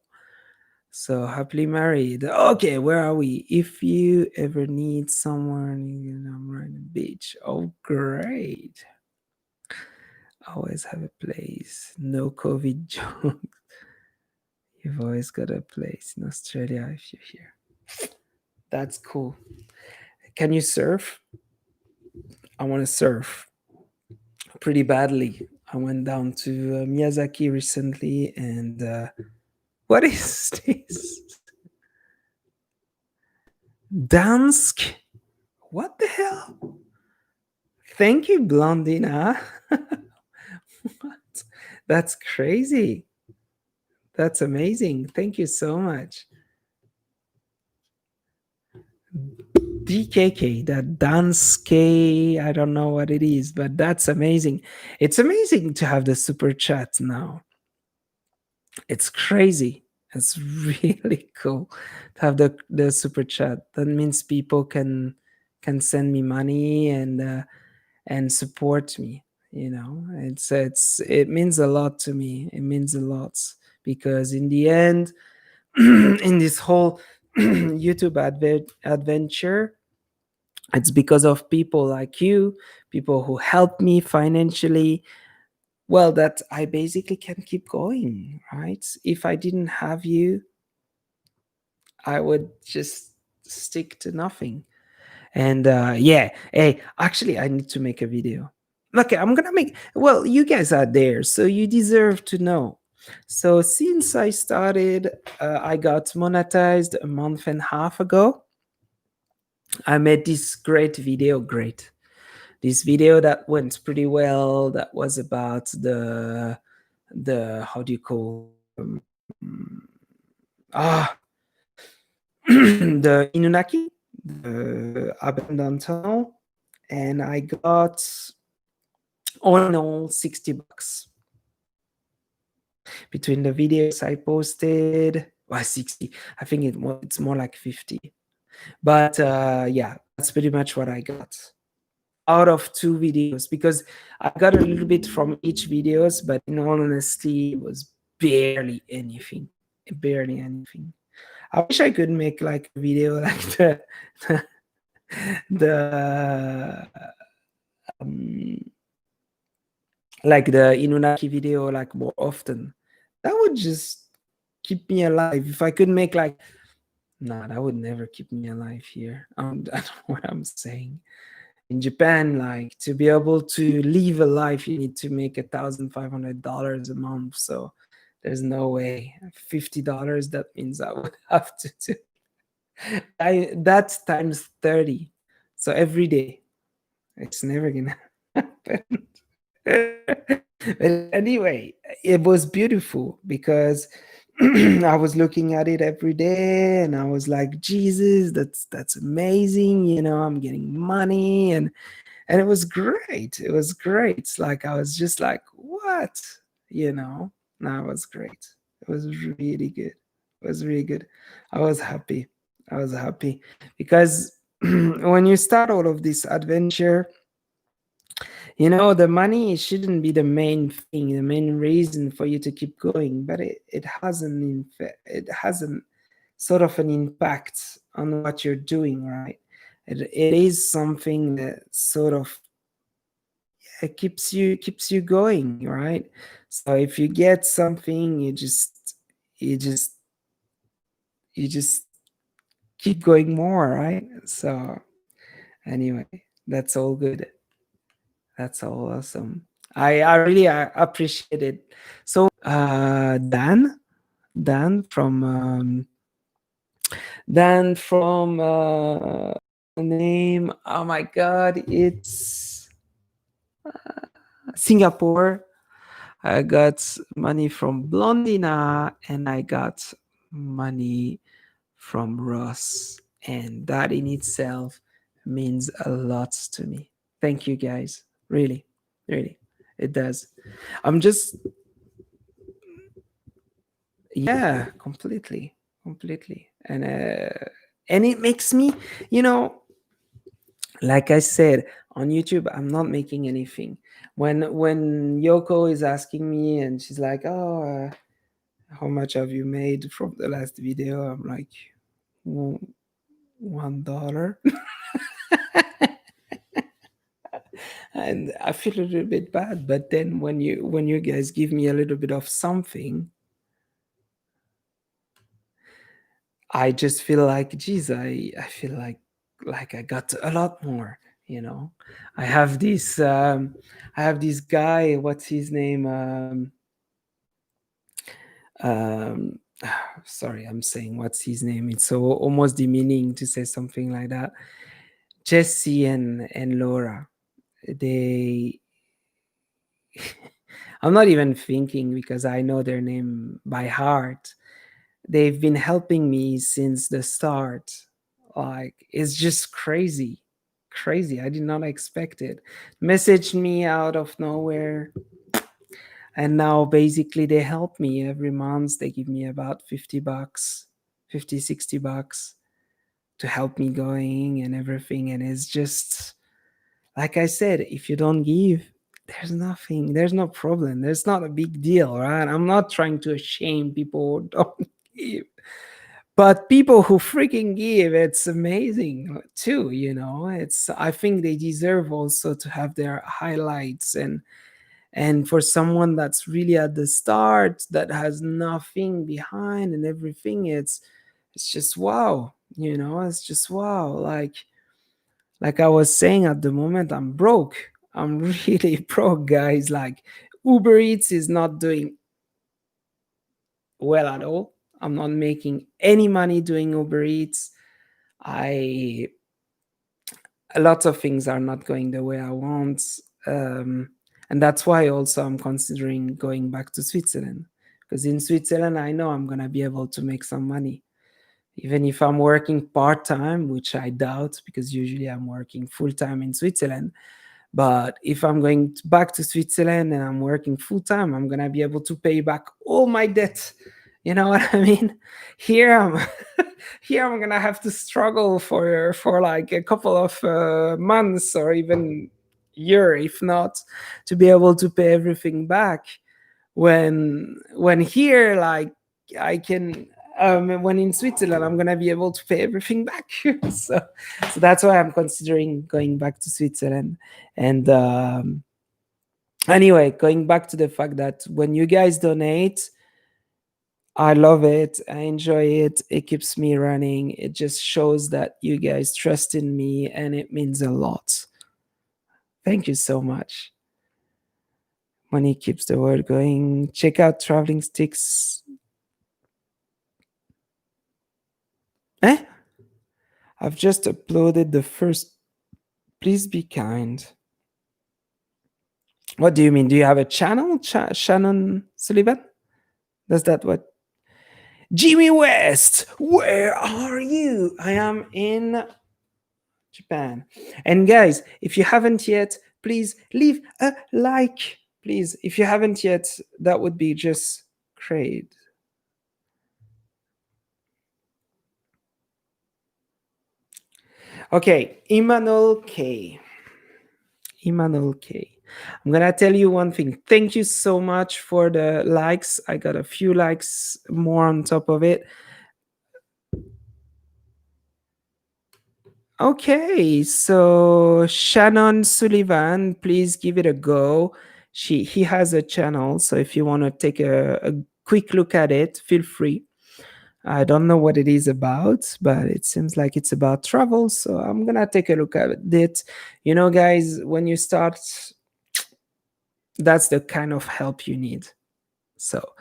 So happily married. Okay, where are we? If you ever need someone, I'm right on the beach. Oh, great. Always have a place. No COVID jokes. You've always got a place in Australia if you're here. That's cool. Can you surf? I want to surf. pretty badly. I went down to Miyazaki recently, and what is this? Dansk? What the hell? Thank you, Blondina. What? That's crazy. That's amazing. Thank you so much. DKK, that Danske, I don't know what it is, but that's amazing. It's amazing to have the super chat now. It's crazy. It's really cool to have the super chat. That means people can send me money and support me. You know, it means a lot to me. It means a lot because in the end, in this whole YouTube adventure, it's because of people like you, people who help me financially, well, that I basically can keep going, right? If I didn't have you, I would just stick to nothing. And yeah, hey, actually, I need to make a video. Okay, I'm gonna make. Well, you guys are there, so you deserve to know. So since I started, I got monetized a month and a half ago. I made this great video. Great, this video that went pretty well. That was about the how do you call ah the Inunaki, the abandoned tunnel, and I got all in all $60 between the videos I posted. Well, 60. I think it's more like 50. But yeah, that's pretty much what I got out of two videos because I got a little bit from each videos, but in all honesty, it was barely anything. Barely anything. I wish I could make like a video like the um, like the Inunaki video like more often. That would just keep me alive. If I could make like, nah, that would never keep me alive here. I don't know what I'm saying. In Japan, like to be able to live a life, you need to make $1,500 a month. So there's no way. $50, that means I would have to do that's times 30. So every day. It's never gonna happen. But anyway, it was beautiful because I was looking at it every day and I was like, Jesus, that's amazing. You know, I'm getting money and it was great. It was great. It's like I was just like, what? You know, no, it was great. It was really good. It was really good. I was happy. I was happy because when you start all of this adventure, you know, the money shouldn't be the main thing, the main reason for you to keep going, but it has it has an sort of an impact on what you're doing, right? It is something that sort of keeps you going, right? So if you get something, you just you just keep going more, right? So anyway, that's all good. That's all awesome. I really appreciate it. So Dan from name. Oh my God, it's Singapore. I got money from Blondina and I got money from Ross. And that in itself means a lot to me. Thank you guys. Really, really. It does. I'm just, yeah, completely, completely. And it makes me, you know, like I said, on YouTube, I'm not making anything. When Yoko is asking me and she's like, "Oh, how much have you made from the last video?" I'm like, $1." And I feel a little bit bad. But then when you guys give me a little bit of something, I just feel like, geez, I feel like I got a lot more, you know. I have this I have this guy, what's his name, um sorry, I'm saying what's his name, it's so almost demeaning to say something like that. Jesse and Laura, they I'm not even thinking because I know their name by heart. They've been helping me since the start. Like, it's just crazy. Crazy. I did not expect it. Messaged me out of nowhere. And now basically they help me every month. They give me about 50 bucks, 50, 60 bucks to help me going and everything. And it's just, like I said, if you don't give, there's nothing, there's no problem. There's not a big deal, right? I'm not trying to shame people who don't give. But people who freaking give, it's amazing too, you know. It's I think they deserve also to have their highlights, and for someone that's really at the start that has nothing behind and everything, it's just wow, you know, it's just wow. Like I was saying, at the moment I'm broke. I'm really broke, guys. Like Uber Eats is not doing well at all. I'm not making any money doing Uber Eats. I A lot of things are not going the way I want. Um, and that's why also I'm considering going back to Switzerland. Because in Switzerland, I know I'm going to be able to make some money. Even if I'm working part time, which I doubt, because usually I'm working full time in Switzerland. But if I'm going back to Switzerland and I'm working full time, I'm gonna be able to pay back all my debt. You know what I mean? Here I'm here I'm gonna have to struggle for like a couple of months or even year, if not, to be able to pay everything back. When here, like I can. When in Switzerland, I'm gonna be able to pay everything back. so, so that's why I'm considering going back to Switzerland. And anyway, going back to the fact that when you guys donate, I love it. I enjoy it. It keeps me running. It just shows that you guys trust in me, and it means a lot. Thank you so much. Money keeps the world going. Check out Traveling Sticks. Eh? I've just uploaded the first. Please be kind. What do you mean? Do you have a channel, Shannon Sullivan? Does that what? Jimmy West, where are you? I am in Japan. And guys, if you haven't yet, please leave a like. Please, if you haven't yet, that would be just great. Okay, Emmanuel K. Emmanuel K. I'm gonna tell you one thing. Thank you so much for the likes. I got a few likes more on top of it. Okay, so Shannon Sullivan, please give it a go. He has a channel, so if you want to take a quick look at it, feel free. I don't know what it is about, but it seems like it's about travel, so I'm gonna take a look at it. You know, guys, when you start, that's the kind of help you need. So,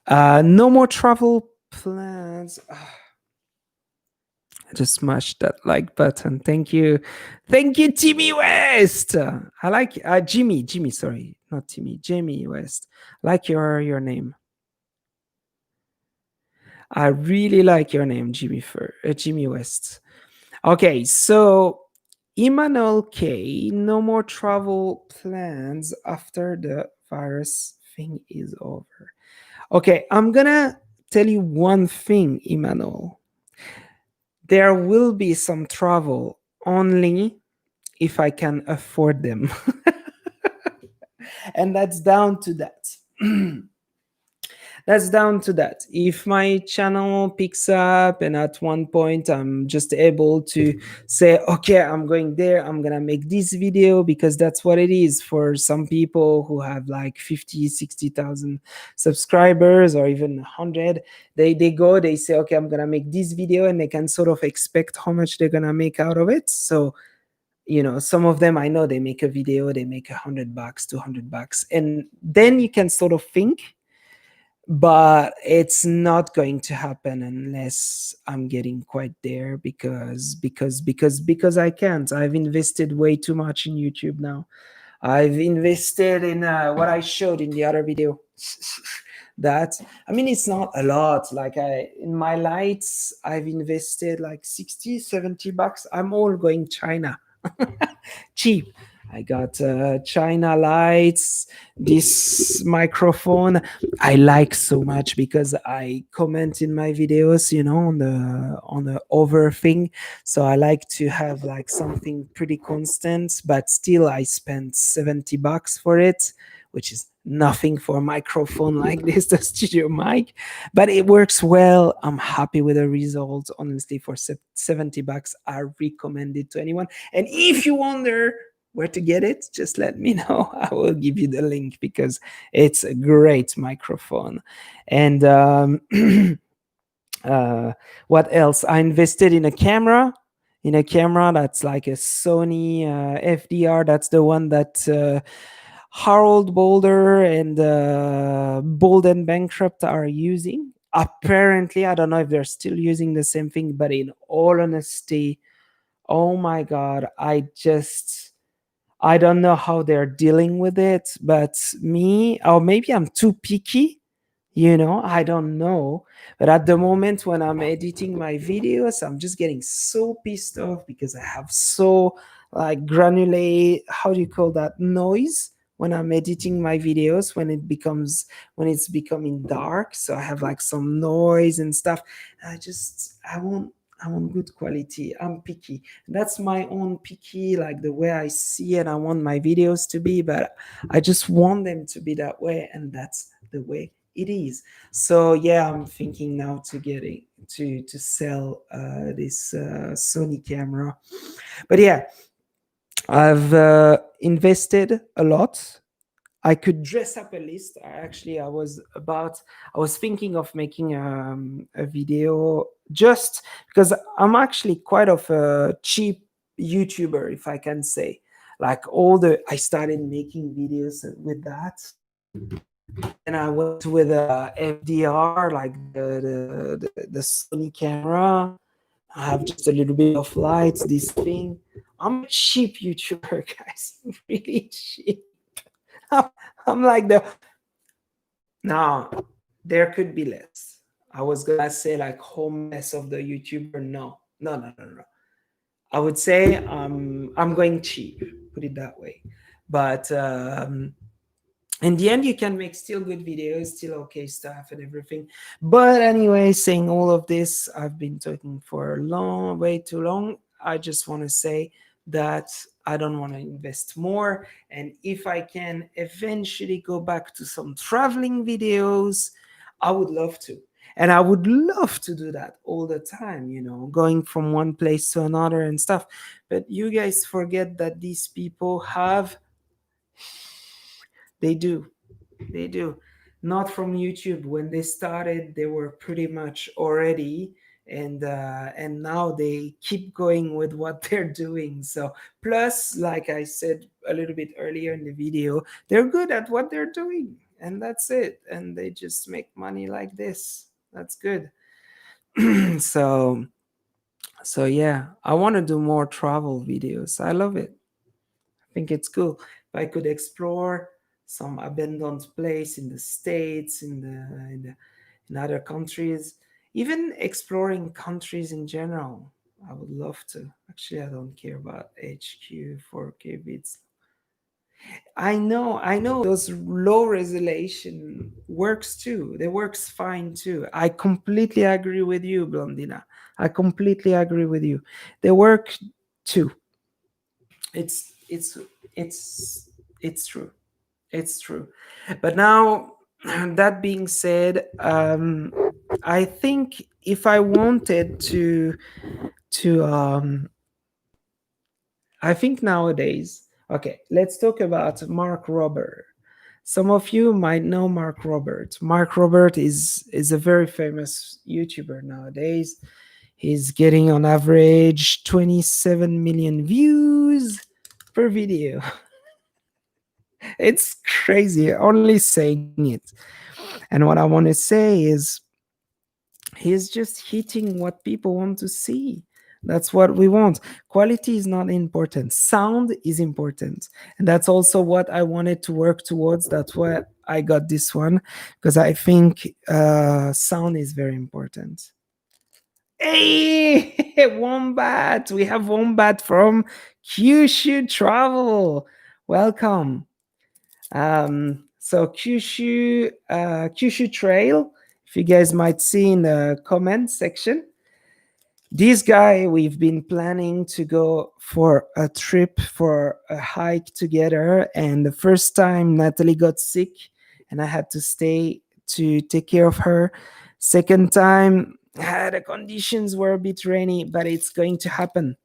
no more travel plans. I just smashed that like button. Thank you, Timmy West. I like Jimmy. Sorry, not Timmy. Jimmy West. Like your name. I really like your name, Jimmy West. Okay, so Emmanuel K. No more travel plans after the virus thing is over. Okay, I'm gonna tell you one thing, Emmanuel. There will be some travel only if I can afford them. And that's down to that. That's down to that. If my channel picks up and at one point I'm just able to say, okay, I'm going there, I'm gonna make this video, because that's what it is for some people who have like 50, 60,000 subscribers or even 100. They go, they say, okay, I'm gonna make this video, and they can sort of expect how much they're gonna make out of it. So some of them, I know they make a video, they make $100, $200, and then you can sort of think, but it's not going to happen unless I'm getting quite there, because I can't. I've invested way too much in YouTube now. I've invested in what I showed in the other video. That, I mean, it's not a lot. Like, in my lights, I've invested like 60, $70. I'm all going China. Cheap. I got China lights, this microphone. I like so much because I comment in my videos, on the over thing. So I like to have like something pretty constant, but still I spent $70 for it, which is nothing for a microphone like this, the studio mic, but it works well. I'm happy with the result. Honestly, for $70, I recommend it to anyone. And if you wonder where to get it, just let me know. I will give you the link because it's a great microphone. And uh, what else? I invested in a camera. In a camera that's like a Sony FDR. That's the one that Harold Boulder and Bold and Bankrupt are using. Apparently, I don't know if they're still using the same thing, but in all honesty, oh my God, I don't know how they're dealing with it, but me, or maybe I'm too picky, I don't know. But at the moment when I'm editing my videos, I'm just getting so pissed off because I have so like granulate, how do you call that, noise when I'm editing my videos, when it's becoming dark. So I have like some noise and stuff. I want good quality. I'm picky. That's my own picky, like the way I see it. I want my videos to be, but I just want them to be that way, and that's the way it is. So yeah, I'm thinking now to get it to sell this Sony camera. But yeah, I've invested a lot. I could dress up a list. I was thinking of making a video, just because I'm actually quite of a cheap YouTuber, if I can say. Like, I started making videos with that. Then I went with a FDR, like the Sony camera. I have just a little bit of lights, this thing. I'm a cheap YouTuber, guys. Really cheap. I'm, I'm like the Now, there could be less. I was gonna say like homeless of the YouTuber. No, no, no, no, no. I would say I'm going cheap. Put it that way. But in the end, you can make still good videos, still okay stuff and everything. But anyway, saying all of this, I've been talking for a long, way too long. I just want to say that I don't want to invest more, and if I can eventually go back to some traveling videos, I would love to. And I would love to do that all the time, going from one place to another and stuff. But you guys forget that these people they do. They do. Not from YouTube. When they started, they were pretty much already, and now they keep going with what they're doing. So plus, like I said a little bit earlier in the video, they're good at what they're doing, and that's it. And they just make money like this. That's good. so so yeah, I want to do more travel videos. I love it. I think it's cool. If I could explore some abandoned place in the states, in other countries, even exploring countries in general, I would love to. Actually, I don't care about HQ 4K bits. I know those low resolution works too. They works fine too. I completely agree with you, Blondina. I completely agree with you. They work too. It's it's it's it's true. It's true. But now, that being said, I think if I wanted to I think nowadays, okay, let's talk about Mark Robert. Some of you might know Mark Robert. Mark Robert is a very famous YouTuber nowadays. He's getting on average 27 million views per video. It's crazy, only saying it. And what I want to say is, he's just hitting what people want to see. That's what we want. Quality is not important, sound is important. And that's also what I wanted to work towards. That's why I got this one, because I think sound is very important. Hey, Wombat! We have Wombat from Kyushu Travel. Welcome. So Kyushu Trail, if you guys might see in the comment section, this guy, we've been planning to go for a trip, for a hike together. And the first time Natalie got sick and I had to stay to take care of her. Second time, the conditions were a bit rainy, but it's going to happen.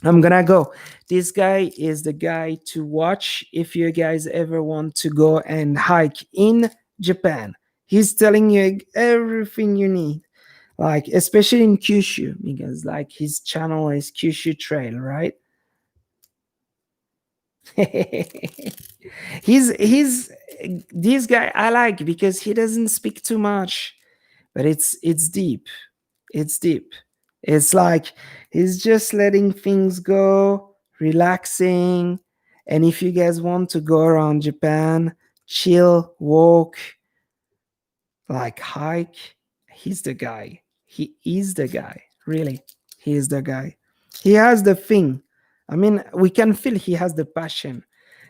I'm gonna go. This guy is the guy to watch if you guys ever want to go and hike in Japan. He's telling you everything you need, like especially in Kyushu, because like his channel is Kyushu Trail, right? he's this guy I like because he doesn't speak too much, but it's deep. It's deep. It's like he's just letting things go, relaxing. And if you guys want to go around Japan, chill, walk, like hike, he's the guy. He is the guy. Really. He is the guy. He has the thing. I mean, we can feel he has the passion.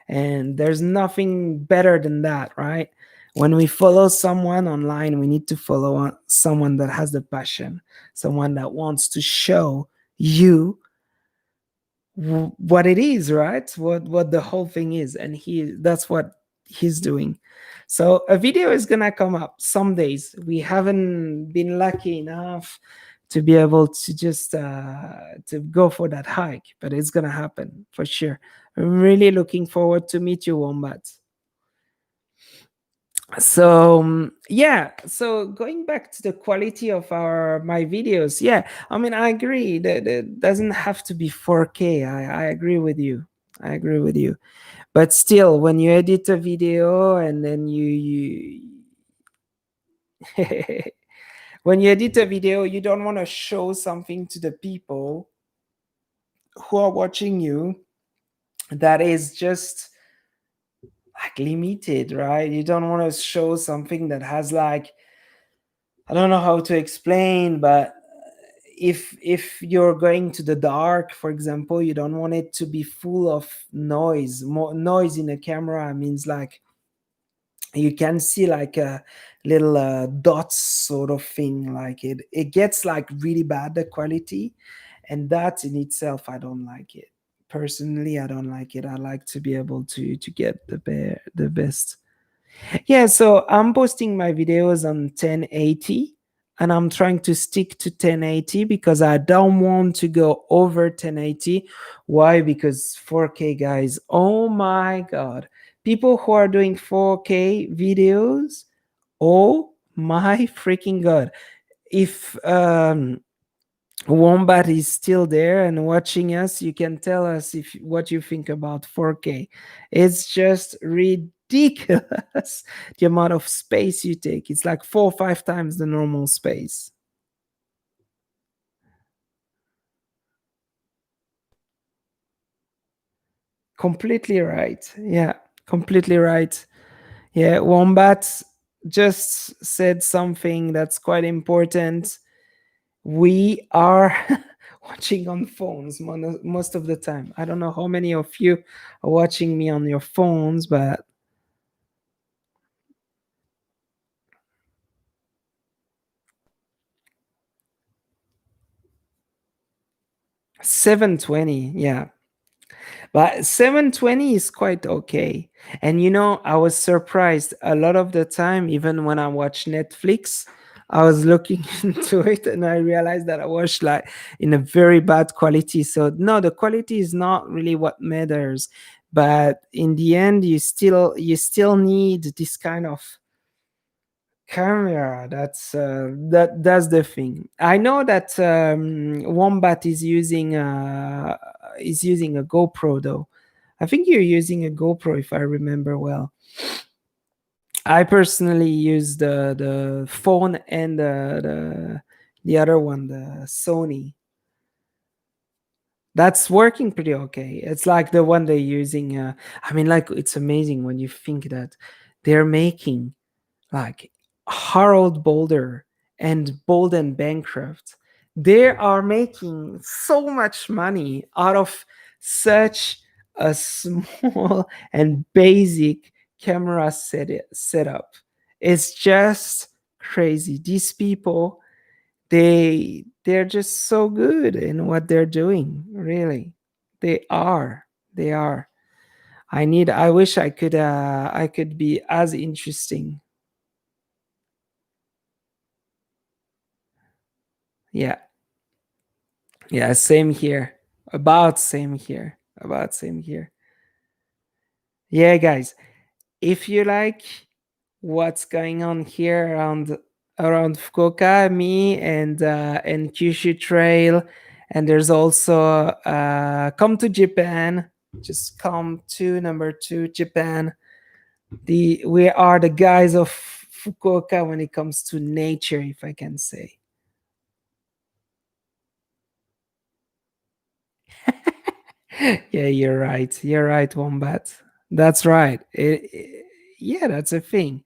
And there's nothing better than that, right? When we follow someone online, we need to follow someone that has the passion, someone that wants to show you what it is, right? What the whole thing is, and that's what he's doing. So a video is gonna come up some days. We haven't been lucky enough to be able to just to go for that hike, but it's gonna happen for sure. I'm really looking forward to meet you, Wombat. So yeah, so going back to the quality of our my videos, yeah, I mean, I agree that it doesn't have to be 4K. I agree with you. I agree with you. But still, when you edit a video and then you when you edit a video, you don't want to show something to the people who are watching you that is just like limited, right? You don't want to show something that has like, I don't know how to explain, but if you're going to the dark, for example, you don't want it to be full of noise. More noise in a camera means like you can see like a little dots sort of thing. Like it gets like really bad the quality, and that in itself I don't like it. Personally, I don't like it. I like to be able to get the best. Yeah, so I'm posting my videos on 1080 and I'm trying to stick to 1080 because I don't want to go over 1080. Why? Because 4K, guys, oh my god. People who are doing 4K videos, oh my freaking god. If Wombat is still there and watching us, you can tell us if what you think about 4K. It's just ridiculous the amount of space you take. It's like 4 or 5 times the normal space. Completely right. Yeah, completely right. Yeah, Wombat just said something that's quite important. We are watching on phones most of the time. I don't know how many of you are watching me on your phones, but 720, yeah. But 720 is quite okay. And you know, I was surprised a lot of the time, even when I watch Netflix, I was looking into it and I realized that I watched like in a very bad quality. So no, the quality is not really what matters. But in the end, you still need this kind of Camera, that's the thing. I know that Wombat is using a GoPro though. I think you're using a GoPro if I remember well. I personally use the phone and the other one, the Sony. That's working pretty okay. It's like the one they're using. I mean, like it's amazing when you think that they're making like Harold Boulder and Bolden Bancroft. They are making so much money out of such a small and basic camera setup. It's just crazy. These people, they're just so good in what they're doing. Really, they are. They are. I wish I could be as interesting. Yeah. Yeah, same here. About same here. About same here. Yeah, guys. If you like what's going on here around Fukuoka, me and Kyushu Trail, and there's also come to Japan. Just come to number two, Japan. The We are the guys of Fukuoka when it comes to nature, if I can say. Yeah, you're right. You're right, Wombat. That's right. Yeah, that's a thing.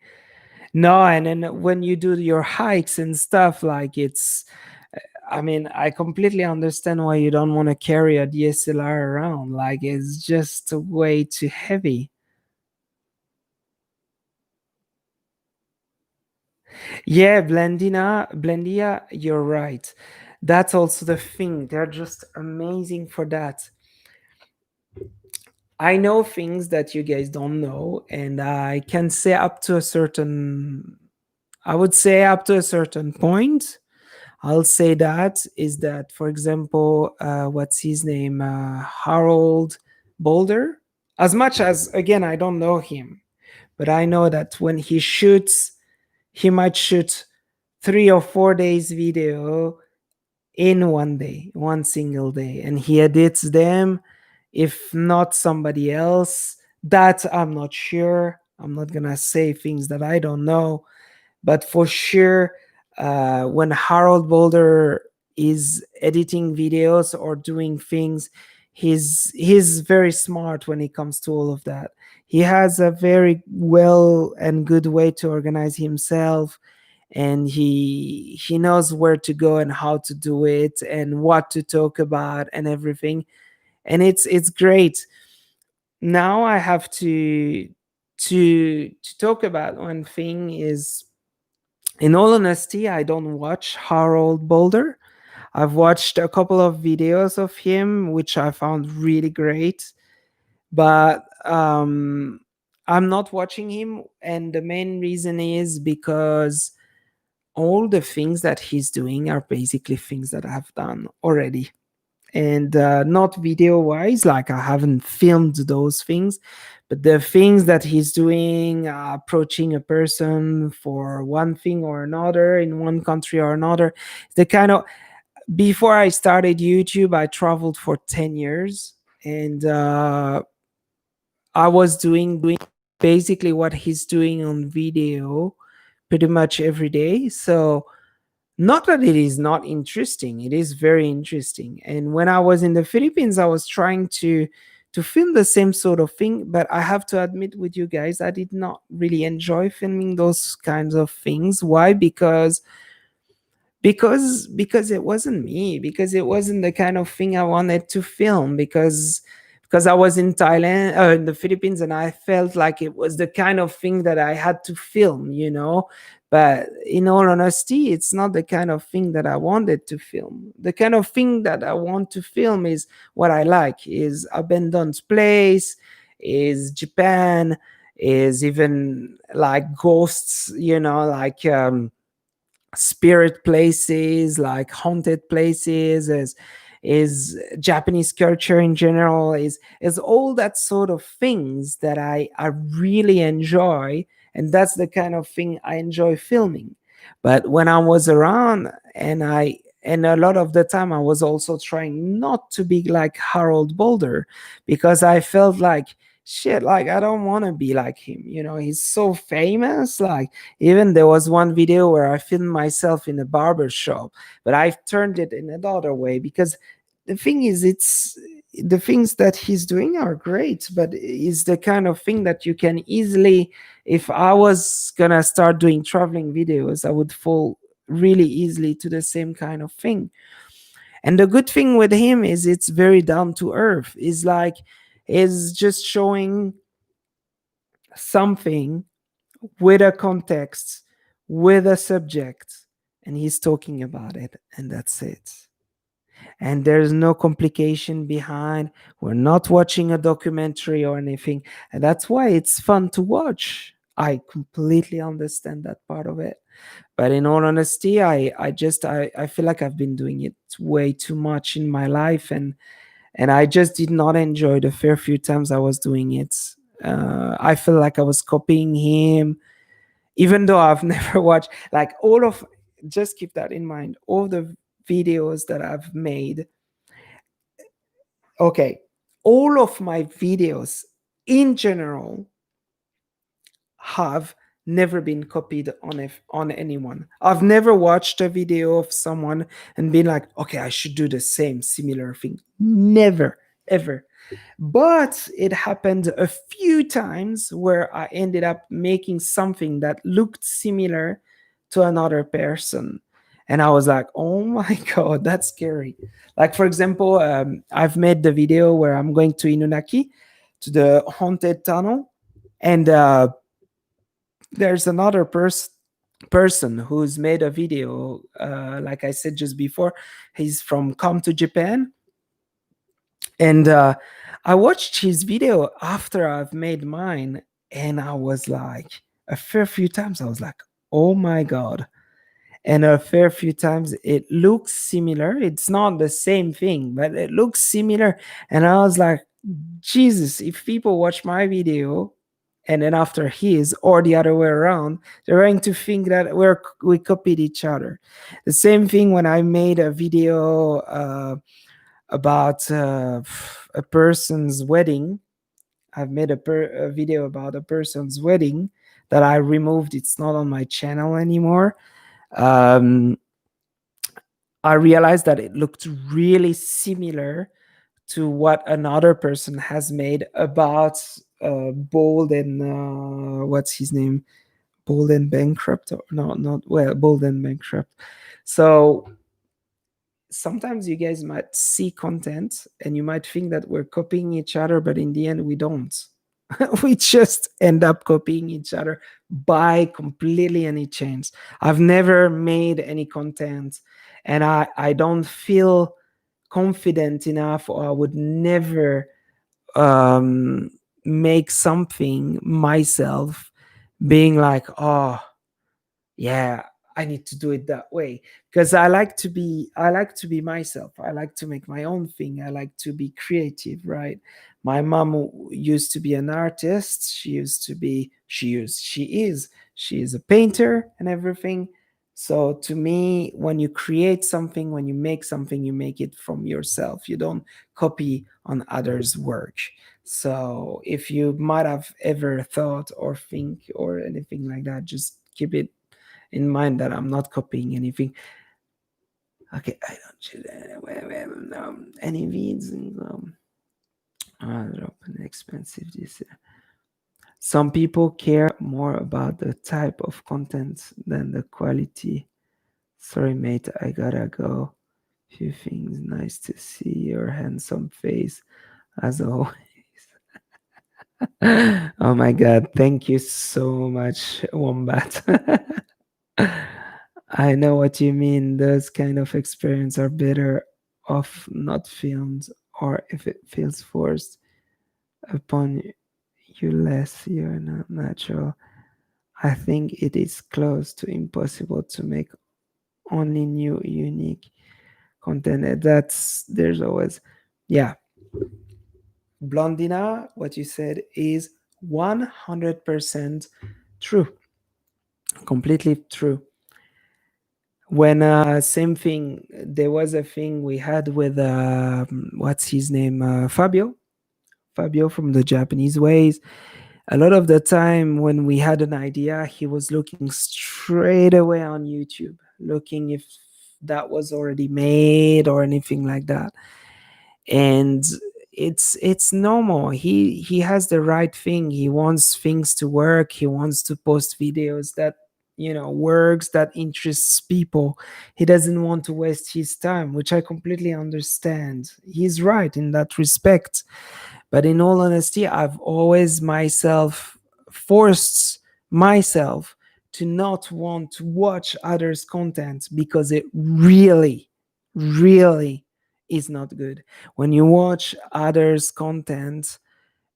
No, and then when you do your hikes and stuff, like I mean, I completely understand why you don't want to carry a DSLR around. Like, it's just way too heavy. Yeah, Blendia, you're right. That's also the thing. They're just amazing for that. I know things that you guys don't know, and I can say up to a certain, I would say up to a certain point. I'll say that is that, for example, what's his name? Harold Boulder. As much as, again, I don't know him, but I know that when he shoots, he might shoot 3 or 4 days video in one day, one single day, and he edits them. If not somebody else, that I'm not sure. I'm not gonna say things that I don't know, but for sure, when Harold Boulder is editing videos or doing things, he's very smart when it comes to all of that. He has a very well and good way to organize himself, and he knows where to go and how to do it and what to talk about and everything, and it's great. Now I have to talk about one thing is, in all honesty, I don't watch Harold Boulder. I've watched a couple of videos of him which I found really great, but I'm not watching him, and the main reason is because all the things that he's doing are basically things that I've done already. And not video wise, like I haven't filmed those things, but the things that he's doing, approaching a person for one thing or another in one country or another, the kind of, before I started YouTube, I traveled for 10 years, and I was doing basically what he's doing on video pretty much every day. So not that it is not interesting, it is very interesting. And when I was in the Philippines, I was trying to film the same sort of thing, but I have to admit with you guys, I did not really enjoy filming those kinds of things. Why? Because it wasn't me, because it wasn't the kind of thing I wanted to film, because I was in Thailand, in the Philippines, and I felt like it was the kind of thing that I had to film. But in all honesty, it's not the kind of thing that I wanted to film. The kind of thing that I want to film is what I like, is abandoned place, is Japan, is even like ghosts, like spirit places, like haunted places, is Japanese culture in general, is all that sort of things that I really enjoy, And that's the kind of thing I enjoy filming. But when I was around, and a lot of the time I was also trying not to be like Harold Boulder, because I felt like shit, like I don't want to be like him. He's so famous. Like, even there was one video where I filmed myself in a barber shop, but I've turned it in another way, because the thing is, it's the things that he's doing are great, but it's the kind of thing that you can easily, if I was gonna start doing traveling videos, I would fall really easily to the same kind of thing. And the good thing with him is it's very down to earth. Is like, is just showing something with a context, with a subject, and he's talking about it, and that's it. And there's no complication behind. We're not watching a documentary or anything. And that's why it's fun to watch. I completely understand that part of it. But in all honesty, I feel like I've been doing it way too much in my life, and I just did not enjoy the fair few times I was doing it. I feel like I was copying him, even though I've never watched like all of. Just keep that in mind. All the videos that I've made, okay, all of my videos in general have never been copied on anyone. I've never watched a video of someone and been like, okay, I should do the same similar thing. Never, ever. But it happened a few times where I ended up making something that looked similar to another person. And I was like, oh my God, that's scary. Like, for example, I've made the video where I'm going to Inunaki, to the haunted tunnel. And there's another person who's made a video, like I said just before. He's from Come to Japan, and I watched his video after I've made mine, and I was like, a fair few times I was like, oh my God. And a fair few times it looks similar. It's not the same thing, but it looks similar. And I was like, Jesus, if people watch my video and then after his, or the other way around, they're going to think that we copied each other. The same thing when I made a video about a person's wedding. I've made a video about a person's wedding that I removed. It's not on my channel anymore. um, I realized that it looked really similar to what another person has made about Bold and what's his name? Bold and Bankrupt? Or, no, not well, Bold and Bankrupt. So sometimes you guys might see content and you might think that we're copying each other, but in the end, we don't. We just end up copying each other by completely any chance. I've never made any content, and I don't feel confident enough, or I would never um, make something myself being like, oh, yeah, I need to do it that way, because I like to be myself. I like to make my own thing. I like to be creative, right? My mom used to be an artist. She is a painter and everything. So to me, when you create something, when you make something, you make it from yourself. You don't copy on others' work. So if you might have ever thought or think or anything like that, just keep it in mind that I'm not copying anything. Okay, I don't choose any vids. Drop an expensive this. Some people care more about the type of content than the quality. Sorry, mate, I gotta go. Few things. Nice to see your handsome face, as always. Oh my God, thank you so much, Wombat. I know what you mean. Those kind of experience are better off not filmed, or if it feels forced upon you less, you're not natural. I think it is close to impossible to make only new, unique content. That's there's always, yeah. Blondina, what you said is 100% True, completely true. When same thing, there was a thing we had with what's his name, Fabio from the Japanese ways. A lot of the time when we had an idea, he was looking straight away on YouTube, looking if that was already made or anything like that. And it's normal. He has the right thing. He wants things to work. He wants to post videos that, works, that interests people. He doesn't want to waste his time, which I completely understand. He's right in that respect. But in all honesty, I've always myself forced myself to not want to watch others' content because it really, really is not good. When you watch others' content,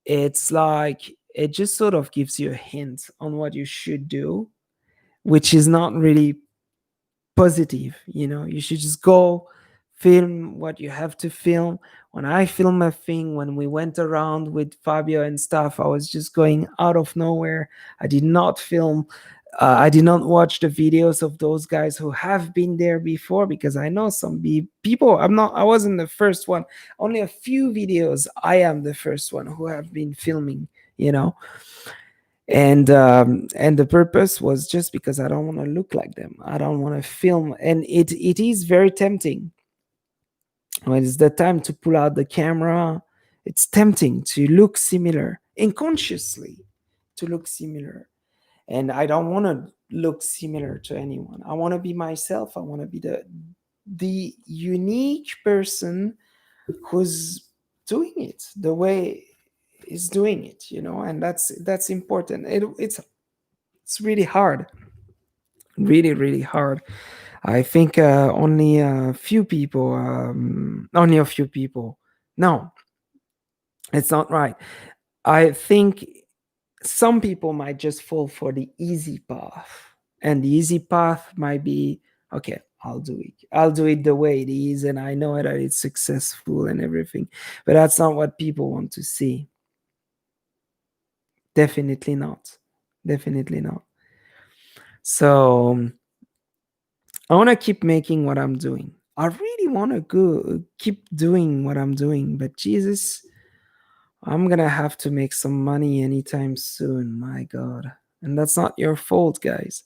it's like it just sort of gives you a hint on what you should do, which is not really positive. You should just go film what you have to film. When I film a thing, when we went around with Fabio and stuff, I was just going out of nowhere. I did not film, I did not watch the videos of those guys who have been there before, because I know some people. I wasn't the first one. Only a few videos I am the first one who have been filming, you know and the purpose was just because I don't want to look like them. I don't want to film. And it is very tempting when it's the time to pull out the camera. It's tempting to look similar, unconsciously, to look similar. And I don't want to look similar to anyone. I want to be myself. I want to be the unique person who's doing it the way is doing it, and that's important. It's really hard, really, really hard. I think only a few people. No, it's not right. I think some people might just fall for the easy path, and the easy path might be, okay, I'll do it. I'll do it the way it is, and I know that it's successful and everything. But that's not what people want to see. Definitely not. Definitely not. So I want to keep making what I'm doing. I really want to go keep doing what I'm doing, but Jesus, I'm gonna have to make some money anytime soon. My God, and that's not your fault, guys.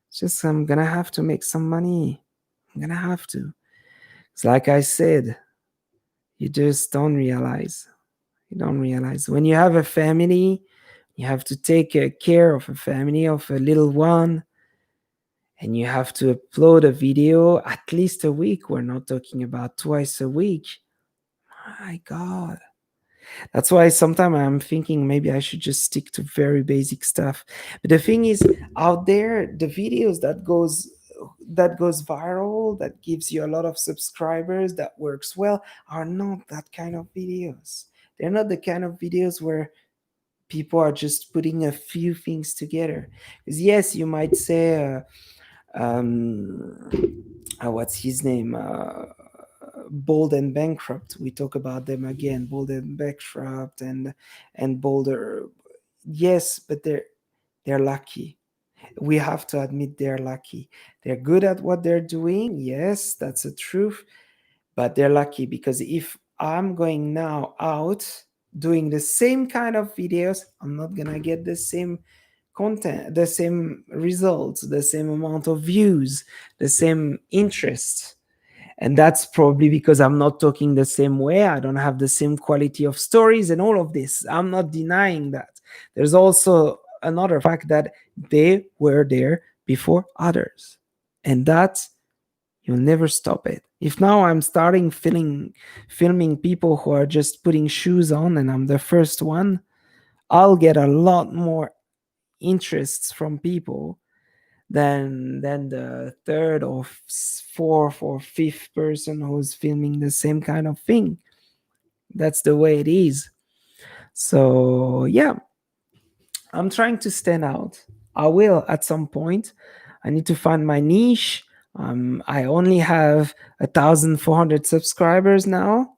It's just I'm gonna have to make some money. I'm gonna have to. It's like I said, you just don't realize. You don't realize when you have a family, you have to take care of a family, of a little one, and you have to upload a video at least a week. We're not talking about twice a week. My God. That's why sometimes I'm thinking maybe I should just stick to very basic stuff. But the thing is, out there, the videos that goes viral, that gives you a lot of subscribers, that works well, are not that kind of videos. They're not the kind of videos where people are just putting a few things together. Because yes, you might say, um, what's his name? Bold and Bankrupt. We talk about them again. Bold and Bankrupt and Boulder. Yes, but they're lucky. We have to admit they're lucky. They're good at what they're doing. Yes, that's the truth. But they're lucky because if I'm going now out doing the same kind of videos, I'm not gonna get the same content, the same results, the same amount of views, the same interest. And that's probably because I'm not talking the same way. I don't have the same quality of stories and all of this. I'm not denying that. There's also another fact that they were there before others. And that you'll never stop it. If now I'm starting filming people who are just putting shoes on and I'm the first one, I'll get a lot more interests from people than the third or fourth or fifth person who's filming the same kind of thing. That's the way it is. So yeah, I'm trying to stand out. I will at some point. I need to find my niche. I only have 1,400 subscribers now.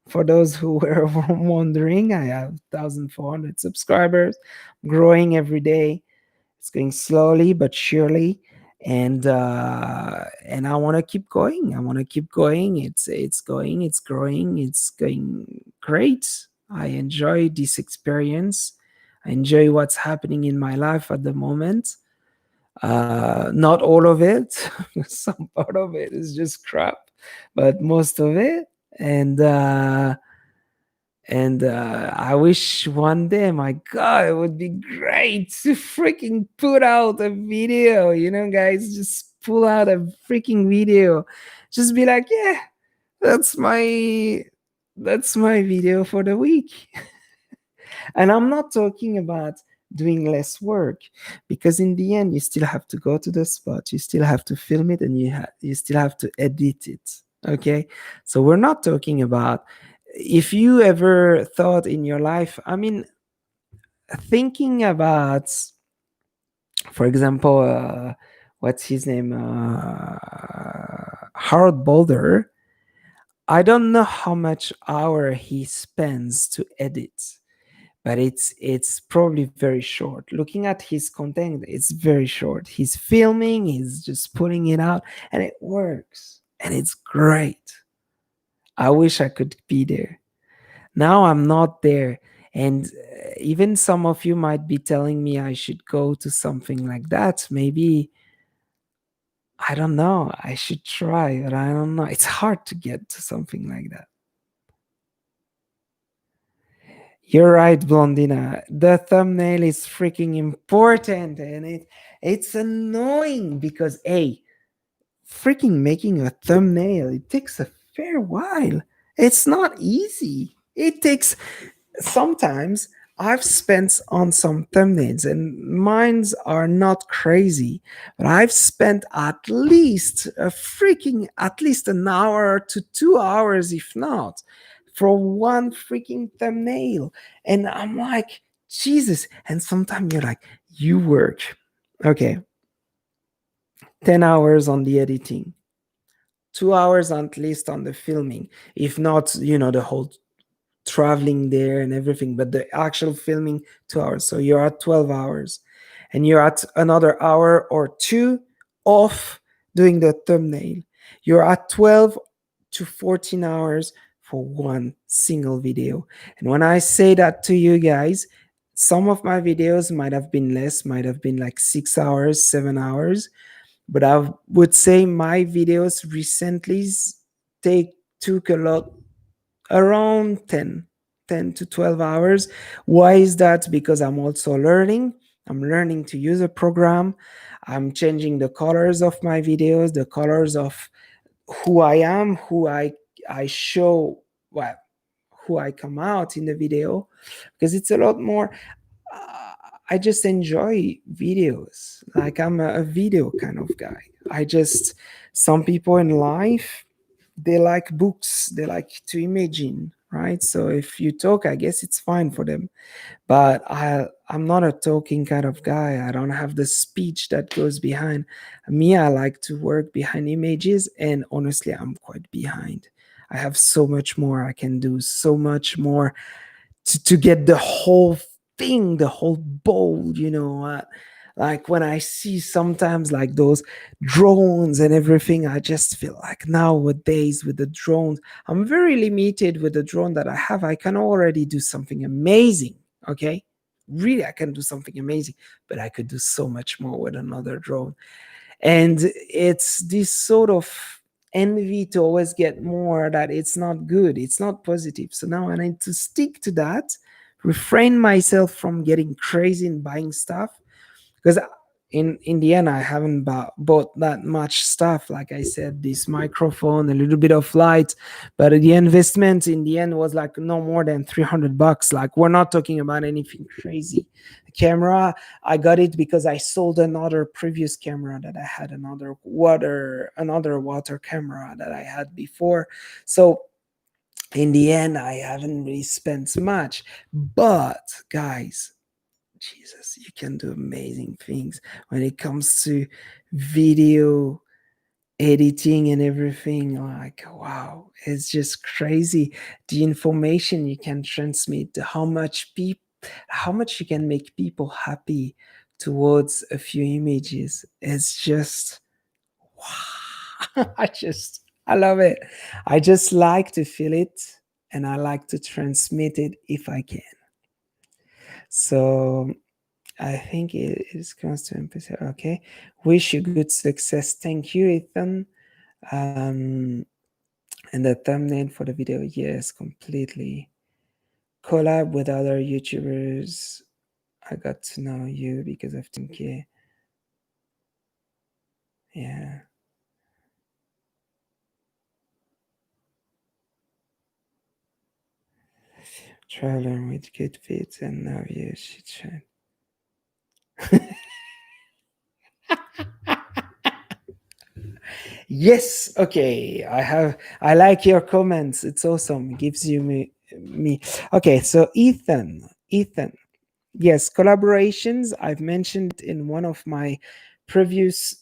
For those who were wondering, I have 1,400 subscribers, growing every day. It's going slowly but surely, and I want to keep going. I want to keep going. It's going. It's growing. It's going great. I enjoy this experience. I enjoy what's happening in my life at the moment. Not all of it. Some part of it is just crap, but most of it. And I wish one day, my God, it would be great to freaking put out a video. You know, guys, just pull out a freaking video. Just be like, yeah, that's my that's my video for the week. And I'm not talking about doing less work, because in the end you still have to go to the spot, you still have to film it, and you still have to edit it. Okay, so we're not talking about, if you ever thought in your life, I mean, thinking about, for example, what's his name, Harold Boulder. I don't know how much hour he spends to edit, but it's probably very short. Looking at his content, it's very short. He's filming, he's just putting it out, and it works, and it's great. I wish I could be there. Now I'm not there, and even some of you might be telling me I should go to something like that. Maybe, I don't know, I should try, but I don't know, it's hard to get to something like that. You're right, Blondina. The thumbnail is freaking important, and it's annoying because, hey, freaking making a thumbnail, it takes a fair while. It's not easy. It takes, sometimes I've spent on some thumbnails, and mines are not crazy, but I've spent at least an hour to 2 hours, if not, for one freaking thumbnail. And I'm like, Jesus. And sometimes you're like, you work, okay, 10 hours on the editing, 2 hours at least on the filming, if not, the whole traveling there and everything, but the actual filming, 2 hours. So you're at 12 hours, and you're at another hour or two off doing the thumbnail. You're at 12 to 14 hours for one single video. And when I say that to you guys, some of my videos might have been less, might have been like 6 hours, 7 hours, but I would say my videos recently take took a lot, around 10 to 12 hours. Why is that? Because I'm also learning. I'm learning to use a program. I'm changing the colors of my videos, the colors of who I am, who I show, well, who I come out in the video, because it's a lot more. uh, I just enjoy videos. Like, I'm a video kind of guy. I just, some people in life, they like books, they like to imagine, right? So if you talk, I guess it's fine for them, but I'm not a talking kind of guy. I don't have the speech that goes behind me. I like to work behind images, and honestly, I'm quite behind. I have so much more I can do, so much more to get the whole thing, the whole bowl, like when I see sometimes like those drones and everything, I just feel like nowadays with the drones, I'm very limited with the drone that I have. I can already do something amazing. Okay, really, I can do something amazing, but I could do so much more with another drone. And it's this sort of envy to always get more, that it's not good, it's not positive. So now I need to stick to that, refrain myself from getting crazy and buying stuff, because in the end I haven't bought that much stuff. Like I said, this microphone, a little bit of light, but the investment in the end was like no more than $300. Like, we're not talking about anything crazy. The camera, I got it because I sold another previous camera that I had, another water camera that I had before. So in the end, I haven't really spent much. But guys, Jesus, you can do amazing things when it comes to video editing and everything. Like, wow, it's just crazy. The information you can transmit, how much you can make people happy towards a few images. It's just wow. I love it. I just like to feel it, and I like to transmit it if I can. So I think it is close to empathy. Okay. Wish you good success. Thank you, Ethan. Um, and the thumbnail for the video, yes, completely. Collab with other YouTubers. I got to know you because of 10K. Yeah. Traveler with good feet and now you should shine. Yes, okay. I like your comments. It's awesome. It gives you me. Okay, so Ethan. Yes, collaborations. I've mentioned it in one of my previous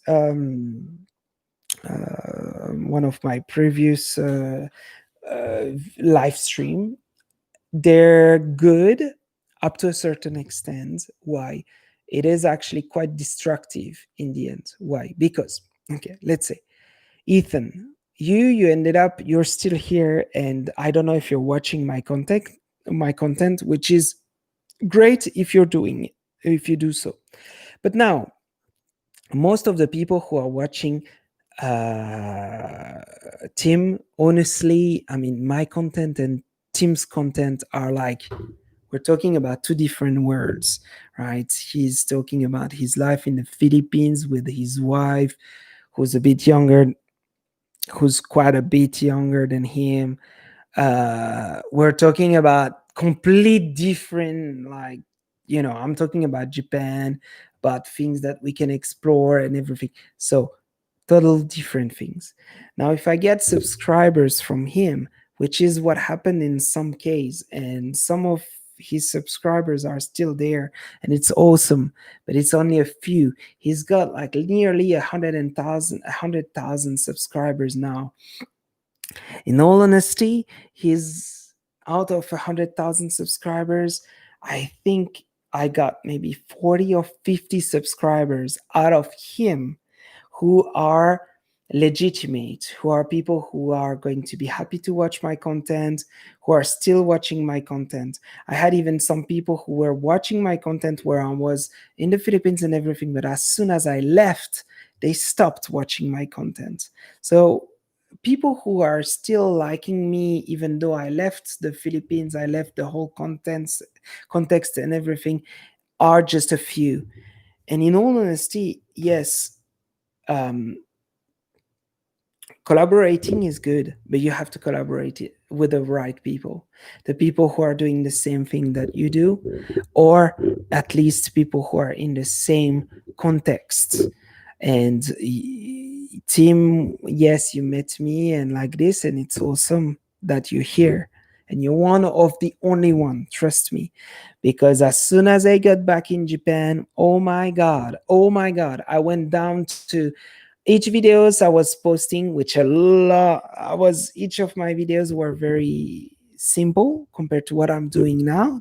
live stream. They're good up to a certain extent. Why? It is actually quite destructive in the end. Why? Because okay, let's say Ethan, you ended up, you're still here, and I don't know if you're watching my content, which is great if you're doing it, if you do so. But now, most of the people who are watching uh Tim, honestly, I mean, my content and Tim's content are like, we're talking about two different words, right? He's talking about his life in the Philippines with his wife, who's a bit younger, who's quite a bit younger than him. We're talking about complete different, like, I'm talking about Japan, about things that we can explore and everything. So total different things. Now, if I get subscribers from him, which is what happened in some case, and some of his subscribers are still there, and it's awesome, but it's only a few. He's got like nearly 100,000 subscribers now. In all honesty, he's out of 100,000 subscribers. I think I got maybe 40 or 50 subscribers out of him who are legitimate, who are people who are going to be happy to watch my content, who are still watching my content. I had even some people who were watching my content where I was in the Philippines and everything, but as soon as I left, they stopped watching my content. So people who are still liking me even though I left the Philippines, I left the whole context and everything, are just a few. And in all honesty, yes, um, collaborating is good, but you have to collaborate with the right people, the people who are doing the same thing that you do, or at least people who are in the same context. And Tim, yes, you met me and like this, and it's awesome that you're here, and you're one of the only one, trust me, because as soon as I got back in Japan, oh my god, I went down to each videos I was posting, which a lot I was each of my videos were very simple compared to what I'm doing now.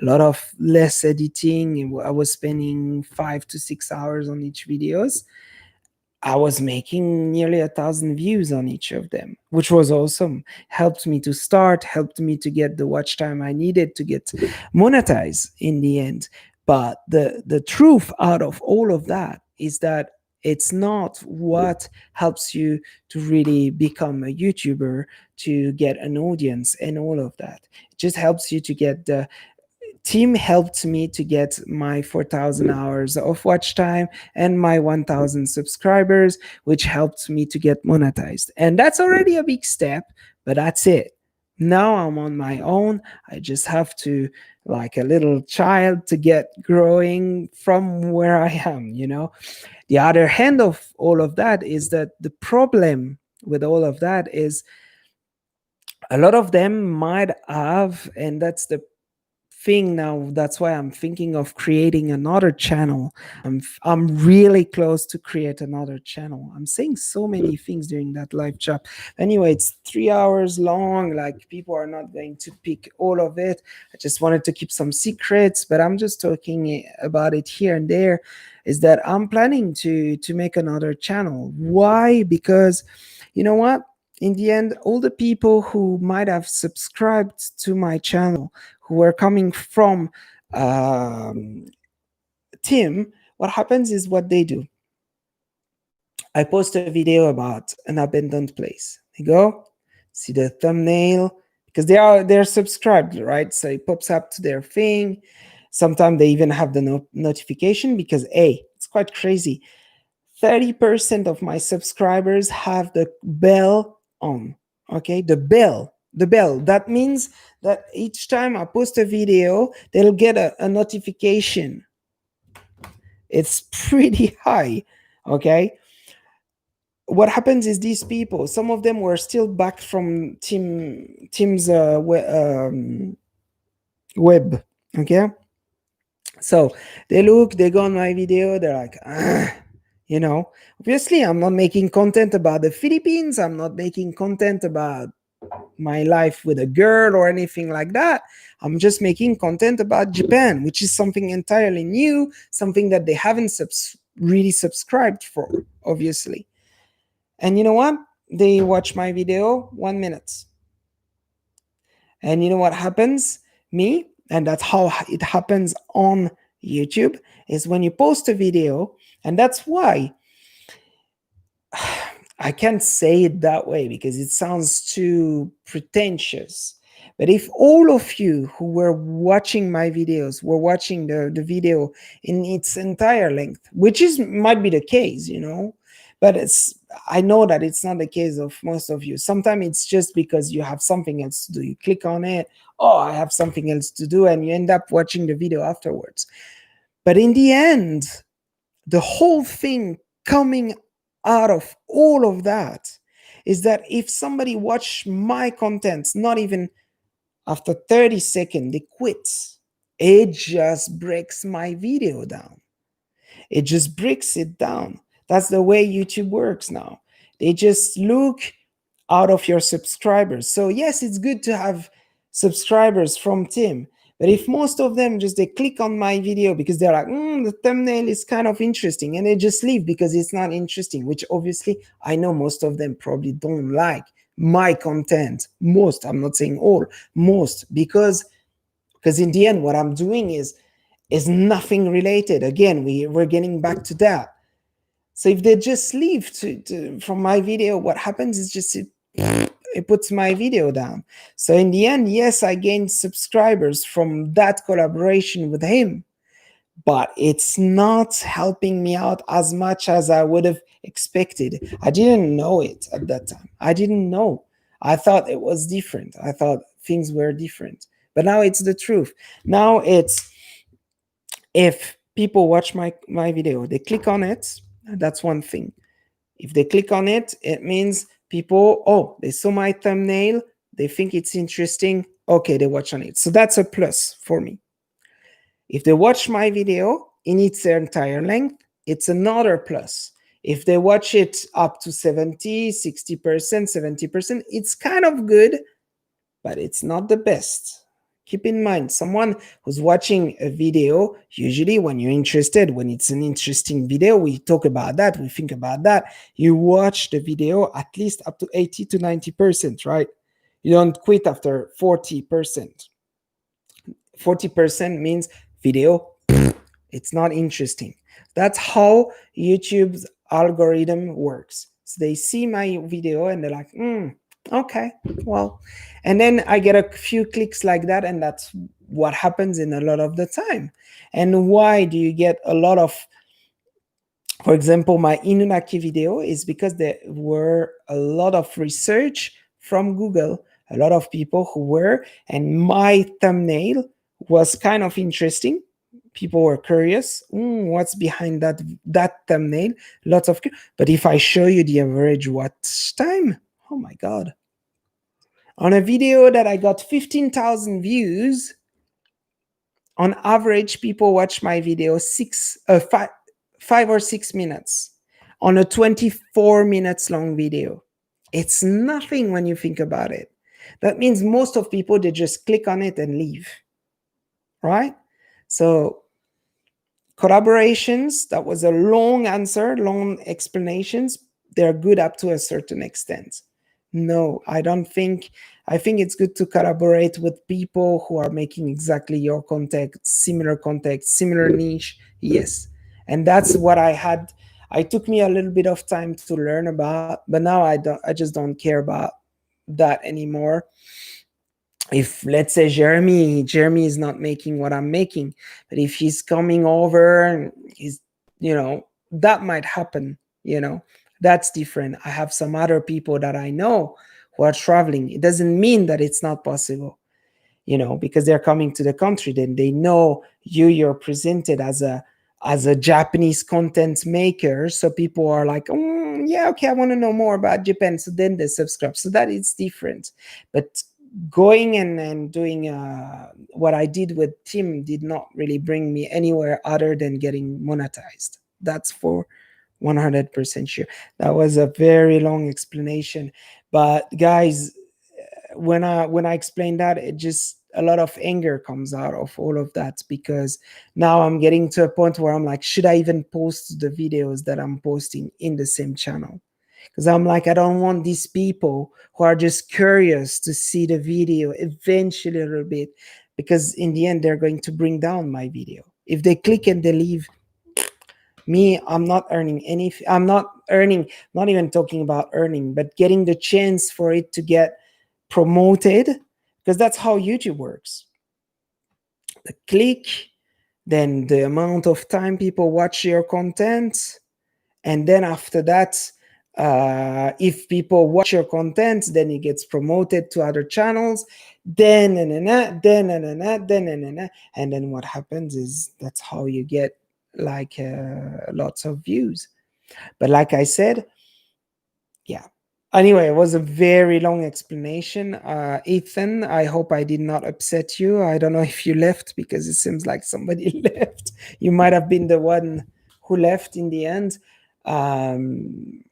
A lot of less editing. I was spending 5 to 6 hours on each videos. I was making nearly 1,000 views on each of them, which was awesome. Helped me to start, helped me to get the watch time I needed to get monetized in the end. But the truth out of all of that is that it's not what helps you to really become a YouTuber, to get an audience and all of that. It just helps you to get the Team helped me to get my 4,000 hours of watch time and my 1,000 subscribers, which helped me to get monetized. And that's already a big step, but that's it. Now I'm on my own. I just have to, like a little child, to get growing from where I am. The other hand of all of that is that the problem with all of that is a lot of them might have, and that's the thing now. That's why I'm thinking of creating another channel. I'm really close to create another channel. I'm saying so many things during that live chat. Anyway, it's 3 hours long. Like, people are not going to pick all of it. I just wanted to keep some secrets, but I'm just talking about it here and there. Is that I'm planning to make another channel. Why? Because you know what? In the end, all the people who might have subscribed to my channel, who were coming from um, Tim, what happens is what they do. I post a video about an abandoned place. They go, see the thumbnail, because they're subscribed, right? So it pops up to their thing. Sometimes they even have the notification, because it's quite crazy. 30% of my subscribers have the bell on. Okay, the bell. That means that each time I post a video, they'll get a notification. It's pretty high. Okay, what happens is these people, some of them were still back from Tim's web. Okay, so they go on my video, they're like, obviously I'm not making content about the Philippines, I'm not making content about my life with a girl or anything like that. I'm just making content about Japan, which is something entirely new, something that they haven't really subscribed for, obviously. And you know what? They watch my video 1 minute. And you know what happens? Me, and that's how it happens on YouTube, is when you post a video, and that's why I can't say it that way because it sounds too pretentious. But if all of you who were watching my videos were watching the video in its entire length, which is might be the case, but I know that it's not the case of most of you. Sometimes it's just because you have something else to do. You click on it, oh, I have something else to do, and you end up watching the video afterwards. But in the end, the whole thing coming out of all of that is that if somebody watch my content, not even after 30 seconds, they quit. It just breaks my video down. It just breaks it down. That's the way YouTube works now. They just look out of your subscribers. So yes, it's good to have subscribers from Tim, but if most of them just they click on my video because they're like, the thumbnail is kind of interesting, and they just leave because it's not interesting, which obviously I know most of them probably don't like my content. Most, I'm not saying all, most, because in the end, what I'm doing is nothing related. Again, we're getting back to that. So if they just leave from my video, what happens is just it puts my video down. So in the end, yes, I gained subscribers from that collaboration with him, but it's not helping me out as much as I would have expected. I didn't know it at that time. I didn't know. I thought it was different. I thought things were different. But now it's the truth. Now it's, if people watch my video, they click on it, that's one thing. If they click on it, it means people, they saw my thumbnail, they think it's interesting, okay, they watch on it. So that's a plus for me. If they watch my video in its entire length, it's another plus. If they watch it up to 70, 60%, 70%, it's kind of good, but it's not the best. Keep in mind, someone who's watching a video, usually when you're interested, when it's an interesting video, we talk about that, we think about that. You watch the video at least up to 80 to 90%, right? You don't quit after 40%. 40% means video, it's not interesting. That's how YouTube's algorithm works. So they see my video and they're like, okay, well, and then I get a few clicks like that, and that's what happens in a lot of the time. And why do you get a lot of, for example, my Inunaki video is because there were a lot of research from Google, a lot of people who were, and my thumbnail was kind of interesting. People were curious, what's behind that thumbnail? Lots of, but if I show you the average watch time, oh my god, on a video that I got 15,000 views, On average, people watch my video 5 or 6 minutes on a 24 minutes long video. It's nothing when you think about it. That means most of people, they just click on it and leave, right? So collaborations, that was a long answer, long explanations. They're good up to a certain extent. No, I don't think. I think it's good to collaborate with people who are making exactly your context, similar niche. Yes. And that's what I had. It took me a little bit of time to learn about, but now I just don't care about that anymore. If, let's say, Jeremy is not making what I'm making, but if he's coming over and he's, that might happen, you know that's different. I have some other people that I know who are traveling. It doesn't mean that it's not possible, because they're coming to the country. Then they know you're presented as a Japanese content maker, so people are like, yeah, okay, I want to know more about Japan, so then they subscribe. So that is different. But going and doing what I did with Tim did not really bring me anywhere other than getting monetized. That's for 100% sure. That was a very long explanation, but guys, when I explain that, it just, a lot of anger comes out of all of that, because now I'm getting to a point where I'm like, should I even post the videos that I'm posting in the same channel? Because I'm like, I don't want these people who are just curious to see the video eventually a little bit, because in the end they're going to bring down my video. If they click and they leave, me, I'm not earning any. I'm not earning, not even talking about earning, but getting the chance for it to get promoted, because that's how YouTube works. The click, then the amount of time people watch your content, and then after that, if people watch your content, then it gets promoted to other channels. Then and then what happens is, that's how you get like lots of views. But like I said, yeah. Anyway, it was a very long explanation. Ethan, I hope I did not upset you. I don't know if you left, because it seems like somebody left. You might have been the one who left in the end. Um,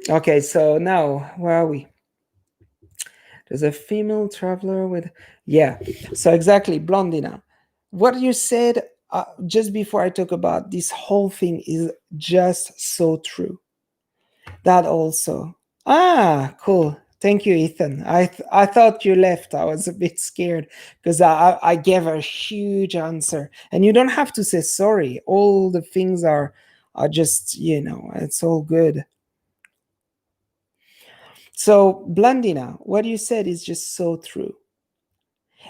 okay, so now, where are we? There's a female traveler with, yeah. So exactly, Blondina. What you said just before I talk about this whole thing is just so true. That also. Ah, cool. Thank you, Ethan. I thought you left. I was a bit scared, because I gave a huge answer, and you don't have to say sorry. All the things are just, it's all good. So, Blandina, what you said is just so true.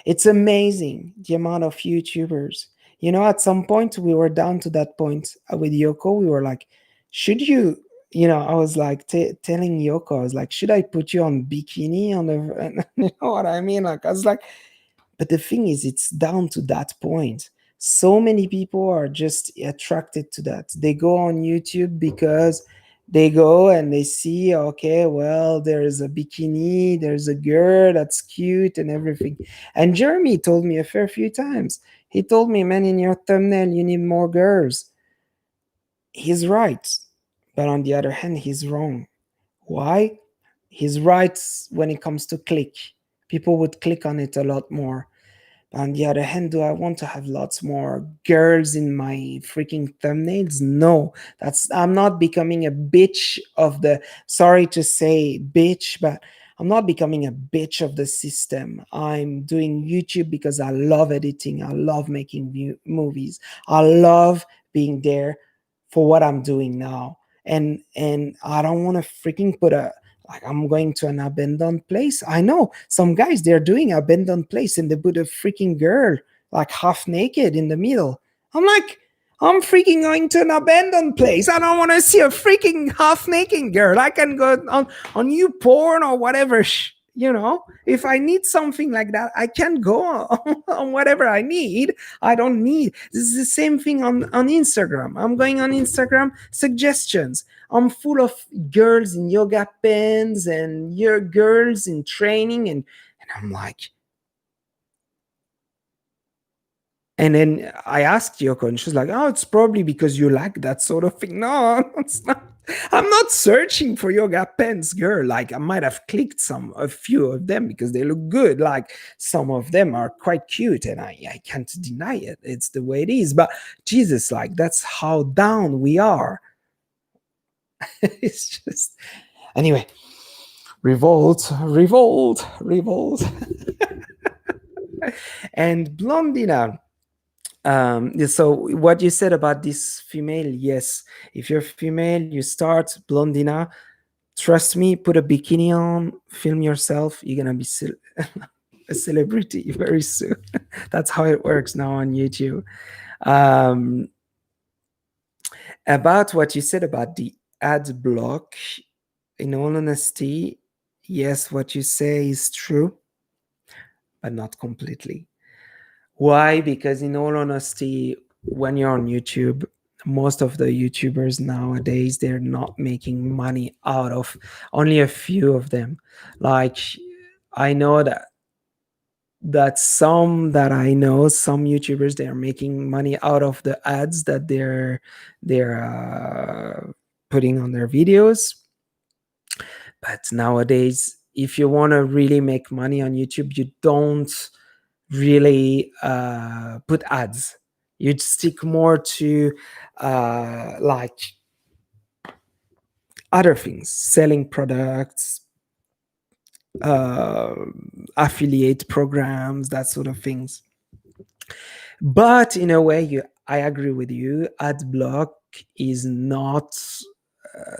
It's amazing the amount of YouTubers. At some point we were down to that point with Yoko. We were like, should you? I was like telling Yoko, I was like, should I put you on bikini on the? You know what I mean? Like, I was like, but the thing is, it's down to that point. So many people are just attracted to that. They go on YouTube because they go and they see, okay, well, there's a bikini, there's a girl that's cute and everything. And Jeremy told me a fair few times. He told me, man, in your thumbnail, you need more girls. He's right. But on the other hand, he's wrong. Why? He's right when it comes to click. People would click on it a lot more. On the other hand, do I want to have lots more girls in my freaking thumbnails? No, I'm not becoming a bitch of the, sorry to say bitch, but I'm not becoming a bitch of the system. I'm doing YouTube because I love editing. I love making movies. I love being there for what I'm doing now. And I don't want to freaking put a, like, I'm going to an abandoned place. I know some guys, they're doing abandoned place and they put a freaking girl like half naked in the middle. I'm like, I'm freaking going to an abandoned place. I don't want to see a freaking half naked girl. I can go on you porn or whatever. If I need something like that, I can go on whatever I need. I don't need. This is the same thing on Instagram. I'm going on Instagram suggestions. I'm full of girls in yoga pants and your girls in training, and I'm like, And then I asked Yoko, and she's like, "Oh, it's probably because you like that sort of thing." No, it's not. I'm not searching for yoga pants, girl. Like I might have clicked a few of them because they look good. Like some of them are quite cute, and I can't deny it. It's the way it is. But Jesus, like that's how down we are. It's just anyway. Revolt, revolt, revolt. And Blondina, yeah, so what you said about this female, yes, if you're female, you start Blondina, trust me, put a bikini on, film yourself, you're gonna be a celebrity very soon. That's how it works now on YouTube. um, about what you said about the ad block, in all honesty, yes, what you say is true, but not completely. Why? Because in all honesty, when you're on YouTube, most of the YouTubers nowadays, they're not making money out of, only a few of them. Like I know that some that I know, some YouTubers, they're making money out of the ads that they're putting on their videos. But nowadays, if you want to really make money on YouTube, you don't really put ads. You'd stick more to like other things, selling products, uh, affiliate programs, that sort of things. But in a way, I agree with you. Ad block is not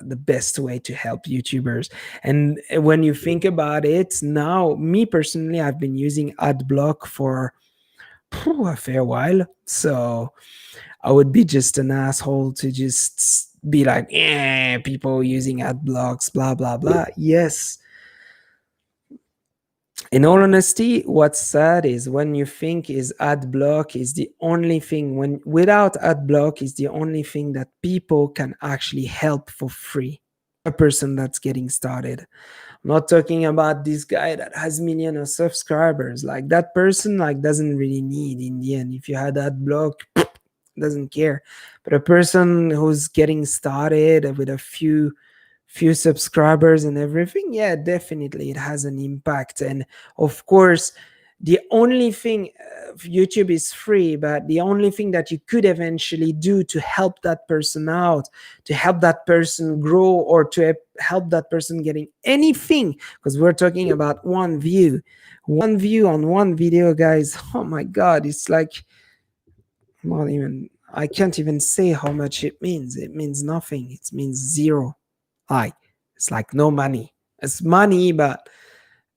the best way to help YouTubers. And when you think about it, now, me personally, I've been using ad block for a fair while. So I would be just an asshole to just be like, people using ad blocks, blah, blah, blah. Yes. In all honesty, what's sad is when you think is ad block is the only thing, when without ad block is the only thing that people can actually help for free. A person that's getting started. I'm not talking about this guy that has millions of subscribers. Like that person like doesn't really need in the end. If you had ad block, doesn't care. But a person who's getting started with a few subscribers and everything, yeah, definitely it has an impact. And of course, the only thing, YouTube is free, but the only thing that you could eventually do to help that person out, to help that person grow, or to help that person getting anything, because we're talking about one view on one video, guys. Oh my god, it's like, not even, I can't even say how much it means. It means nothing. It means zero. Like it's like no money. It's money, but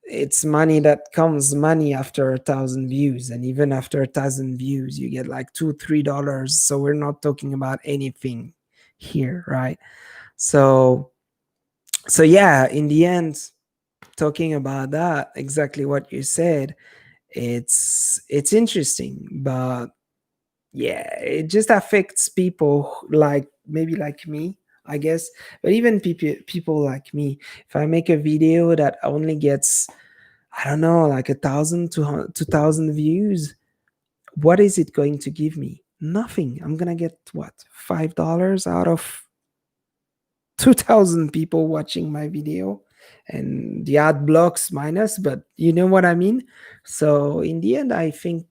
it's money that comes money after 1,000 views. And even after 1,000 views, you get like $2 3. So we're not talking about anything here, right? So yeah, in the end, talking about that, exactly what you said, it's interesting, but yeah, it just affects people like maybe like me, I guess. But even people like me, if I make a video that only gets, I don't know, like 1,000 to 2,000 views, what is it going to give me? Nothing. I'm gonna get what, $5 out of 2,000 people watching my video, and the ad blocks minus, but you know what I mean. So in the end, I think,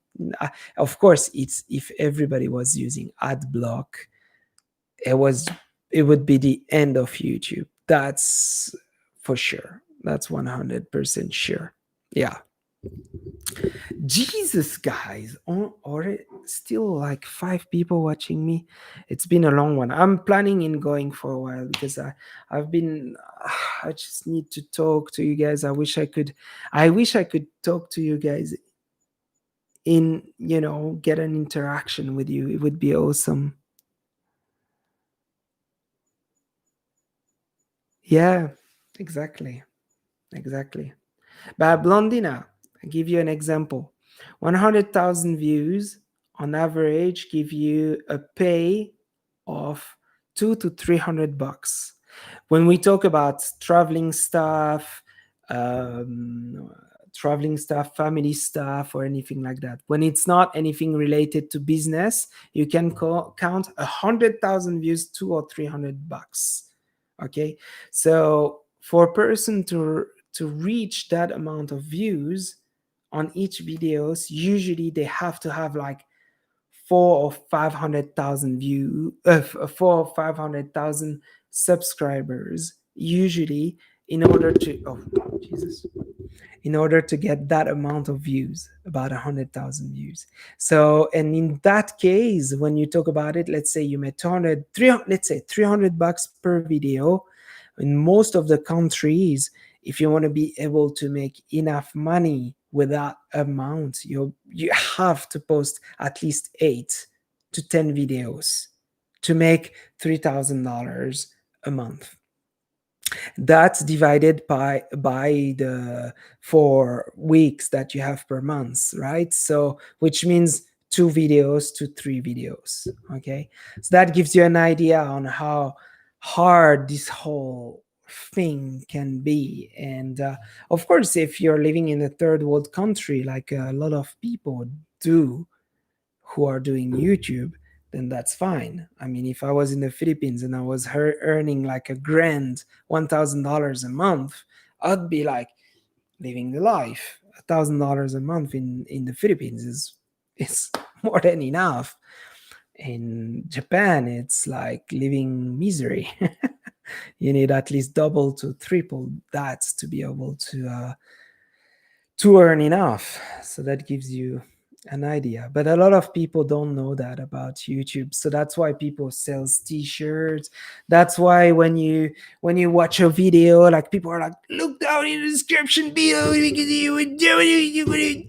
of course, it's, if everybody was using ad block, it was it would be the end of YouTube. That's for sure. That's 100% sure. Yeah. Jesus, guys, or still like 5 people watching me. It's been a long one. I'm planning in going for a while because I've been. I just need to talk to you guys. I wish I could talk to you guys in, get an interaction with you. It would be awesome. Yeah, exactly, exactly. But Blondina, I give you an example. 100,000 views on average give you a pay of 200 to 300 bucks. When we talk about traveling stuff, um, traveling stuff, family stuff, or anything like that. When it's not anything related to business, you can count 100,000 views, 200 or 300 bucks. Okay, so for a person to reach that amount of views on each videos, usually they have to have like 4 or 500,000 4 or 500,000 subscribers usually, in order to, oh Jesus, in order to get that amount of views, about 100,000 views. So, and in that case, when you talk about it, let's say you made 200 300, let's say 300 bucks per video. In most of the countries, if you want to be able to make enough money with that amount, you have to post at least 8 to 10 videos to make $3,000 a month. That's divided by the 4 weeks that you have per month, right? So which means 2 videos to 3 videos. Okay, so that gives you an idea on how hard this whole thing can be. And of course, if you're living in a third world country like a lot of people do, who are doing YouTube, then that's fine. I mean, if I was in the Philippines and I was earning like a grand, $1,000 a month, I'd be like living the life. $1,000 a month in the Philippines is more than enough. In Japan, it's like living misery. You need at least double to triple that to be able to earn enough. So that gives you an idea. But a lot of people don't know that about YouTube. So that's why people sells t-shirts. That's why when you watch a video, like people are like, look down in the description below because you would do it.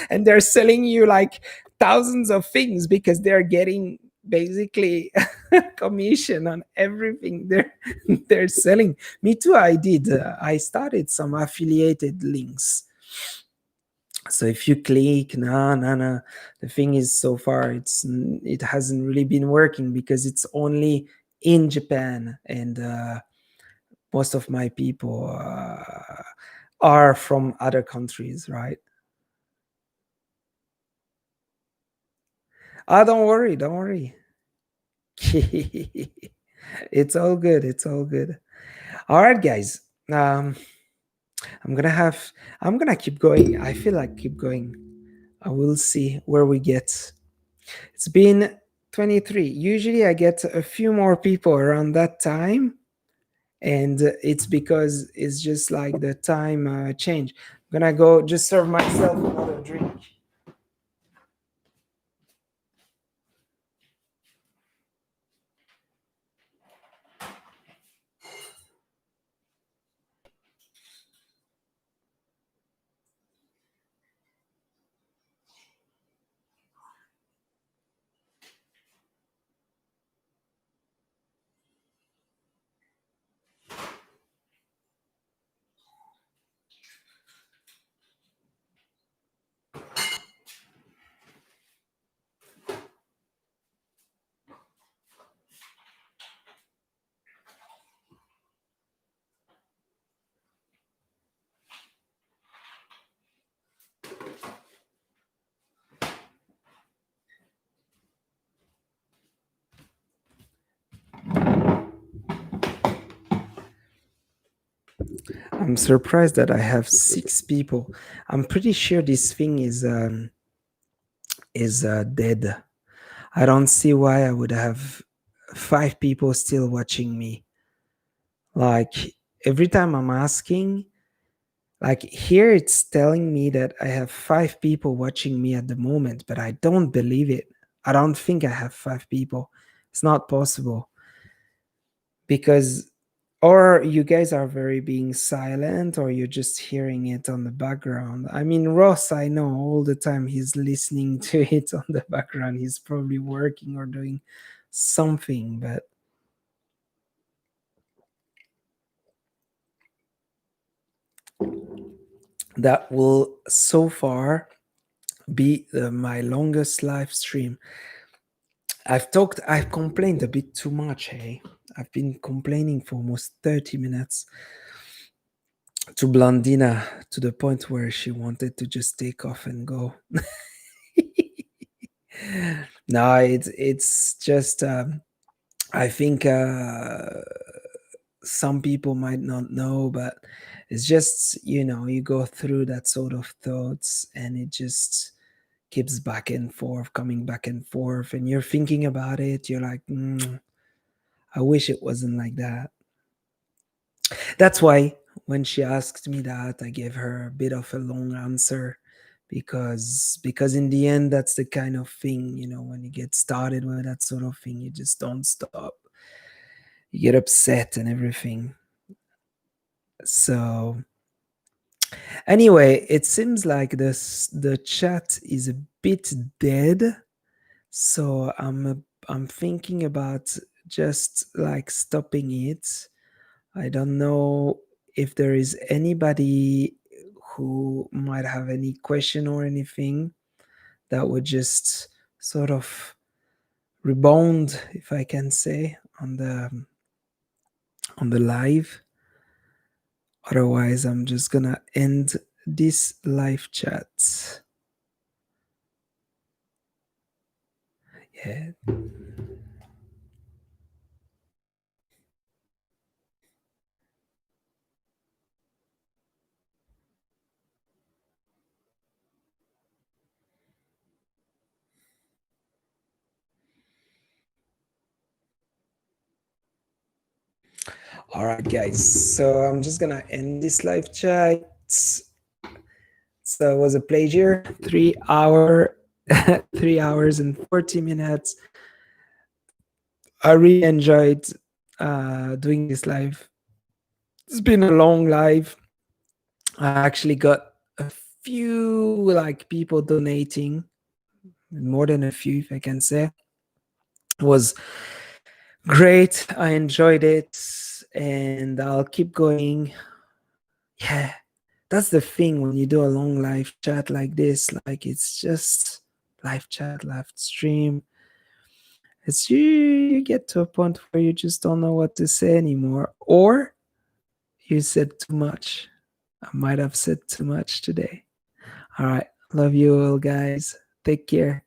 And they're selling you like thousands of things because they're getting basically commission on everything they're selling. Me too, I did. I started some affiliated links. So if you click, no, the thing is, so far it hasn't really been working because it's only in Japan, and most of my people are from other countries, right? Ah, don't worry, don't worry. It's all good. It's all good. All right, guys. Um, I'm gonna have. I'm gonna keep going. I feel like keep going. I will see where we get. It's been 23. Usually, I get a few more people around that time, and it's because it's just like the time change. I'm gonna go just serve myself another drink. I'm surprised that I have 6 people. I'm pretty sure this thing is dead. I don't see why I would have 5 people still watching me. Like every time I'm asking, like here it's telling me that I have 5 people watching me at the moment, but I don't believe it. I don't think I have 5 people. It's not possible because, or you guys are very being silent, or you're just hearing it on the background. I mean, Ross, I know all the time he's listening to it on the background. He's probably working or doing something, but that will so far be my longest live stream. I've complained a bit too much, hey? I've been complaining for almost 30 minutes to Blondina to the point where she wanted to just take off and go. No, it's just I think some people might not know, but it's just, you go through that sort of thoughts and it just keeps back and forth, coming back and forth, and you're thinking about it. You're like, I wish it wasn't like that. That's why when she asked me that, I gave her a bit of a long answer, because in the end, that's the kind of thing, when you get started with that sort of thing, you just don't stop. You get upset and everything. So anyway, it seems like the chat is a bit dead. So I'm thinking about just like stopping it. I don't know if there is anybody who might have any question or anything that would just sort of rebound, if I can say, on the live. Otherwise, I'm just gonna end this live chat. Yeah. All right, guys. So I'm just gonna end this live chat. So it was a pleasure. 3 hour, 3 hours and 40 minutes. I really enjoyed doing this live. It's been a long live. I actually got a few like people donating, more than a few, if I can say. It was great. I enjoyed it, and I'll keep going. Yeah, that's the thing when you do a long live chat like this. Like, it's just live chat, live stream. It's you get to a point where you just don't know what to say anymore, or you said too much. I might have said too much today. All right, love you all, guys. Take care.